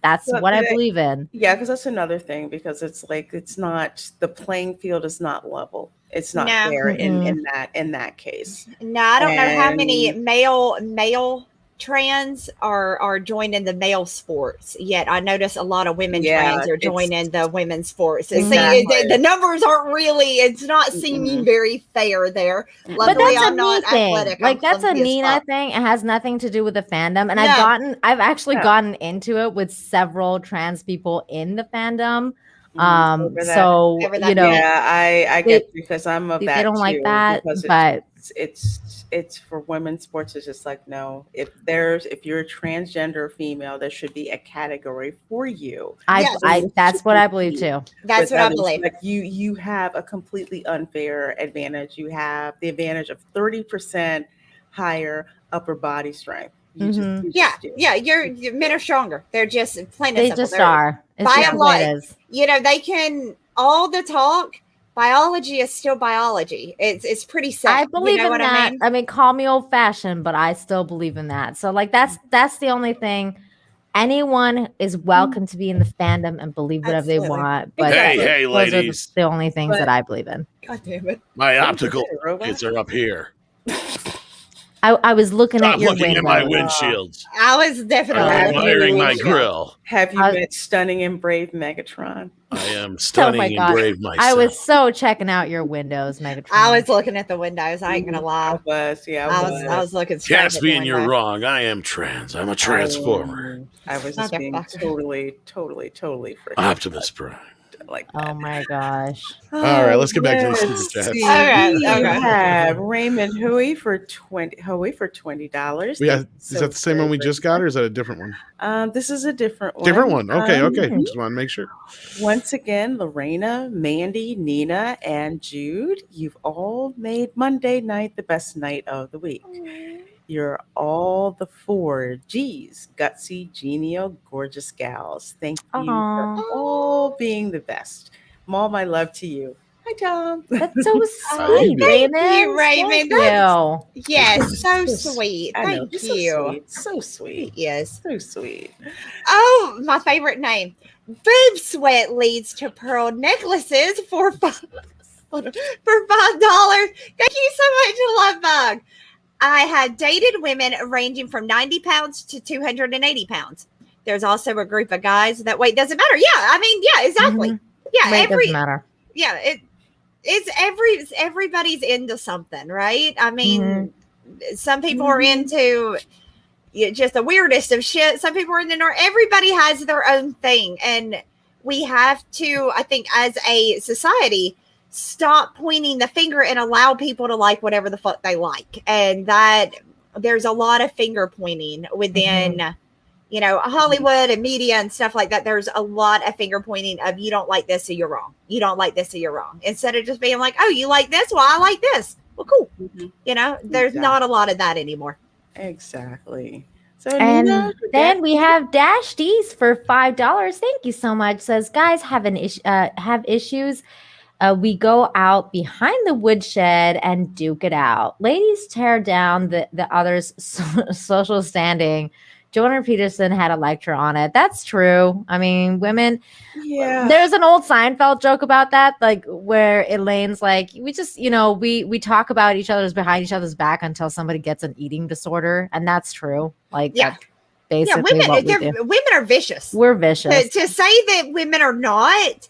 That's what I believe in. Yeah, because that's another thing, because it's like, it's not, the playing field is not level. It's not fair in that case. No, I don't know how many male trans are joining the male sports, yet I notice a lot of women trans are joining the women's sports. And see, the numbers aren't really, it's not seeming very fair there. Luckily, but that's I'm not athletic. Like, that's a Nina thing. It has nothing to do with the fandom. And I've actually gotten into it with several trans people in the fandom. So you know, I get, because I'm of that they don't too, like that, but it's for women's sports. It's just like, no, if you're a transgender female, there should be a category for you. That's what I believe too. That's what I believe. Like you have a completely unfair advantage. You have the advantage of 30% higher upper body strength. Your men are stronger. They're just plain and simple. They just are. You know, they can all the talk. Biology is still biology. It's pretty sad. I believe in that. I mean, call me old fashioned, but I still believe in that. So like that's the only thing. Anyone is welcome to be in the fandom and believe whatever they want. But hey, those ladies, are the only things that I believe in. God damn it! My optical kids are up here. I was looking at your looking window. at my windshields. I was definitely admiring my grill. Have you met stunning and brave Megatron? I am stunning and brave myself. I was so checking out your windows, Megatron. I was looking at the windows. I ain't gonna lie. I was looking. Caspian, you're wrong. I am trans. I'm a transformer. I was just being totally freaking Optimus Prime. Like that. Oh my gosh. All right, let's get back to the super chats. We have Raymond Huey for $20. Is that the same one we just got, or is that a different one? This is a different one. Different one. Okay. Just want to make sure. Once again, Lorena, Mandy, Nina, and Jude, you've all made Monday night the best night of the week. You're all the 4 G's, gutsy, genial, gorgeous gals. Thank you for all being the best. All my love to you. Hi, Tom. That's so sweet, Raymond. Thank you, Raymond. Yes, so sweet. Thank you. So sweet. Yes. So sweet. Oh, my favorite name. Boob sweat leads to pearl necklaces for $5. Thank you so much, Love Bug. I have dated women ranging from 90 pounds to 280 pounds. There's also a group of guys that weight doesn't matter. Yeah, I mean, yeah, exactly. Yeah, weight doesn't matter. Yeah, everybody's into something, right? I mean, some people are into just the weirdest of shit. Some people are into everybody has their own thing, and we have to, I think, as a society, stop pointing the finger and allow people to like whatever the fuck they like. And that there's a lot of finger pointing within, you know, Hollywood and media and stuff like that. There's a lot of finger pointing of you don't like this, so you're wrong. You don't like this, so you're wrong. Instead of just being like, oh, you like this? Well, I like this. Well, cool. You know, there's not a lot of that anymore. Exactly. So, and then we have Dash D's for $5. Thank you so much. Says, guys have issues. We go out behind the woodshed and duke it out. Ladies tear down the other's social standing. Jordan Peterson had a lecture on it. That's true. I mean, women. Yeah. There's an old Seinfeld joke about that, like where Elaine's like, we just, you know, we talk about behind each other's back until somebody gets an eating disorder, and that's true. Like, that's basically what we do. Women are vicious. We're vicious. To say that women are not.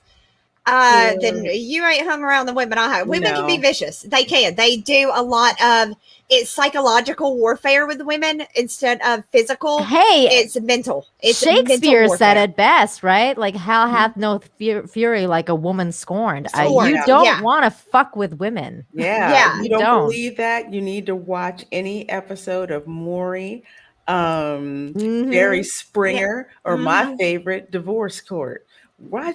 Then you ain't hung around the women I have. Women can be vicious. They can. They do a lot of it's psychological warfare with women instead of physical. Hey, it's mental. It's Shakespeare said it best, right? Like hell hath no fury like a woman scorned. You don't want to fuck with women. Yeah. You don't believe that? You need to watch any episode of Maury, Jerry Springer, or my favorite, Divorce Court. I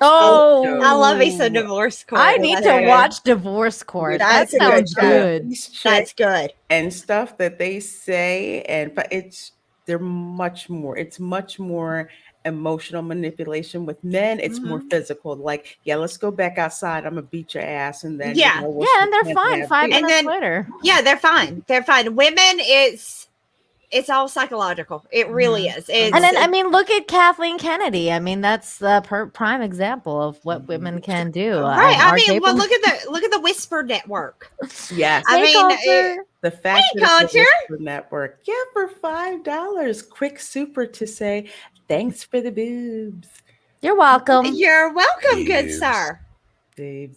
love me some Divorce Court. I need to watch Divorce Court. That sounds good. That's good. And stuff that they say, it's much more emotional manipulation. With men, it's more physical. Like, let's go back outside. I'm gonna beat your ass, and then and they're fine. 5 minutes later, they're fine. They're fine. Women, it's all psychological. It really is. And then, I mean, look at Kathleen Kennedy. I mean, that's the prime example of what women can do. Right. I mean, well, look at the Whisper Network. Yes. I mean, The fact Hey, that it's a culture. Whisper Network. Yeah, for $5. Quick super to say thanks for the boobs. You're welcome. You're welcome, good Boobs. sir. Boobs.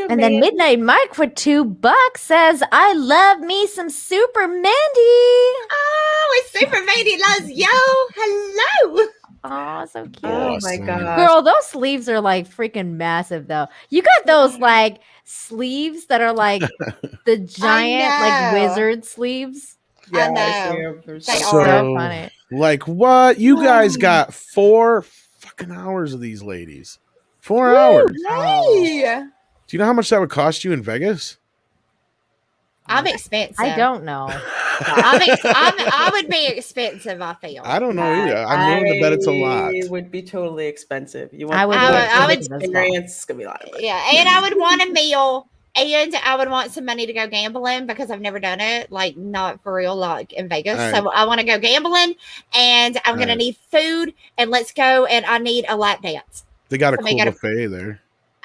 And then Midnight Mike for $2 says, I love me some Super Mandy. Oh, it's Super Mandy loves yo. Hello. Oh, so cute. Oh my Awesome. god. Girl, those sleeves are like freaking massive though. You got those like sleeves that are like the giant like know. wizard sleeves. I know. They They So are. funny. Like what? You guys got 4 fucking hours of these ladies. 4 hours. Hey. Do you know how much that would cost you in Vegas? I'm expensive. I don't know. I would be expensive, I feel. I don't know either. I'm willing to bet it's a lot. It would be totally expensive. You want I would the be full expensive as well. experience? It's gonna be a lot of money. Yeah, and I would want a meal, and I would want some money to go gambling because I've never done it, like not for real, like in Vegas. All right. So I want to go gambling, and I'm gonna right. need food, and let's go, and I need a lap dance. They got a Somebody cool gotta- buffet there.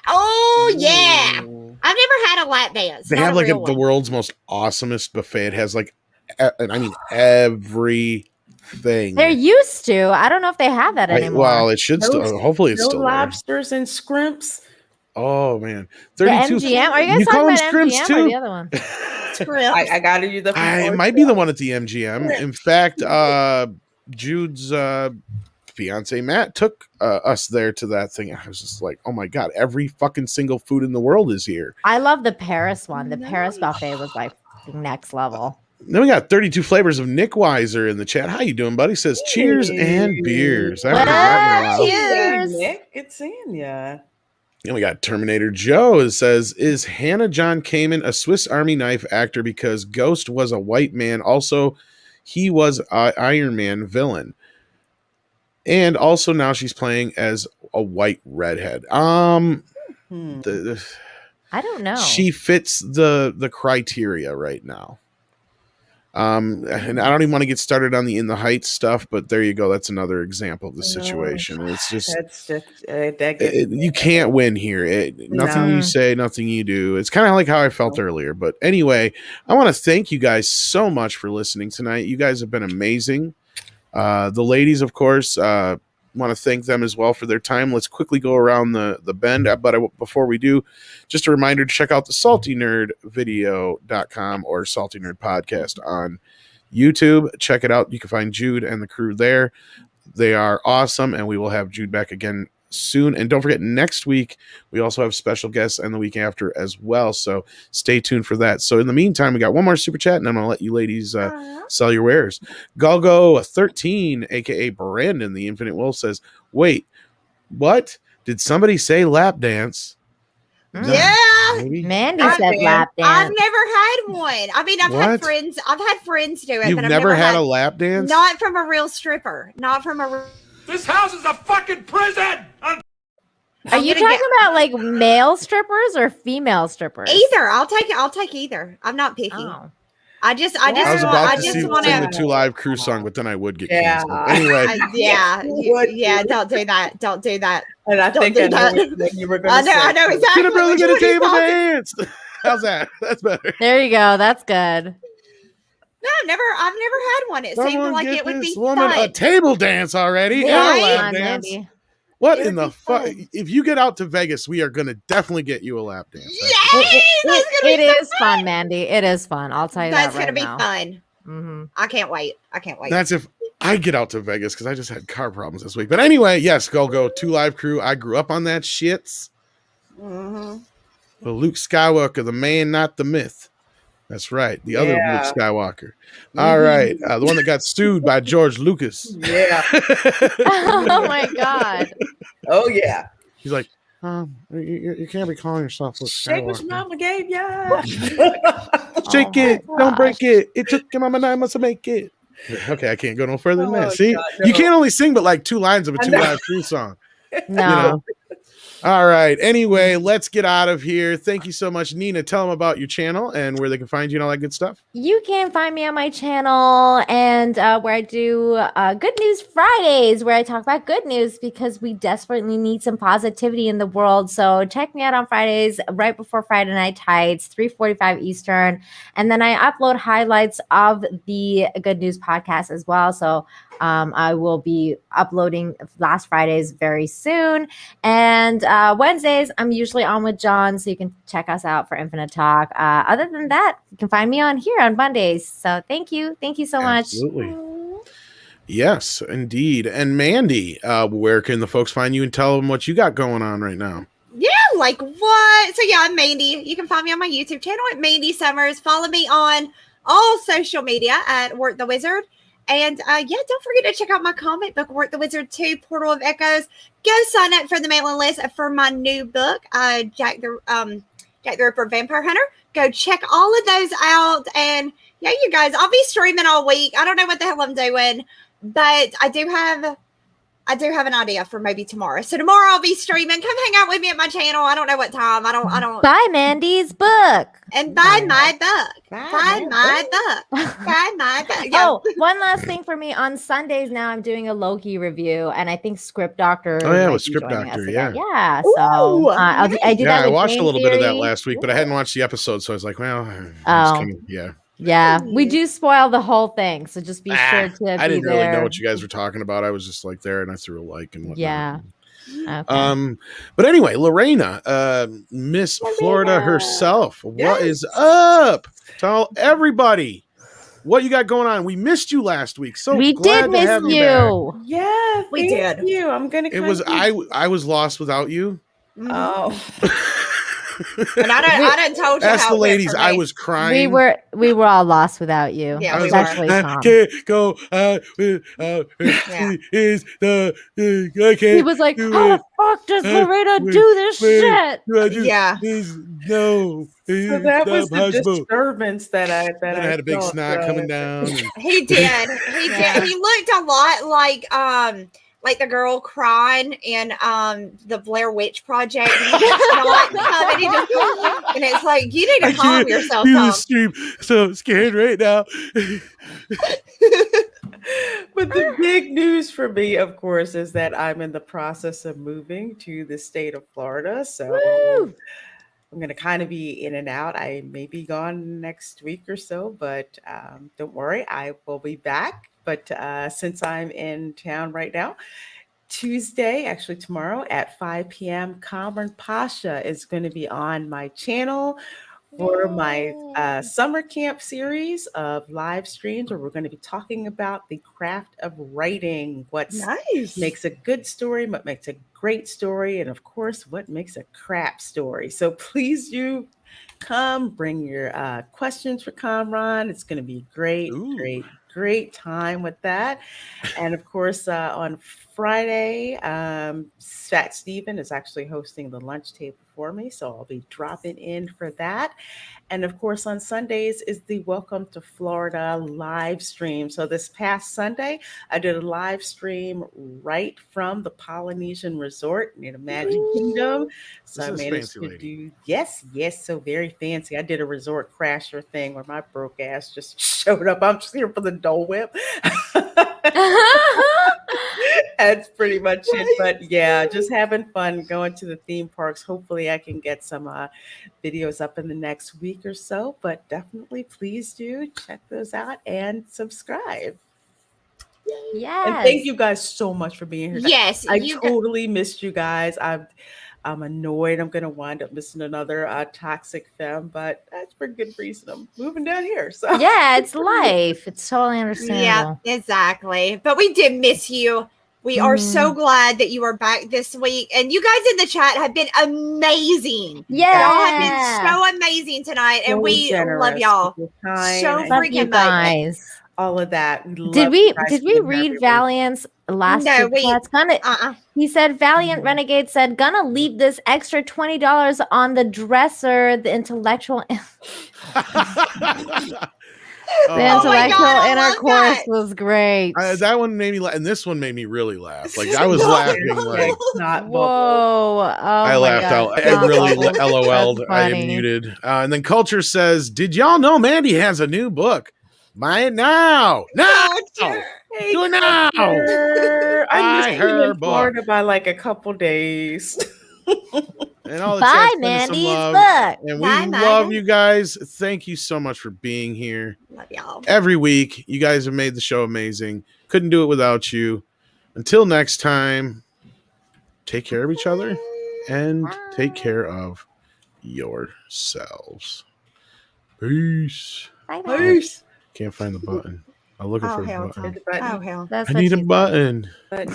Oh yeah, Ooh. I've never had a lap dance. They not have a like real the one. world's most awesomest buffet. It has like, I mean, everything. They're used to. I don't know if they have that Right, anymore. well, it should still. Those- Hopefully, it's No still there. lobsters and scrimps. Oh man, the 32. MGM. Are you guys You call talking them about scrimps MGM or too? the other one? I got to use the. It might be the one at the MGM. In fact, Jude's fiance Matt took us there to that thing. I was just like, oh my god, every fucking single food in the world is here. I love the Paris one. The Paris buffet was like next level. Then we got 32 flavors of Nick Weiser in the chat. How you doing, buddy? Says cheers and beers. I haven't heard that in a while. Cheers. Nick, good seeing ya. Then we got Terminator Joe. It says, is Hannah John Kamen a Swiss Army knife actor because Ghost was a white man? Also, he was Iron Man villain. And also now she's playing as a white redhead. Hmm. I don't know. She fits the criteria right now. And I don't even want to get started on the In the Heights stuff, but there you go. That's another example of the situation. It's just That's just that gets- you can't win here. Nothing No. you say, nothing you do. It's kind of like how I felt earlier. But anyway, I want to thank you guys so much for listening tonight. You guys have been amazing. The ladies, of course, want to thank them as well for their time. Let's quickly go around the bend. But before we do, just a reminder to check out the saltynerdvideo.com or Salty Nerd Podcast on YouTube. Check it out. You can find Jude and the crew there. They are awesome, and we will have Jude back again soon. And don't forget, next week, we also have special guests and the week after as well. So stay tuned for that. So in the meantime, we got one more super chat, and I'm going to let you ladies sell your wares. Galgo13, a.k.a. Brandon, the Infinite Wolf, says, wait, what? Did somebody say lap dance? Yeah. Maybe? Mandy Lap said dance. lap I've dance. never had one. I mean, I've What? had friends. I've had friends do it, You've but I've never had a lap dance? Not from a real stripper. Not from a. This house is a fucking prison! Are I'm you gonna talking about like male strippers or female strippers? Either. I'll take either. I'm not picky. Oh. I just I was about to just want sing the to. Two Live Crew song, but then I would get Yeah. canceled. Anyway, Yeah. Don't do that. Don't do that. And I Don't think do I know that. what you were going I to know. say. I know exactly. get a brother, what get a you're table talking- dance. How's that? That's better. There you go. That's good. No, I've never had one. It seemed Someone like get it would be this woman fun. a table dance already. Right? And a Come lap on, dance. Mandy. What It in would the be fuck? fun. If you get out to Vegas, we are going to definitely get you a lap dance. Yay! That's gonna It be so is fun, Mandy. It is fun. I'll tell you That's that right gonna be now. fun. Mm-hmm. I can't wait. I can't wait. That's if I get out to Vegas because I just had car problems this week. But anyway, yes, go Two Live Crew. I grew up on that shits. Mm-hmm. The Luke Skywalker, the man, not the myth. That's right. The other Yeah. Luke Skywalker. All right. The one that got sued by George Lucas. Yeah. Oh my god. Oh, yeah. He's like, you can't be calling yourself Luke Shake what Skywalker. mama gave ya. Shake Oh my it. Don't break gosh. it. It took your mama 9 months to make it. Okay, I can't go no further than that. Oh, See, God, you no. can't only sing but like 2 lines of a I Two know. Live Crew song. No. All right. Anyway, let's get out of here. Thank you so much, Nina. Tell them about your channel and where they can find you and all that good stuff. You can find me on my channel and where I do Good News Fridays, where I talk about good news because we desperately need some positivity in the world. So check me out on Fridays right before Friday Night Tights, 3:45 Eastern. And then I upload highlights of the Good News podcast as well. So I will be uploading last Fridays very soon. And Wednesdays, I'm usually on with John, so you can check us out for Infinite Talk. Other than that, you can find me on here on Mondays. So thank you. Thank you so much. Absolutely. Yes, indeed. And Mandy, where can the folks find you and tell them what you got going on right now? Yeah, like what? So yeah, I'm Mandy. You can find me on my YouTube channel at Mandy Summers. Follow me on all social media at Work the Wizard. And yeah, don't forget to check out my comic book, Work the Wizard 2, Portal of Echoes. Go sign up for the mailing list for my new book, Jack the Ripper Vampire Hunter. Go check all of those out. And yeah, you guys, I'll be streaming all week. I don't know what the hell I'm doing, but I do have an idea for maybe tomorrow. So tomorrow I'll be streaming. Come hang out with me at my channel. I don't know what time. I don't. Buy Mandy's book. And buy my book. Buy my book. Buy my book. Yeah. Oh, one last thing for me. On Sundays now, I'm doing a Loki review, and I think Script Doctor. Oh yeah, might with be Script joining Doctor. us Yeah. again. Yeah. So I do that. I with watched Game a little bit of that Theory. last week, but I hadn't watched the episode, so I was like, well, yeah. Yeah, we do spoil the whole thing, so just be sure to. I didn't be really there. know what you guys were talking about. I was just like there, and I threw a like and whatnot. Yeah. Okay. But anyway, Lorena, Miss Florida herself, what is up? Tell everybody what you got going on. We missed you last week, so we glad did to miss have you. you. Yeah, We thank did. you. I'm gonna. It was I was lost without you. Oh. And I done told you Ask how the it went ladies. for I me. was crying. We were all lost without you. Yeah, I was especially like, Tom. I can't go. I can't. He was like, do "How it. the fuck does Lorena wait, do this wait, shit?" Yeah. No. So that was the possible. disturbance that I And I had a big felt, snot so- coming down. and- He did. He did. He looked a lot like the girl crying in the Blair Witch Project. And it's like, you need to calm yourself, do Tom. the stream. So scared right now. But the big news for me, of course, is that I'm in the process of moving to the state of Florida. So I'm going to kind of be in and out. I may be gone next week or so, but don't worry, I will be back. But since I'm in town right now, Tuesday, actually tomorrow at 5 p.m., Cameron Pasha is going to be on my channel for my summer camp series of live streams where we're going to be talking about the craft of writing, what makes a good story, what makes a great story, and of course, what makes a crap story. So please do come, bring your questions for Kamran. It's going to be great, great time with that. And of course, on Friday, Fat Steven is actually hosting the lunch table for me, so I'll be dropping in for that. And of course, on Sundays is the Welcome to Florida live stream. So this past Sunday, I did a live stream right from the Polynesian Resort near the Magic Kingdom. So I managed to do, yes, so very fancy. I did a resort crasher thing where my broke ass just showed up. I'm just here for the Dole Whip. That's pretty much it. But yeah, just having fun going to the theme parks. Hopefully I can get some videos up in the next week or so, but definitely please do check those out and subscribe. Yes. And thank you guys so much for being here. Yes. I totally missed you guys. I'm annoyed. I'm going to wind up missing another toxic femme, but that's for good reason. I'm moving down here. So yeah, it's life. It's totally understandable. Yeah, exactly. But we did miss you. We are so glad that you are back this week. And you guys in the chat have been amazing. Yeah. Y'all have been so amazing tonight. And we love y'all. So freaking much. All of that. Did we read Valiant's last week? It's gonna he said Valiant Renegade said gonna leave this extra $20 on the dresser, the intellectual. The intellectual God, I love intercourse that. was great. That one made me laugh, and this one made me really laugh. Like I was laughing. Like Not Whoa! Oh I my laughed God. out. I really That's LOL'd. I am funny. muted. And then Culture says, "Did y'all know Mandy has a new book? Buy it now! Now! Culture. Do it now!" I Buy missed her you in book. Florida by like a couple days. And all the Bye, chat, send us some Mandy's love. book. And we Bye, love Megan. you guys. Thank you so much for being here Love y'all. every week. You guys have made the show amazing. Couldn't do it without you. Until next time, take care of each other and take care of yourselves. Peace. Bye-bye. Peace. Can't find the button. I'm looking Oh for the hell, button. Tom. Hit the button. Oh hell. That's I what need a she said. button. But